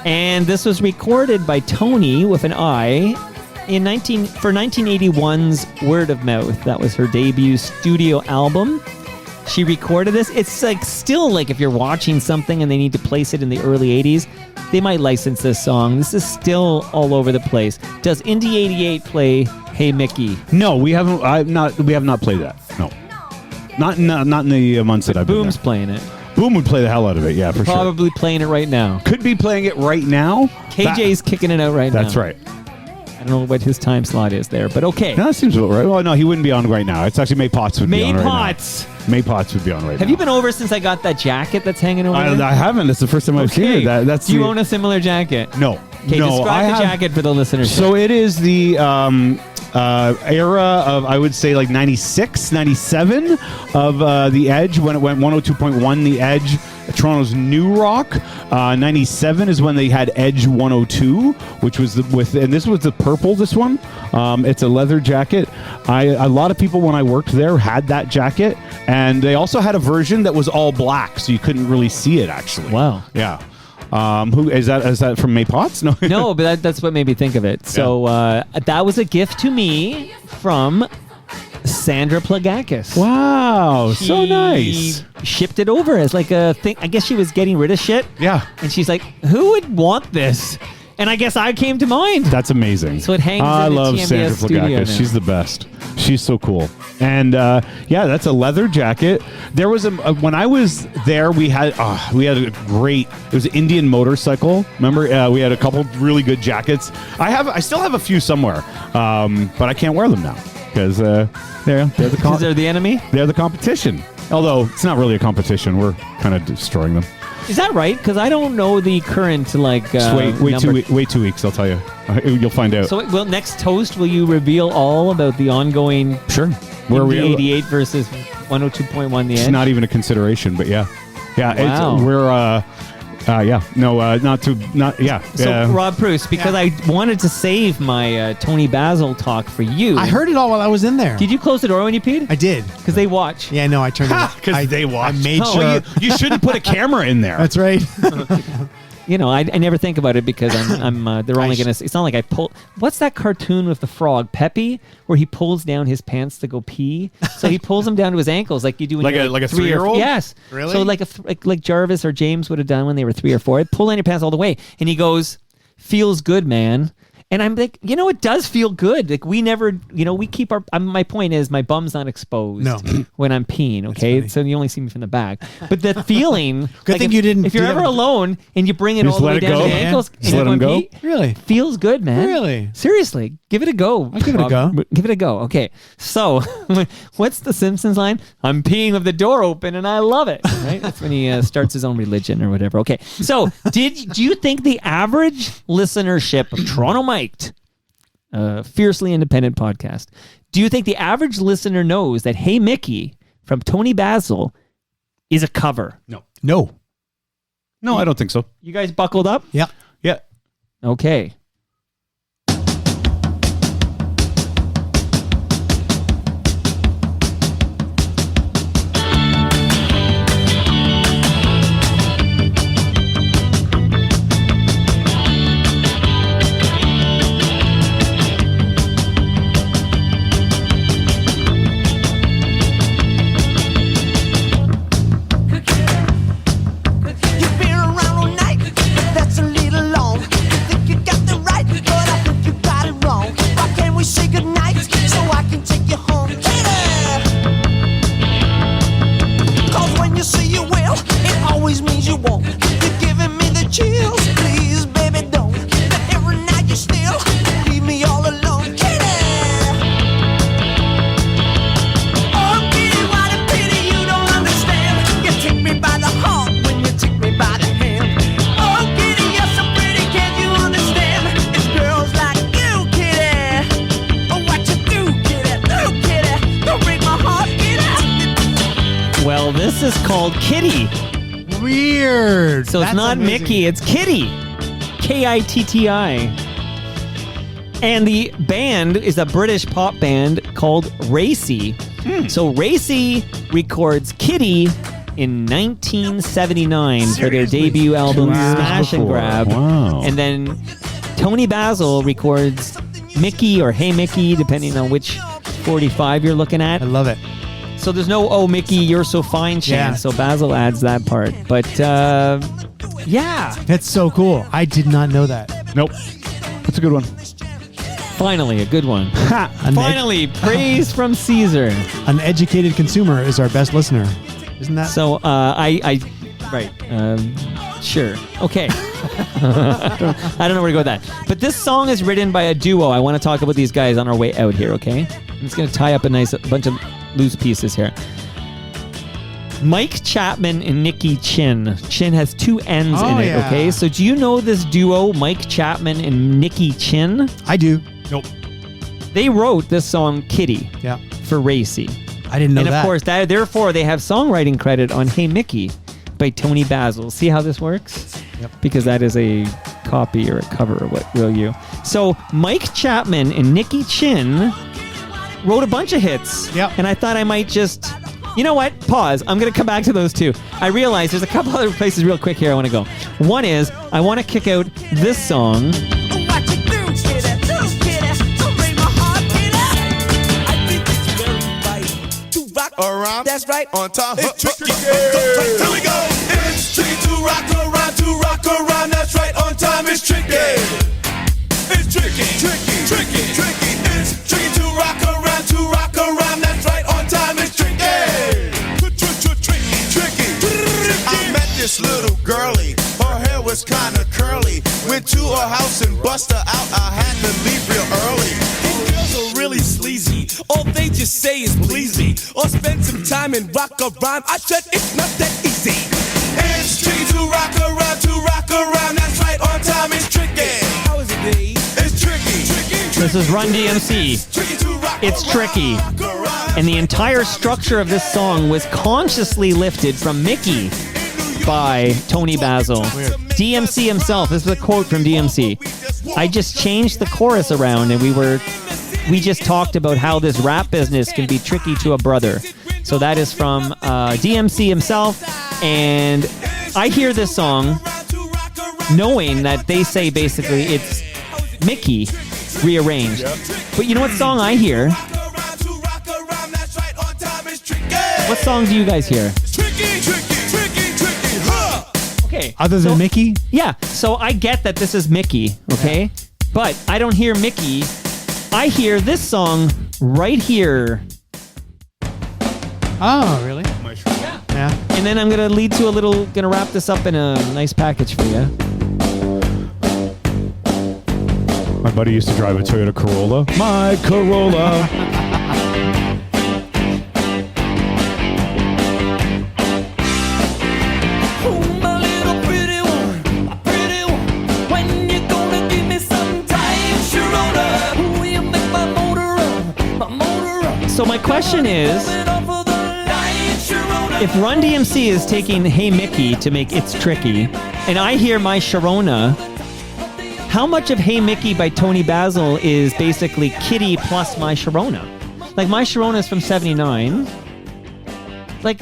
And this was recorded by Tony with an I for 1981's Word of Mouth. That was her debut studio album. She recorded this. It's like still like if you're watching something and they need to place it in the early 80s, they might license this song. This is still all over the place. Does Indie 88 play Hey Mickey? No, we haven't. We have not played that. No. Not in the months that I've been Boom's there. playing it. Boom would play the hell out of it, yeah, for sure. Probably playing it right now. Could be playing it right now. KJ's kicking it out right now. That's right. I don't know what his time slot is there, but okay. No, that seems about right. Well, no, he wouldn't be on right now. It's actually May Potts would be on right Potts. now. May Potts would be on right now. Have you been over since I got that jacket that's hanging over there? I haven't. It's the first time I've seen it. That's Do you own a similar jacket? No. Okay, no, describe the jacket for the listeners. So it is the era of, I would say, like 96, 97 of the Edge when it went 102.1, the Edge. Toronto's New Rock. 97 is when they had Edge 102, which was and this was the purple. This one, it's a leather jacket. A lot of people when I worked there had that jacket, and they also had a version that was all black, so you couldn't really see it actually. Wow. Yeah. Who is that? Is that from May Potts? No, no, but that's what made me think of it. So that was a gift to me from Sandra Plagakis. Wow, so nice. Shipped it over as like a thing. I guess she was getting rid of shit. Yeah. And she's like, who would want this? And I guess I came to mind. That's amazing. So it hangs I in the love TMBS Sandra studio now. Plagakis. She's the best. She's so cool. And yeah, that's a leather jacket. There was when I was there, we had a great. It was an Indian motorcycle. Remember, we had a couple really good jackets. I still have a few somewhere, but I can't wear them now because they're the enemy. They're the competition. Although it's not really a competition, we're kind of destroying them. Is that right? Because I don't know the current Just wait 2 weeks. I'll tell you. You'll find out. So, well, next toast, will you reveal all about the ongoing? Sure. Where are we? 88 versus 102.1. The Edge. It's not even a consideration, but yeah. Wow. We're So Rob Preuss, because I wanted to save my Tony Basil talk for you. I heard it all while I was in there. Did you close the door when you peed? I did. Because they watch. Yeah, no, I turned it. Because they watch. I made sure. You shouldn't put a camera in there. That's right. You know, I never think about it because I'm they're only going to. It's not like I pull. What's that cartoon with the frog, Peppy, where he pulls down his pants to go pee? So he pulls them down to his ankles, like you do when like you're a 3-year-old. Yes, really. So like Jarvis or James would have done when they were 3 or 4. I'd pull down your pants all the way, and he goes, "Feels good, man." And I'm like, it does feel good. Like we never, we keep our. My point is, my bum's not exposed when I'm peeing. Okay, so you only see me from the back. But the feeling, good thing you didn't. If you're ever alone and you bring it all the way down to the ankles, just let him go. Really feels good, man. Really, seriously, give it a go. I'll give it a go. Give it a go. Okay, so what's the Simpsons line? I'm peeing with the door open and I love it. Right? That's when he starts his own religion or whatever. Okay, so do you think the average listenership of Toronto Mic'd, fiercely independent podcast, do you think the average listener knows that Hey Mickey from Tony Basil is a cover? No, I don't think so. You guys buckled up? Yeah. Okay. This is called Kitty. Weird. So it's not amazing. Mickey, it's Kitty. K-I-T-T-I. And the band is a British pop band called Racy. So Racy records Kitty in 1979 for their debut album Smash and Grab. Wow. And then Tony Basil records Mickey or Hey Mickey, depending on which 45 you're looking at. I love it. So there's no "Oh Mickey, you're so fine" chance. Yeah. So Basil adds that part. But yeah, that's so cool. I did not know that. Nope. That's a good one. Finally, a good one. Finally, praise from Caesar. An educated consumer is our best listener. Isn't that? So, right. Sure. Okay. I don't know where to go with that. But this song is written by a duo. I want to talk about these guys on our way out here, okay? I'm just going to tie up a bunch of loose pieces here. Mike Chapman and Nikki Chin. Chin has two N's in it, okay? So do you know this duo, Mike Chapman and Nikki Chin? I do. Nope. They wrote this song, Kitty, for Racy. I didn't know that. And of course, therefore, they have songwriting credit on Hey Mickey by Tony Basil. See how this works? Yep. Because that is a copy or a cover, or what will you? So Mike Chapman and Nikki Chin wrote a bunch of hits. Yep. And I thought I might just... You know what? Pause. I'm going to come back to those two. I realize there's a couple other places real quick here I want to go. One is, I want to kick out this song. Around, that's right, on time. It's tricky. Here we go. It's tricky to rock around, that's right, on time. It's tricky. It's tricky. It's tricky to rock around, that's right, on time. It's tricky. I met this little girlie, her hair was kinda curly. Went to her house and bust her out, I had to leave real early. These girls are really sleazy, all they just say is please me, or spend some time and rock a rhyme. I said it's not that easy. It's tricky to rock around, that's right, on time. It's tricky. How is it, Dave? It's tricky. This is Run DMC. It's tricky. And the entire structure of this song was consciously lifted from Mickey by Tony Basil. DMC himself, this is a quote from DMC. I just changed the chorus around and we just talked about how this rap business can be tricky to a brother. So that is from DMC himself. And I hear this song knowing that they say basically it's Mickey rearranged. But you know what song I hear? What song do you guys hear? Okay. Other than Mickey? Yeah. So I get that this is Mickey, okay? But I don't hear Mickey. I hear this song right here. Oh, really? Yeah. And then I'm going to gonna wrap this up in a nice package for you. My buddy used to drive a Toyota Corolla. My Corolla. So my question is, if Run DMC is taking Hey Mickey to make It's Tricky, and I hear My Sharona, how much of Hey Mickey by Tony Basil is basically Kitty plus My Sharona? Like, My Sharona is from 79. Like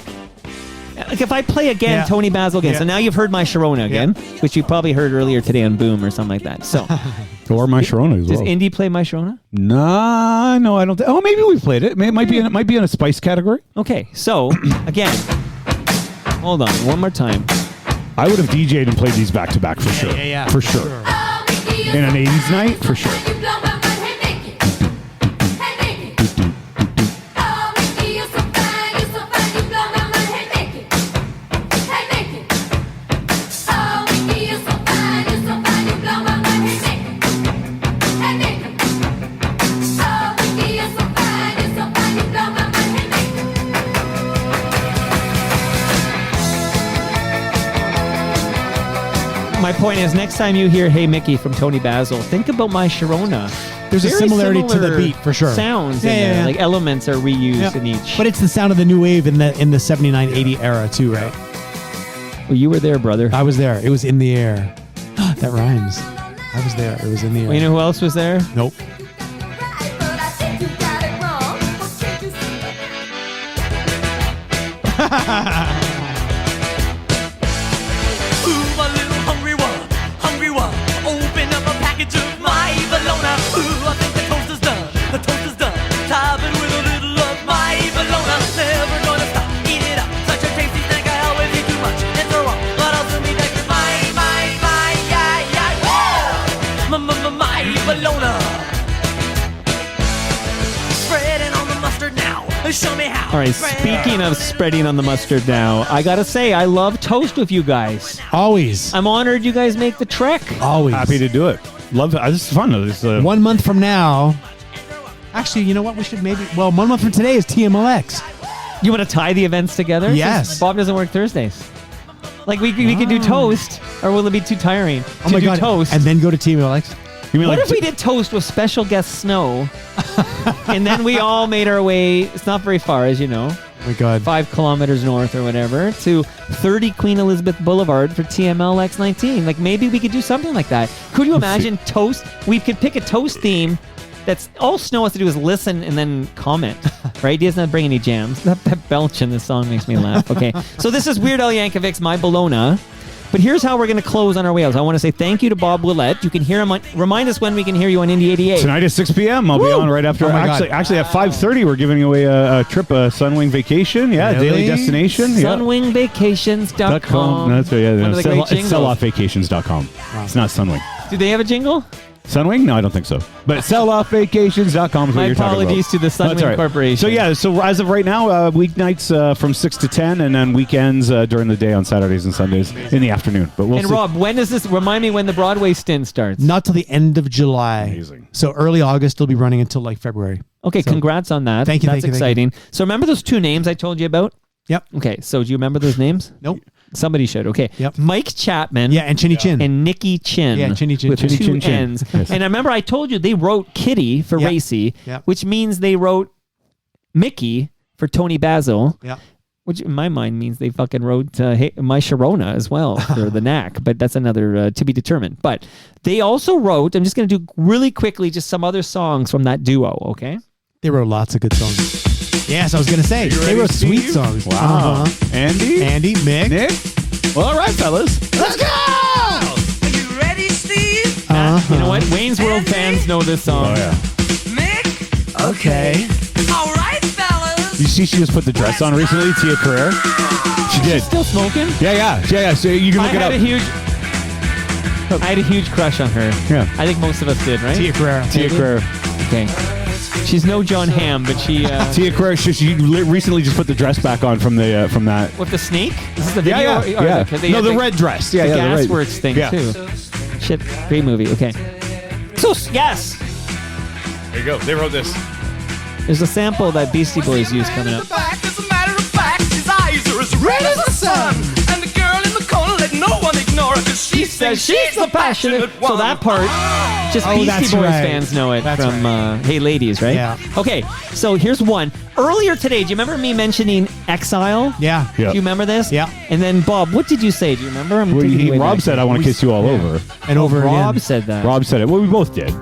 if I play again Tony Basil again, so now you've heard My Sharona again, which you probably heard earlier today on Boom or something like that. So, or My Sharona as well. Does Indy play My Sharona? Nah, no, I don't. Oh, maybe we've played it. It might be in a spice category. Okay, so again, hold on, one more time. I would have DJ'd and played these back to back for sure. Yeah, for sure. In an 80s night, for sure. My point is, next time you hear Hey Mickey from Tony Basil, think about My Sharona. There's a similarity to the beat, for sure. Sounds in there. Like elements are reused in each. But it's the sound of the new wave in the 79-80 era too, right? Well, you were there, brother. I was there. It was in the air. That rhymes. I was there. It was in the air. Well, you know who else was there? Nope. mustard now. Show me how. All right, speaking of spreading on the mustard now, I gotta say, I love Toast with you guys. Always. I'm honored you guys make the trek. Always. Happy to do it. Love it. This is fun. This, 1 month from now. Actually, you know what? We should maybe. Well, 1 month from today is TMLX. You want to tie the events together? Yes. Bob doesn't work Thursdays. Like we could do Toast, or will it be too tiring? Oh my God. Toast And then go to TMLX? You mean what like if we did Toast with special guest Snow, and then we all made our way, it's not very far, as you know. Oh my God. 5 kilometers north or whatever, to 30 Queen Elizabeth Boulevard for TMLX 19. Like, maybe we could do something like that. Could you imagine Toast? We could pick a Toast theme that's all Snow has to do is listen and then comment, right? He doesn't have to bring any jams. That belch in this song makes me laugh. Okay, so this is Weird Al Yankovic's My Bologna. But here's how we're going to close on our way out. I want to say thank you to Bob Willette. You can hear him remind us when we can hear you on Indie 88. Tonight at 6 p.m. I'll be on right after. Actually, at 5:30, we're giving away a trip, a Sunwing Vacation. Yeah, Really? daily destination. Sunwingvacations.com. No, that's right. Yeah, One of the great it's jingles. selloffvacations.com. It's not Sunwing. Do they have a jingle? Sunwing? No, I don't think so. But selloffvacations.com is what My you're talking about. apologies to the Sunwing That's all right. Corporation. So yeah, so as of right now, weeknights from 6 to 10, and then weekends during the day on Saturdays and Sundays in the afternoon. But we'll And see. Rob, when does this? Remind me when the Broadway stint starts. Not till the end of July. Amazing. So early August, it'll be running until like February. Okay, So- congrats on that. Thank you, That's thank you, thank exciting. So remember those 2 names I told you about? Yep. Okay, so do you remember those names? Nope. Somebody should. Okay. Yep. Mike Chapman. Yeah, and Chinny Chin. And Nikki Chin. Yeah, Chinny Chin. With Chinny 2 Chin Chin. N's. Yes. And I remember I told you they wrote Kitty for Yep. Racy, Yep. which means they wrote Mickey for Tony Basil. Yeah. Which in my mind means they fucking wrote My Sharona as well for the knack, but that's another to be determined. But they also wrote, I'm just going to do really quickly just some other songs from that duo, okay? They wrote lots of good songs. Yes, I was going to say. They wrote sweet songs. Wow. Andy, Mick. Nick. Well, all right, fellas. Let's go! Are you ready, Steve? You know what? Wayne's World fans know this song. Oh yeah. Mick? Okay. All right, fellas. You see, she just put the dress on recently, Tia Carrere. She did. Still smoking? Yeah. So you can look it up. I had a huge crush on her. Yeah. I think most of us did, right? Tia Carrere. Tia Carrere. Okay. She's no John Hamm, but she Tia Carrere. She recently just put the dress back on from the with the snake. This is the video. Yeah. No, the red dress. Yeah, the the red. Gasworks thing Yeah. too. Shit, great movie. Okay. So yes, There you go. They wrote this. there's a sample that Beastie Boys used coming up. As a matter of fact, his eyes are as red as the sun. And the girl in the corner, let no one ignore her, because she says she's the passionate one. So that part, just Oh, Beastie that's Boys right. fans know it That's from Hey Ladies, right? Yeah. Okay, so here's one. Earlier today, do you remember me mentioning Exile? Yeah. Yeah. Do you remember this? Yeah. And then Bob, what did you say? Do you remember? I'm taking you way Rob back. said, "I want to kiss you all over." And over Rob again. said that. Rob said it. Well, we both did.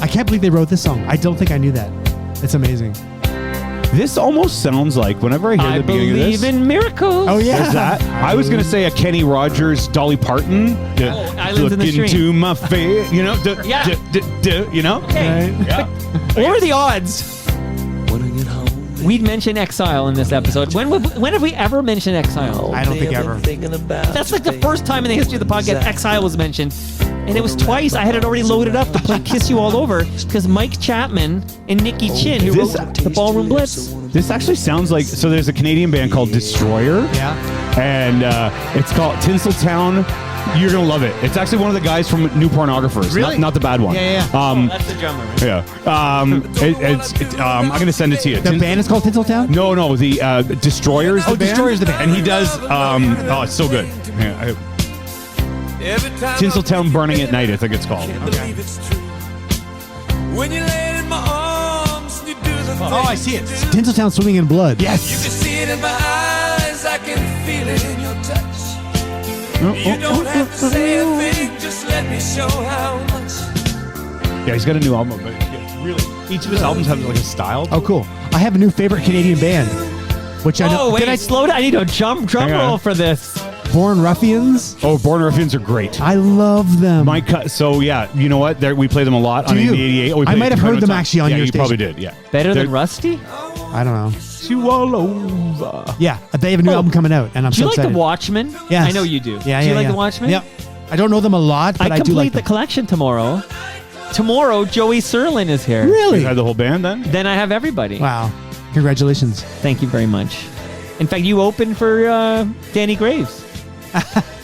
I can't believe they wrote this song. I don't think I knew that. It's amazing. This almost sounds like whenever I hear I the beginning of believe this. in miracles. Oh, yeah. There's that. I was gonna say a Kenny Rogers, Dolly Parton. Islands Look in the Stream. into my face, you know. Yeah. You know. Okay. Yeah. What are the odds? We'd mention Exile in this episode. When have we ever mentioned Exile? I don't think ever. That's like the first time in the history of the podcast Exile was mentioned. And it was twice. I had it already loaded up to play Kiss You All Over because Mike Chapman and Nikki Chin, who wrote the Ballroom Blitz. This actually sounds like, so there's a Canadian band called Destroyer. Yeah. And it's called Tinseltown. You're going to love it. It's actually one of the guys from New Pornographers. Really? Not the bad one. Yeah. That's the drummer, right? Yeah. I'm going to send it to you. The band is called Tinseltown? No, the Destroyer's the band. Destroyer's the band. And he does, it's so good. Yeah, Tinseltown Burning at Night, I think it's called. Okay. When you lay in my arms, you do the Oh, I see it. Tinseltown Swimming in Blood. Yes. You can see it in my eyes, I can feel it in your touch. You don't have to say a thing, just let me show how much. Yeah, he's got a new album, but really, each of his albums have like a style. Oh, cool. I have a new favorite Canadian band, which I know. Oh, wait, slow down. I need a drum Hang on. roll for this. Born Ruffians. Oh, Born Ruffians are great. I love them. So yeah, you know what? We play them a lot on Do you? Indie 88. Oh, we I play might have quite heard a them time. actually on yeah, your you probably station. did. Yeah, Better They're- than Rusty? I don't know. You all over. Yeah, they have a new album coming out, and I'm Do so you like excited. The Watchmen? Yes. I know you do. Yeah, do you yeah, like yeah. The Watchmen? Yep. I don't know them a lot, but I do complete like the them. collection tomorrow. Tomorrow, Joey Serlin is here. Really? You had the whole band then? Then I have everybody. Wow. Congratulations. Thank you very much. In fact, you opened for Danny Graves.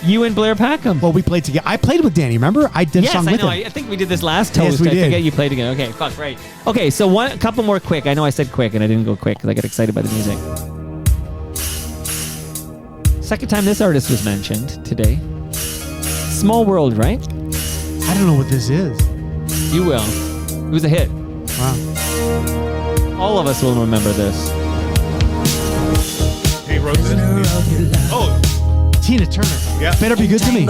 You and Blair Packham. Well, we played together. I played with Danny, remember? I did a song with him. I think we did this last toast. Yes, we I did. forget you played again. Okay, fuck, right. Okay, so a couple more quick. I know I said quick, and I didn't go quick because I got excited by the music. Second time this artist was mentioned today. Small World, right? I don't know what this is. You will. It was a hit. Wow. All of us will remember this. Hey, wrote this. Oh, Tina Turner. Yeah. Better Be Good to Me.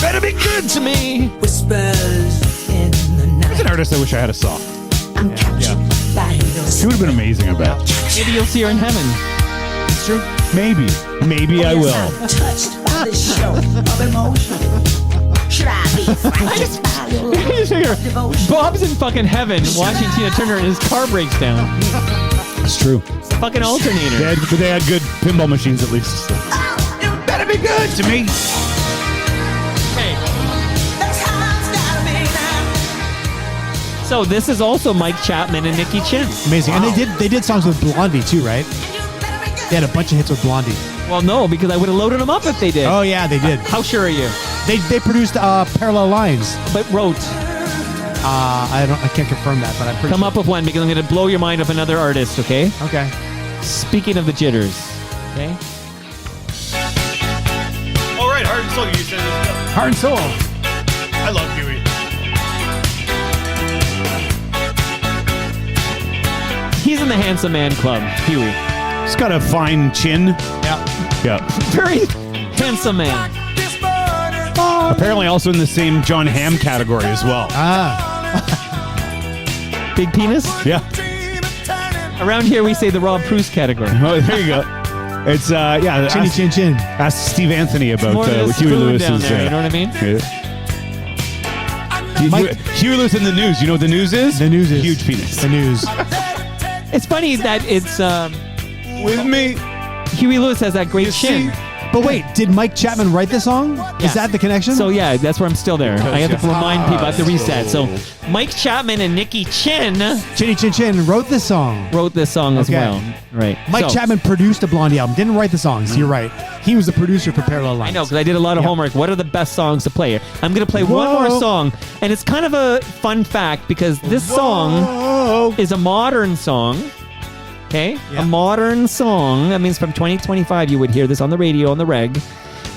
better be good to me. Whispers in the night. He's an artist I wish I had a saw. Yeah. She would have been amazing, I bet. Maybe you'll see her in heaven. It's true. Maybe. Maybe I will. Touched by this show of emotion. Should I be frightened by your I just figure Bob's in fucking heaven watching Tina Turner and his car breaks down. It's true. It's a fucking alternator. They had good pinball machines at least. You better be good To me. That's how it's gotta be now. So this is also Mike Chapman and Nikki Chin. Amazing. And they did songs with Blondie too, right? They had a bunch of hits with Blondie. Well, no, because I would have loaded them up if they did. Oh yeah, they did. How sure are you? They produced Parallel Lines. But wrote. I can't confirm that, but I'm pretty Come sure. up with one because I'm going to blow your mind with another artist, okay? Okay. Speaking of the jitters, okay? All right, Heart and Soul. You said this. Heart and Soul. I love Huey. He's in the Handsome Man Club, Huey. He's got a fine chin. Yeah. Very handsome man. Apparently also in the same John Hamm category as well. Big penis? Yeah. Around here we say the Rob Preuss category. Oh, there you go. It's yeah. Chinny chin chin. Ask Steve Anthony about More than a Huey spoon Lewis's. down there, you know what I mean? Huey Lewis in the news. You know what the news is? The news is huge penis. The news. It's funny that it's with me. Huey Lewis has that great chin. But wait, did Mike Chapman write the song? Yeah. Is that the connection? So yeah, that's where I'm still there. I have to remind people. I have to reset. So Mike Chapman and Nikki Chin Chinny Chin Chin wrote this song. wrote this song as Okay. well. Right. Mike So- Chapman produced a Blondie album. Didn't write the songs. You're right. He was the producer for Parallel Lines. I know, because I did a lot of homework. What are the best songs to play? I'm going to play one more song, and it's kind of a fun fact because this song is a modern song. Okay? Yeah. A modern song. That means from 2025 you would hear this on the radio, on the reg.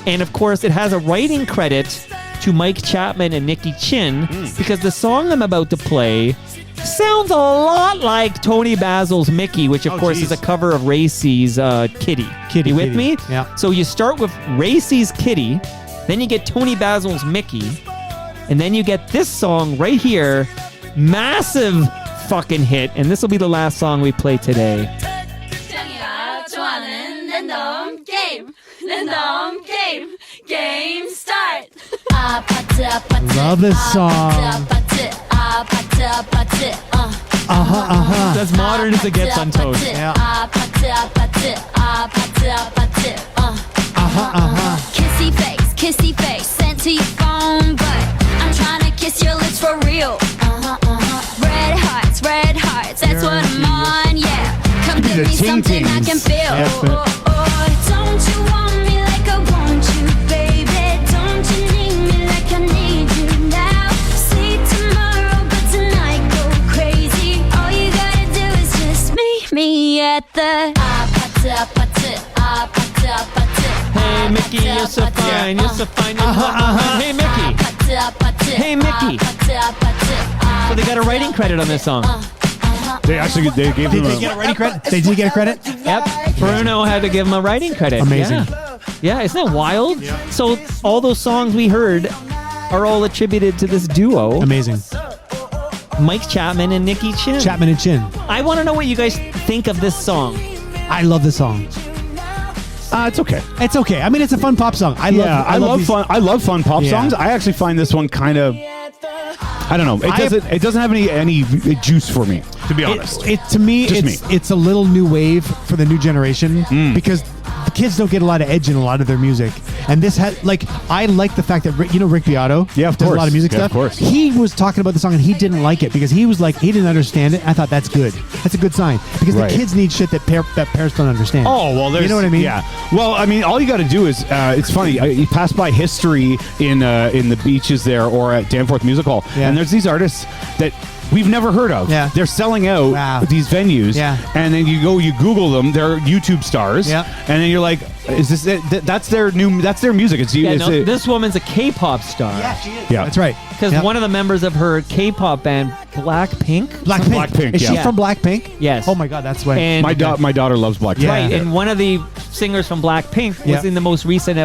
And of course, it has a writing credit to Mike Chapman and Nikki Chin because the song I'm about to play sounds a lot like Tony Basil's Mickey, which of course is a cover of Racey's Kitty. Kitty, You with me? Yeah. So you start with Racey's Kitty, then you get Tony Basil's Mickey, and then you get this song right here. Massive fucking hit, and this will be the last song we play today. Game start. Love this song. It's as modern as it gets on Toast. Yeah. Kissy face, sent to your phone, but I'm trying to kiss your lips for real. Red hearts, that's what I'm on, yeah. Come give me something I can feel. Don't you want me like I want you, baby? Don't you need me like I need you now? See tomorrow, but tonight go crazy. All you gotta do is just meet me at the Hey Mickey, you're so fine, you're so fine. Hey Mickey. Hey Mickey. So they got a writing credit on this song. They gave Did him they get a writing credit? They did get a credit? Yep. Bruno had to give him a writing credit. Amazing. Yeah, isn't that wild? So all those songs we heard are all attributed to this duo. Amazing. Mike Chapman and Nikki Chin. Chapman and Chin. I want to know what you guys think of this song. I love this song. It's okay. It's okay. I mean, it's a fun pop song. I love fun. I love fun pop Yeah. songs. I actually find this one kind of. I don't know. It doesn't have any juice for me, to be honest. To me, Just it's a little new wave for the new generation because the kids don't get a lot of edge in a lot of their music. And this had I like the fact that Rick Beato, Yeah, of does course. a lot of music Yeah, stuff. of course. He was talking about the song and he didn't like it because he was like he didn't understand it. I thought that's good. That's a good sign because Right. the kids need shit that parents don't understand. Oh, well, there's... You know what I mean? Yeah. Well, I mean, all you got to do is... it's funny. You pass by History in the beaches there or at Danforth Music Hall, and there's these artists that we've never heard of. Yeah. They're selling out these venues. Yeah. And then you Google them. They're YouTube stars. Yeah. And then you're like, is this it? That's their music. This woman's a K-pop star. Yeah, she is. Yeah. That's right. Because one of the members of her K-pop band, Blackpink. Blackpink, Is she yeah. from Blackpink? Yes. Oh my God, that's why. And my daughter loves Blackpink. Yeah. Right, and one of the singers from Blackpink was Yeah. in the most recent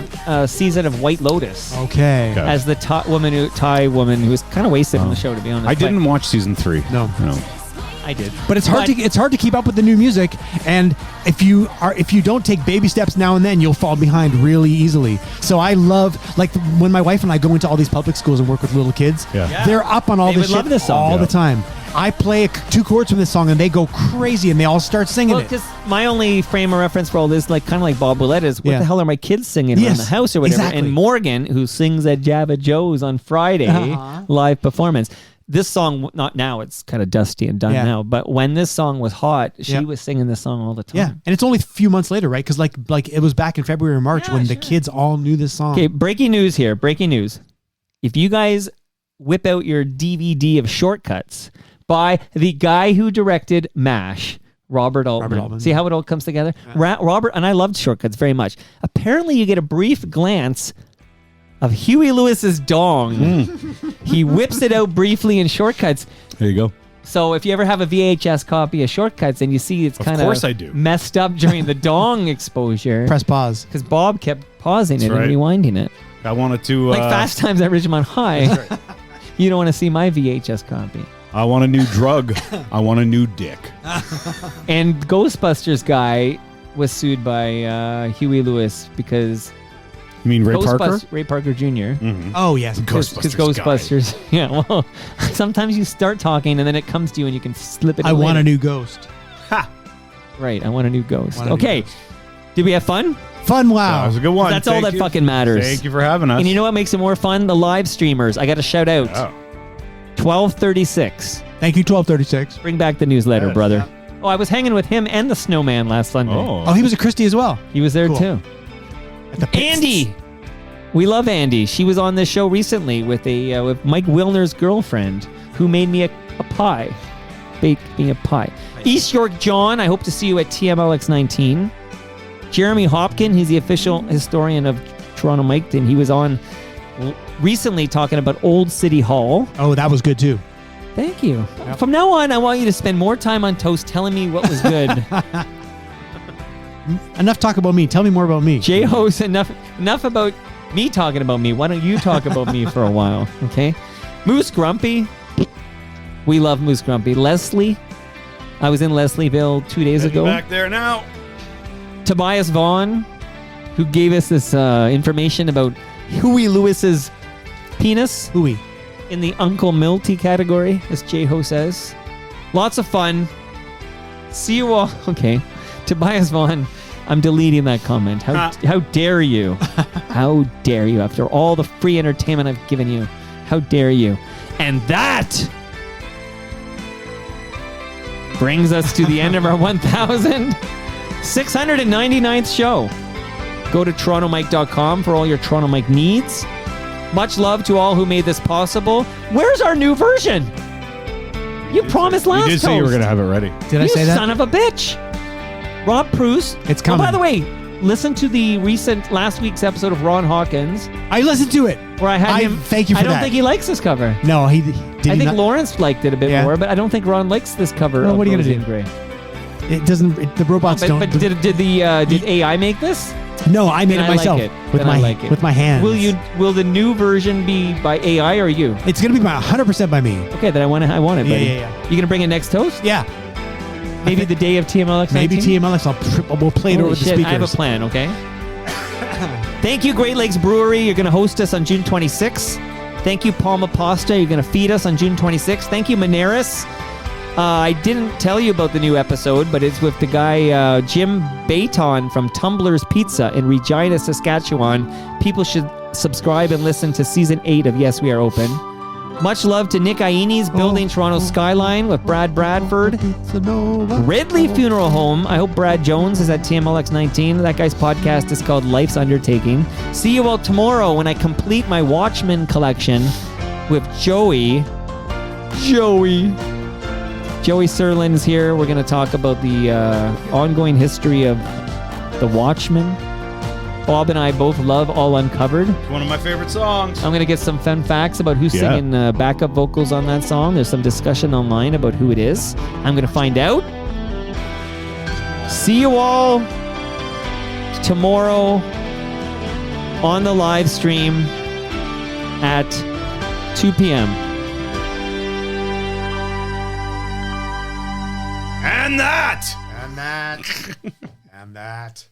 season of White Lotus. Okay. As the Thai woman who was kind of wasted on the show, to be honest. I didn't watch season 3. No. I did. But it's hard to keep up with the new music, and if you don't take baby steps now and then, you'll fall behind really easily. So I love when my wife and I go into all these public schools and work with little kids. Yeah. They're up on all They this would shit love this song. all the time. I play 2 chords from this song and they go crazy and they all start singing Well, it. because my only frame of reference for all this, kind of like Bob Willette, is what Yeah. the hell are my kids singing around Yes, the house or whatever? exactly. And Morgan, who sings at Java Joe's on Friday, live performance. This song, not now, it's kind of dusty and done Yeah. now, but when this song was hot, she Yeah. was singing this song all the time. Yeah, and it's only a few months later, right? Because like it was back in February or March when the kids all knew this song. Okay, breaking news here. Breaking news. If you guys whip out your DVD of Shortcuts by the guy who directed MASH, Robert Altman. See how it all comes together? Robert, and I loved Shortcuts very much. Apparently, you get a brief glance of Huey Lewis's dong. He whips it out briefly in Shortcuts. There you go. So if you ever have a VHS copy of Shortcuts and you see it's kind course I do. messed up during the dong exposure, Press pause. because Bob kept pausing That's it right. and rewinding it. I wanted to... Like Fast Times at Ridgemont High. You don't want to see my VHS copy. I want a new drug. I want a new dick. And Ghostbusters guy was sued by Huey Lewis because... You mean Ray Parker? Ray Parker Jr. Oh yes, Because Ghostbusters. Yeah, well, sometimes you start talking and then it comes to you and you can slip it in I want later. a new ghost. Right, I want a new ghost. Want a new Okay. ghost. Did we have fun? Fun, wow. That was a good one. That's all Thank that you. fucking matters. Thank you for having us. And you know what makes it more fun? The live streamers. I got to shout out. Oh. 1236. Thank you, 1236. Bring back the newsletter, Yes. brother. Oh, I was hanging with him and the snowman last Sunday. Oh. Oh, he was a Christie as well. He was there Cool. too. At the Pits. Andy. We love Andy. She was on this show recently with with Mike Wilner's girlfriend, who made me a pie. Baked me a pie. East York John, I hope to see you at TMLX 19. Jeremy Hopkin, he's the official historian of Toronto Mike, and he was on recently talking about Old City Hall. Oh, that was good too. Thank you. From now on, I want you to spend more time on Toast telling me what was good. Enough talk about me. Tell me more about me. J-Ho's, enough about me talking about me. Why don't you talk about me for a while, okay? Moose Grumpy. We love Moose Grumpy. Leslie. I was in Leslieville 2 days ago. Back there now. Tobias Vaughn, who gave us this information about Huey Lewis's penis. Huey. In the Uncle Milty category, as J-Ho says. Lots of fun. See you all. Okay. Tobias Vaughn, I'm deleting that comment. How dare you? How dare you? After all the free entertainment I've given you, how dare you? And that brings us to the end of our 1,699th show. Go to TorontoMike.com for all your Toronto Mike needs. Much love to all who made this possible. Where's our new version? You promised last You did say you were going to have it ready. Did I say that? You son of a bitch. Rob Preuss. It's coming. Oh, by the way, listen to the last week's episode of Ron Hawkins. I listened to it. Where I had him. Thank you for I don't that. think he likes this cover. No, he did. I think not. Lawrence liked it a bit Yeah. more, but I don't think Ron likes this cover. Well, of what are you Rosie gonna do? in Gray. It doesn't. The robots don't. But did AI make this? No, I made Then it myself like it. with Then I my like it. with my hands. Will the new version be by AI or you? It's gonna be by 100% by me. Okay, then I want it, buddy. Yeah. You gonna bring it next toast? Yeah. Maybe the day of TMLX. Maybe 19? TMLX. We'll play it Holy over the shit, speakers. I have a plan. Okay. Thank you, Great Lakes Brewery. You're going to host us on June 26th. Thank you, Palma Pasta. You're going to feed us on June 26th. Thank you, Maneris. I didn't tell you about the new episode, but it's with the guy Jim Bayton from Tumblr's Pizza in Regina, Saskatchewan. people should subscribe and listen to season 8 of Yes, We Are Open. Much love to Nick Ianni's Building Toronto Skyline with Brad Bradford. Ridley Funeral Home. I hope Brad Jones is at TMLX 19. That guy's podcast is called Life's Undertaking. See you all tomorrow when I complete my Watchmen collection with Joey Serlin's here. We're going to talk about the ongoing history of the Watchmen. Bob and I both love All Uncovered. It's one of my favorite songs. I'm going to get some fun facts about who's singing backup vocals on that song. There's some discussion online about who it is. I'm going to find out. See you all tomorrow on the live stream at 2 p.m. And that. And that. And that.